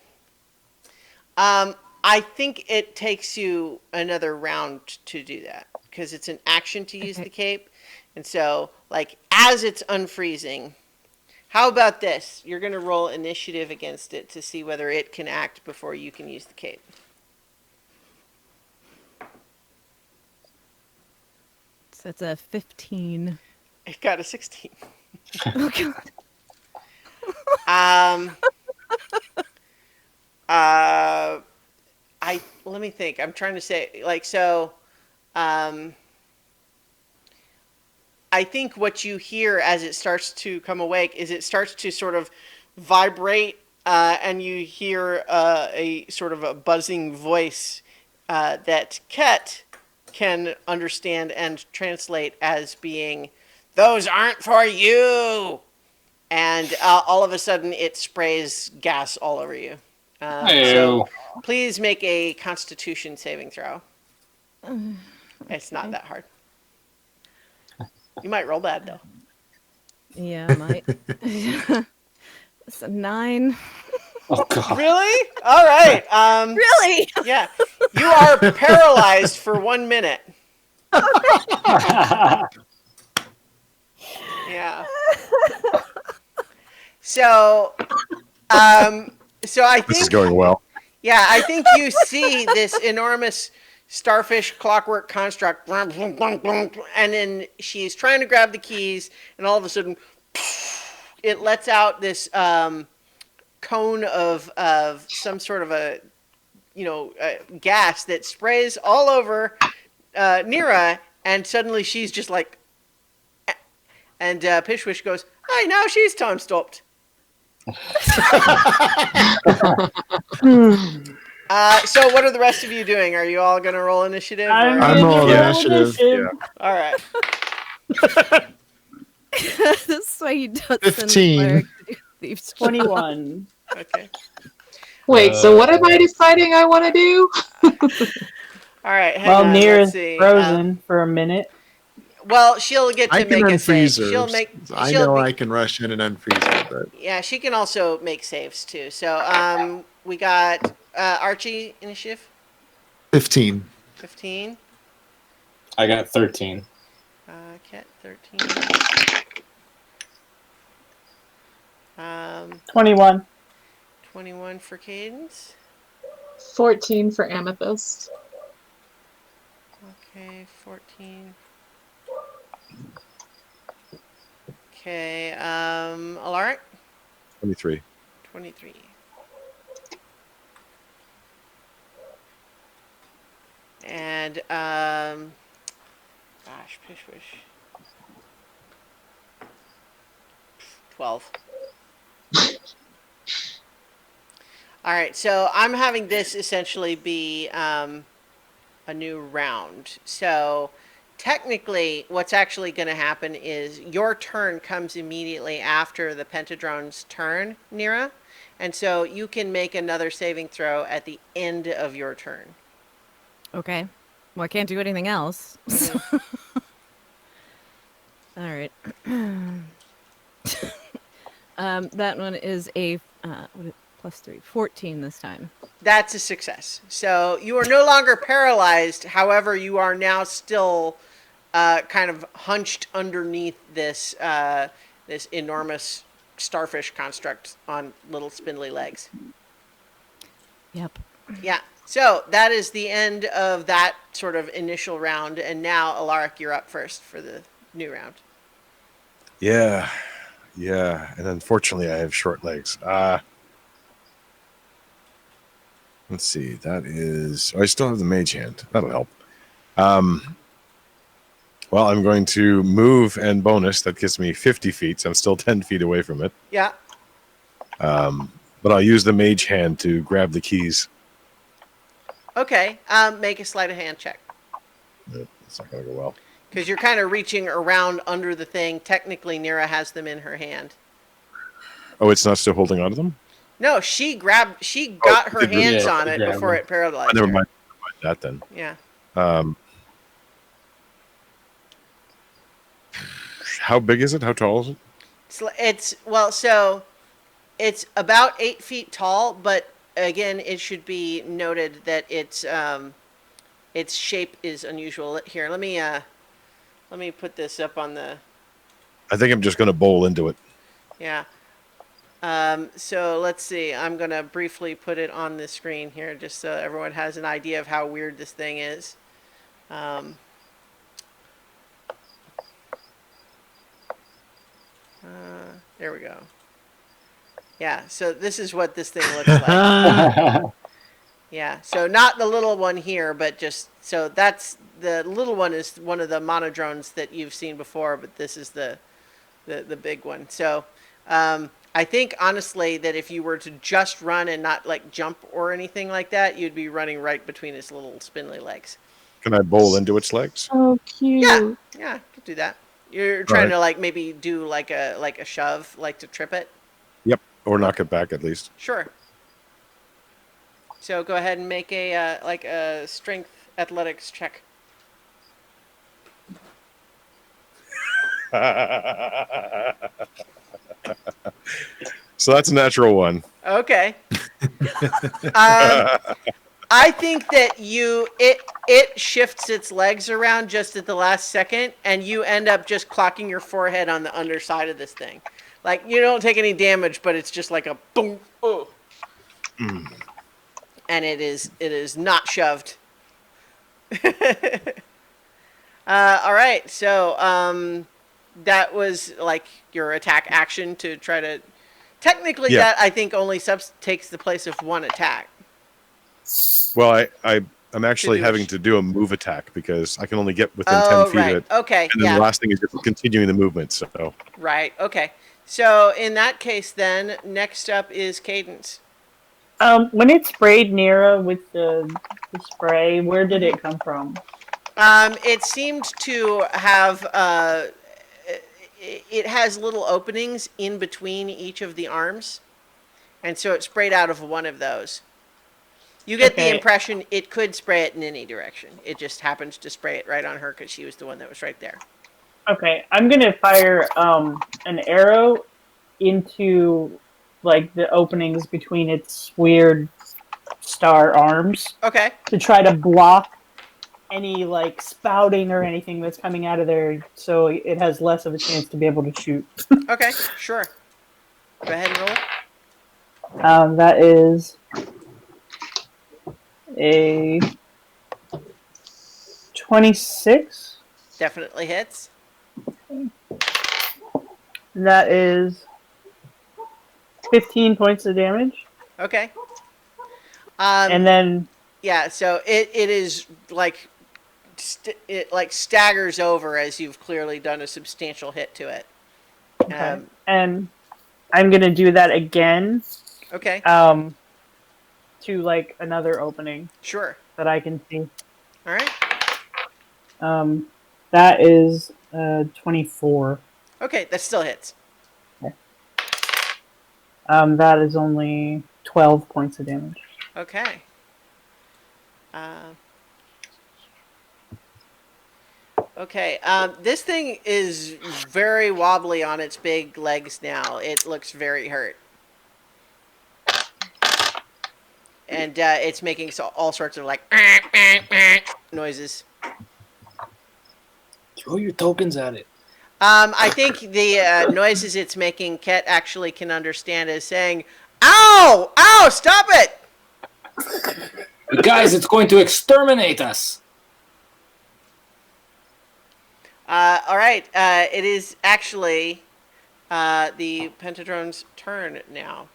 I think it takes you another round to do that because it's an action to use the cape, and so like as it's unfreezing. How about this? You're going to roll initiative against it to see whether it can act before you can use the cape. So it's a 15. It got a 16. Oh, God. Let me think. I'm trying to say like so. I think what you hear as it starts to come awake is it starts to sort of vibrate, and you hear a sort of a buzzing voice that Ket can understand and translate as being, "Those aren't for you," and all of a sudden it sprays gas all over you. So please make a Constitution saving throw. It's not that hard. You might roll bad though. Yeah, I might. It's a 9. Oh God. Really? All right. Really? Yeah. You are paralyzed for 1 minute. Yeah. So, so I This is think, going well. yeah, I think you see this enormous starfish clockwork construct, and then she's trying to grab the keys, and all of a sudden, it lets out this cone of some sort of a, gas that sprays all over Nira, and suddenly she's just like, and Pishwish goes, "Hey, now she's time stopped." So what are the rest of you doing? Are you all going to roll initiative? I'm or- I'm gonna rolling roll initiative. Yeah. All right. That's why you don't 15. send Larry to do thieves' job. 21. Okay. Wait, so what am I deciding I want to do? All right. Hang Well, on. Nier Let's is see. frozen for a minute. Well, she'll get I to can make a save. unfreeze her. She'll make. I she'll know be- I can rush in and unfreeze her, but Yeah, she can also make saves too. So we got Archie initiative 15. 15. I got 13. Cat 13. 21. 21 for Cadence. 14 for Amethyst. Okay, 14. Okay, Alaric, 23. 23. And, gosh, Pishwish. 12. All right, so I'm having this essentially be a new round. So technically, what's actually going to happen is your turn comes immediately after the Pentadrone's turn, Nira. And so you can make another saving throw at the end of your turn. Okay. Well, I can't do anything else. All right. That one is a +3, 14 this time. That's a success. So you are no longer paralyzed. However, you are now still kind of hunched underneath this this enormous starfish construct on little spindly legs. Yep. Yeah. So that is the end of that sort of initial round. And now, Alaric, you're up first for the new round. Yeah. Yeah. And unfortunately, I have short legs. Let's see. That is. Oh, I still have the mage hand. That'll help. Well, I'm going to move and bonus. That gives me 50 feet. So I'm still 10 feet away from it. Yeah. But I'll use the mage hand to grab the keys. Okay, make a sleight of hand check. It's not going to go well. Because you're kind of reaching around under the thing. Technically, Nira has them in her hand. Oh, it's not still holding on to them? No, she got her did you- hands Yeah, on it grab before them. it paralyzed Never her. mind that then. Yeah. How big is it? How tall is it? So it's about 8 feet tall, but again, it should be noted that its shape is unusual. Here, let me put this up on the, I think I'm just going to bowl into it. yeah. So let's see. I'm gonna briefly put it on the screen here, just so everyone has an idea of how weird this thing is. There we go. Yeah, so this is what this thing looks like. Yeah, so not the little one here, but just, so that's, the little one is one of the monodrones that you've seen before, but this is the big one. So, I think honestly that if you were to just run and not like jump or anything like that, you'd be running right between its little spindly legs. Can I bowl into its legs? Oh, cute. Yeah, you could do that. You're trying Right. to like maybe do like a shove, like to trip it. Yep. Or knock it back at least. Sure. So go ahead and make a like a strength athletics check. So that's a natural one. Okay. I think that it shifts its legs around just at the last second, and you end up just clocking your forehead on the underside of this thing. Like you don't take any damage, but it's just like a boom. Oh. And it is not shoved. All right, so that was like your attack action to try to. Technically, Yeah. that I think only takes the place of one attack. Well, I'm actually do having it. to do a move attack because I can only get within 10 Oh, feet right. of it. Okay. And then Yeah. the last thing is just continuing the movement. So Right. Okay. So in that case, then next up is Cadence. When it sprayed Nira with the spray, where did it come from? It seemed to have it has little openings in between each of the arms, and so it sprayed out of one of those. You get the Okay. impression it could spray it in any direction. It just happened to spray it right on her because she was the one that was right there. Okay, I'm gonna fire an arrow into like the openings between its weird star arms Okay. to try to block any like spouting or anything that's coming out of there, so it has less of a chance to be able to shoot. Okay. Sure. Go ahead and roll. That is a 26. Definitely hits. That is 15 points of damage. Okay. And then Yeah, so it is like it like staggers over as you've clearly done a substantial hit to it. and I'm gonna do that again Okay, to like another opening sure. that I can see. All right. That is 24. Okay, that still hits. That is only 12 points of damage. Okay. Okay. This thing is very wobbly on its big legs now. It looks very hurt. And it's making all sorts of like noises. Throw your tokens at it. I think the noises it's making, Ket actually can understand as saying, "Ow! Ow! Stop it!" Guys, it's going to exterminate us. All right. It is actually the Pentadrone's turn now.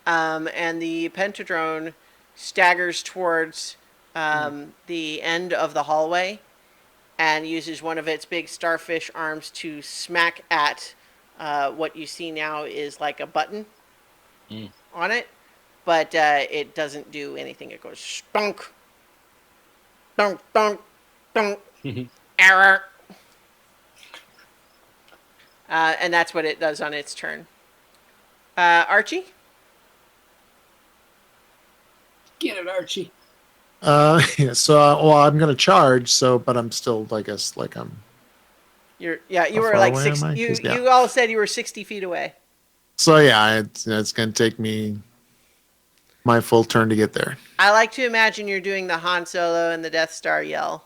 And the Pentadrone staggers towards the end of the hallway and uses one of its big starfish arms to smack at What you see now is like a button Mm. on it, but it doesn't do anything. It goes stunk, stunk, stunk, stunk, error. And that's what it does on its turn. Archie? Get it, Archie. Yeah, so well, I'm gonna charge. So, but I'm still, I guess, like I'm. You How were far like away six. am I? You Yeah. you all said you were 60 feet away. So yeah, it's gonna take me my full turn to get there. I like to imagine you're doing the Han Solo and the Death Star yell.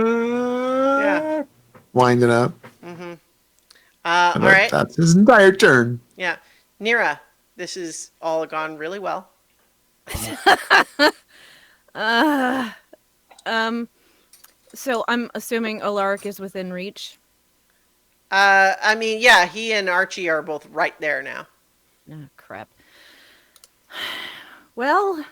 Yeah. Winding up. Mm-hmm. All And right. that's his entire turn. Yeah. Nira, this is all gone really well. So I'm assuming Alaric is within reach. I mean, yeah, he and Archie are both right there now. Oh, crap. Well,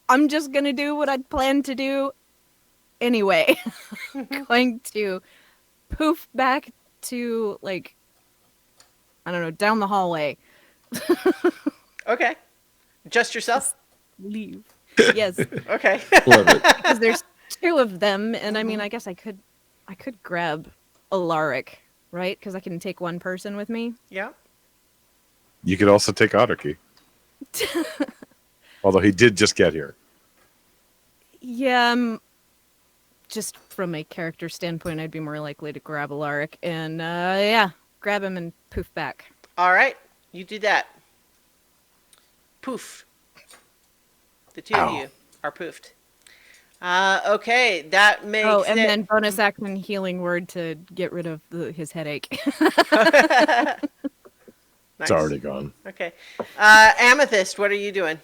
I'm just gonna do what I'd planned to do anyway. Going to poof back to, like, I don't know, down the hallway. Okay. Just yourself? Leave. Yes, Okay. Love it. because there's two of them, and I mean, I guess I could grab Alaric, right? Because I can take one person with me. Yeah. You could also take Otterkey. Although he did just get here. Yeah, just from a character standpoint, I'd be more likely to grab Alaric and, yeah, grab him and poof back. All right. You do that. Poof. The two of Ow. you are poofed. Okay, that makes Oh, and it... then bonus action healing word to get rid of his headache. Nice. It's already gone. Okay. Amethyst, what are you doing?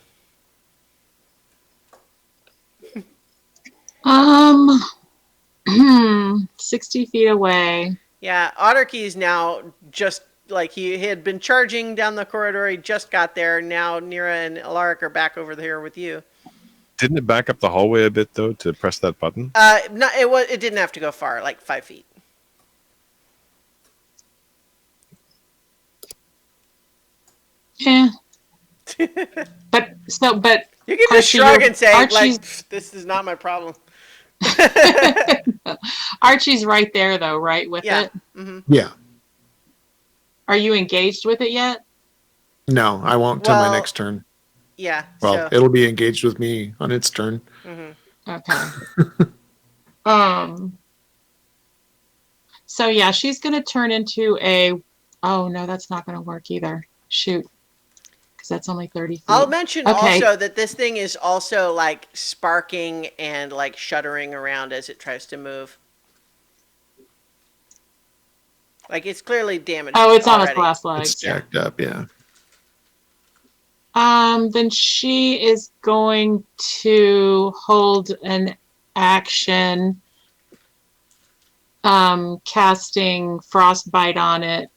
60 feet away. Yeah, Otterkey is now just like he had been charging down the corridor. He just got there. Now Nira and Alaric are back over here with you. Didn't it back up the hallway a bit though to press that button? No, it didn't have to go far, like 5 feet. Yeah. but You can just Archie, shrug and say, like, Archie's- "Pfft, this is not my problem." Archie's right there though, right with Yeah. it. Hmm. Yeah. Are you engaged with it yet? No, I won't till Well, my next turn. Yeah. Well, So, it'll be engaged with me on its turn. mhm. Okay. So yeah, she's gonna turn into a. Oh no, that's not gonna work either. Shoot, because that's only 30 feet. I'll mention Okay. also that this thing is also like sparking and like shuddering around as it tries to move. Like it's clearly damaged. Oh, it's on its already. last It's legs. jacked up, yeah. Then she is going to hold an action, casting frostbite on it.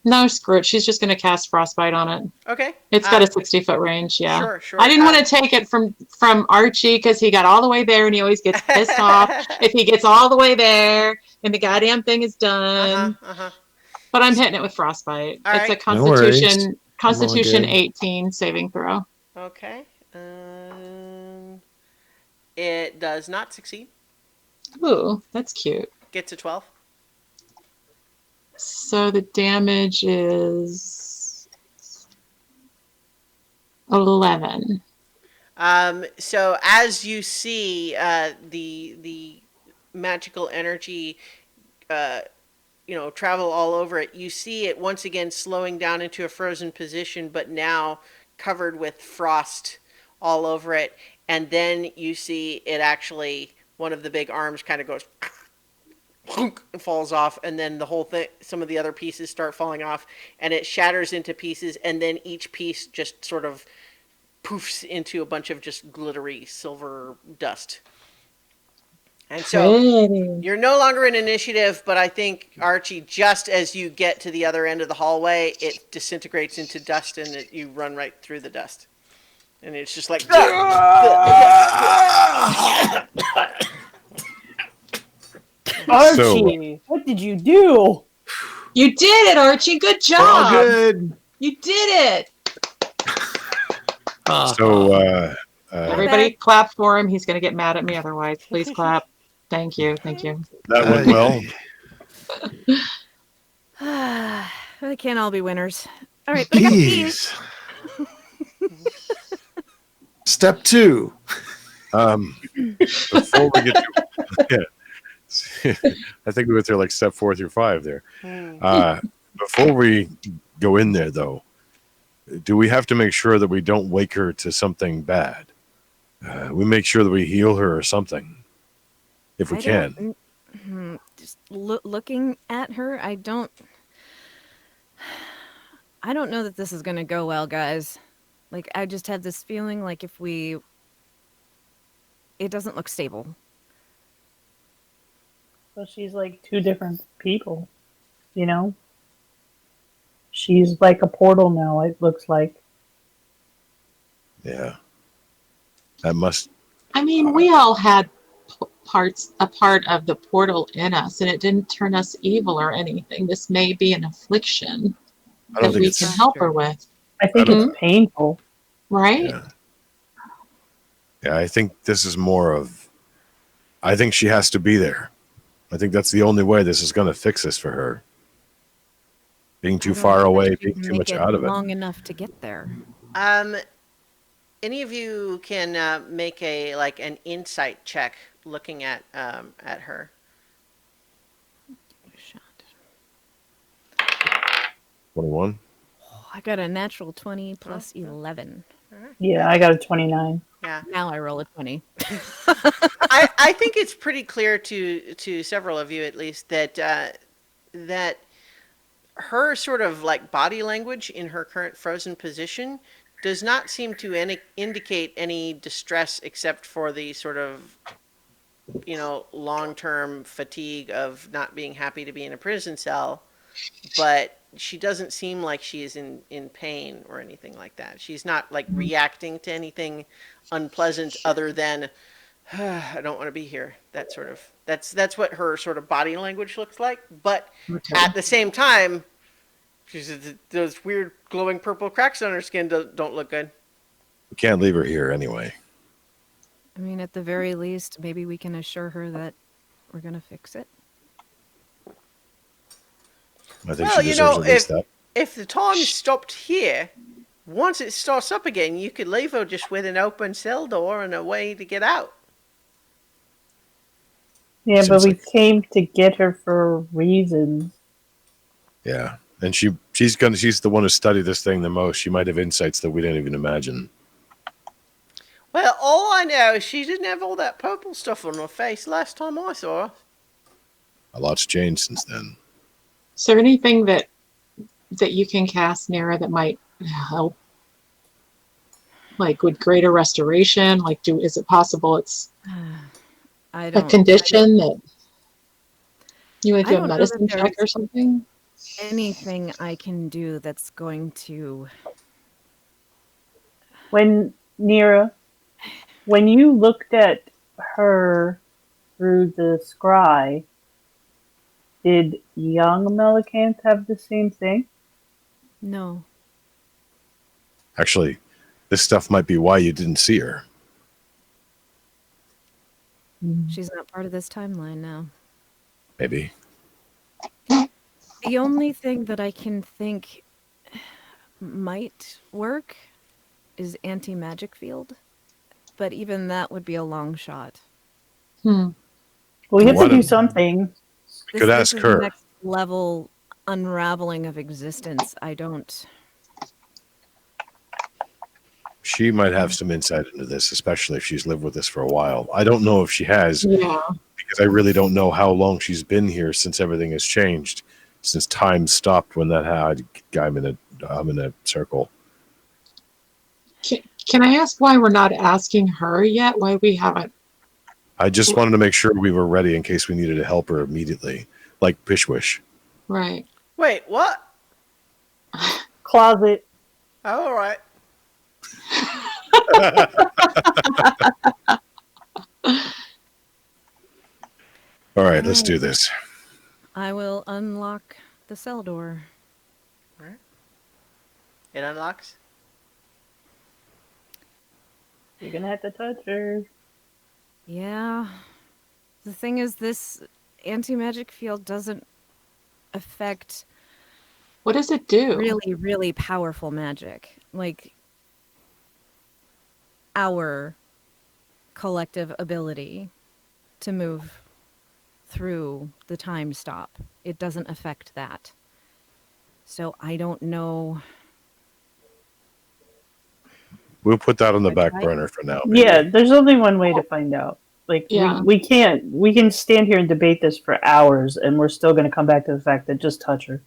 No, screw it. She's just going to cast frostbite on it. Okay. It's got a 60-foot range. Yeah. Sure. I didn't want to take it from Archie because he got all the way there and he always gets pissed off if he gets all the way there and the goddamn thing is done. Uh-huh. But I'm hitting it with frostbite. All It's right. a No worries. Constitution good. 18 saving throw. Okay. It does not succeed. Ooh, that's cute. Gets a 12. So the damage is 11. So as you see the magical energy, travel all over it, you see it once again slowing down into a frozen position, but now covered with frost all over it. And then you see it actually, one of the big arms kind of goes and falls off, and then the whole thing, some of the other pieces start falling off, and it shatters into pieces, and then each piece just sort of poofs into a bunch of just glittery silver dust. And so Pretty. you're no longer in initiative, but I think, Archie, just as you get to the other end of the hallway, it disintegrates into dust and you run right through the dust. And it's just like, Archie, what did you do? You did it, Archie. Good All job. good. You did it. So, Everybody clap for him. He's going to get mad at me otherwise. Please clap. Thank you. Thank you. that went well. They can't all be winners. All right, but I got these. Jeez. Step 2. Before we get to, yeah, I think we went through like step 4 through 5 there. Before we go in there, though, do we have to make sure that we don't wake her to something bad? We make sure that we heal her or something, if we can. Just looking at her, I don't know that this is going to go well, guys. Like, I just have this feeling like it doesn't look stable. Well, she's like 2 different people, you know? She's like a portal now, it looks like. Yeah. That must. I mean, we all had a part of the portal in us, and it didn't turn us evil or anything. This may be an affliction I don't that think we it's. can help her with, I think it's painful. right? Yeah. Yeah, I think this is more of. I think she has to be there. I think that's the only way this is going to fix this for her. Being too far away, being too much out of it. Long enough to get there. any of you can make an insight check looking at her. Shot. 21. Oh, I got a natural 20 plus 11. Yeah, I got a 29. Yeah. Now I roll a 20. I think it's pretty clear to several of you at least that that her sort of like body language in her current frozen position does not seem to indicate any distress except for the sort of long-term fatigue of not being happy to be in a prison cell, but she doesn't seem like she is in pain or anything like that. She's not like reacting to anything unpleasant other than I don't want to be here. That sort of that's what her sort of body language looks like. But at the same time, those weird glowing purple cracks on her skin don't look good. We can't leave her here anyway. I mean, at the very least, maybe we can assure her that we're going to fix it. I think she deserves at least that. If the time stopped here, once it starts up again, you could leave her just with an open cell door and a way to get out. Yeah, but Seems we like- came to get her for reasons. Yeah. And she's the one who studied this thing the most. She might have insights that we didn't even imagine. Well, all I know is she didn't have all that purple stuff on her face last time I saw her. A lot's changed since then. Is there anything that you can cast, Nera, that might help? Like with greater restoration? Like, is it possible it's I a don't condition that you would I do a don't know medicine that check or there's something? anything I can do that's going to. When Nera, when you looked at her through the scry, did young Melicanth have the same thing? No. Actually, this stuff might be why you didn't see her. She's not part of this timeline now. Maybe. The only thing that I can think might work is anti-magic field, but even that would be a long shot. Well, we have Why to do don't- something. Could ask is her. the next level unraveling of existence. I don't. She might have some insight into this, especially if she's lived with this for a while. I don't know if she has, Yeah. because I really don't know how long she's been here since everything has changed, since time stopped when that had I'm in a circle. Can I ask why we're not asking her yet? Why we haven't? I just wanted to make sure we were ready in case we needed to help her immediately, like Pishwish. Right. Wait, what? Closet. Oh, all right. All right, let's do this. I will unlock the cell door. It unlocks. You're gonna have to touch her. Yeah. The thing is, this anti-magic field doesn't affect What does it do? really, really powerful magic. Like our collective ability to move through the time stop. It doesn't affect that. So I don't know. We'll put that on the back Okay. burner for now. maybe. Yeah, there's only one way to find out. Like Yeah. we can stand here and debate this for hours, and we're still going to come back to the fact that just touch her.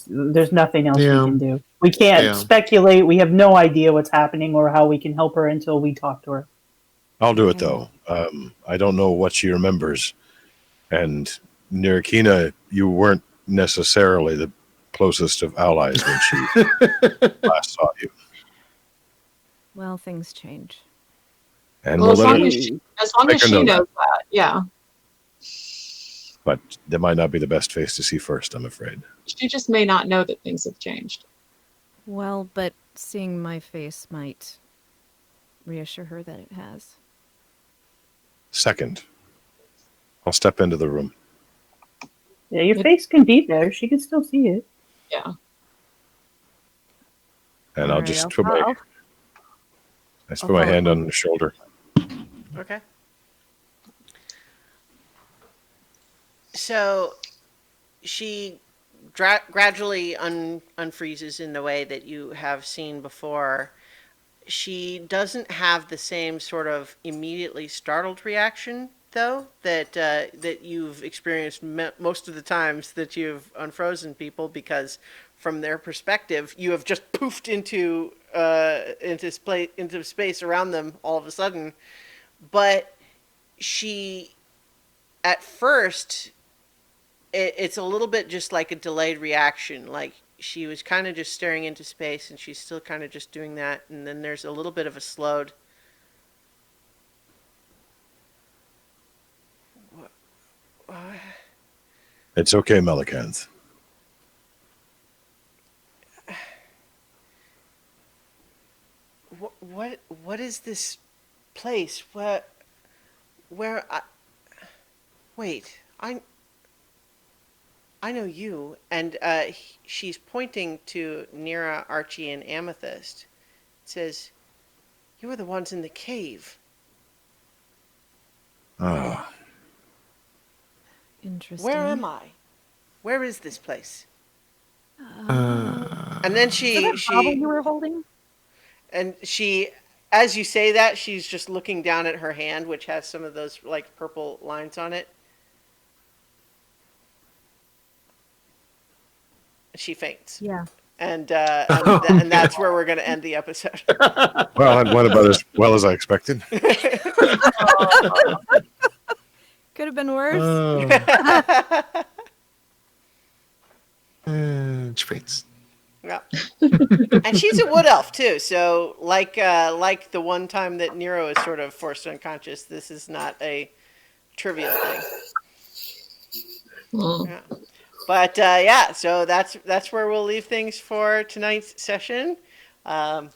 There's nothing else Yeah. we can do. We can't Yeah. speculate. We have no idea what's happening or how we can help her until we talk to her. I'll do it Okay. though. I don't know what she remembers, and Nirikina, you weren't necessarily the closest of allies when she last saw you. Well, things change. And Well, we'll let her, as long Make as her she know knows that, yeah. but that might not be the best face to see first, I'm afraid. She just may not know that things have changed. Well, but seeing my face might reassure her that it has. Second, I'll step into the room. Yeah, your It- face can be there. She can still see it. Yeah. And I'll Alright, just I'll put fo- my, I'll- I just I'll put my follow hand her. on her shoulder. Okay. So she gradually unfreezes in the way that you have seen before. She doesn't have the same sort of immediately startled reaction, though, that you've experienced most of the times that you've unfrozen people, because from their perspective, you have just poofed into space around them all of a sudden. But she, at first, it's a little bit just like a delayed reaction. Like she was kind of just staring into space, and she's still kind of just doing that. And then there's a little bit of a slowed. It's okay, Melicanth. What is this place? Where I, wait, I know you. And she's pointing to Nira, Archie, and Amethyst. It says, you were the ones in the cave. Ah, Interesting. Where am I? Where is this place? Uh, And then Is that a bottle she you were holding? and she, as you say that, she's just looking down at her hand, which has some of those like purple lines on it. She faints, Yeah. and and that's where we're going to end the episode. well, that went about as well as I expected. Could have been worse. She faints. Yeah. And she's a wood elf too, so like the one time that Nero is sort of forced unconscious, this is not a trivial thing. Mm. Yeah. But yeah, so that's where we'll leave things for tonight's session. Well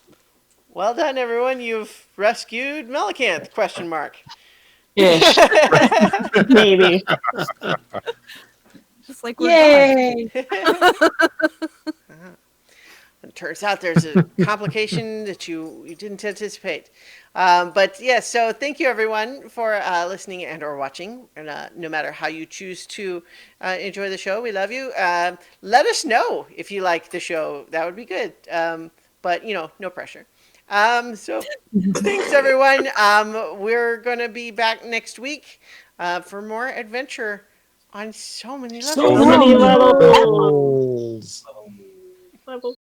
done, everyone. You've rescued Melicanth? Question mark. Ish. Maybe. Just like we're done. Yay! It turns out there's a complication that you didn't anticipate. But yeah, so thank you everyone for listening and or watching. And no matter how you choose to enjoy the show, we love you. Let us know if you like the show. That would be good. But no pressure. So thanks everyone. We're going to be back next week for more adventure on so many levels. So many levels. Holes.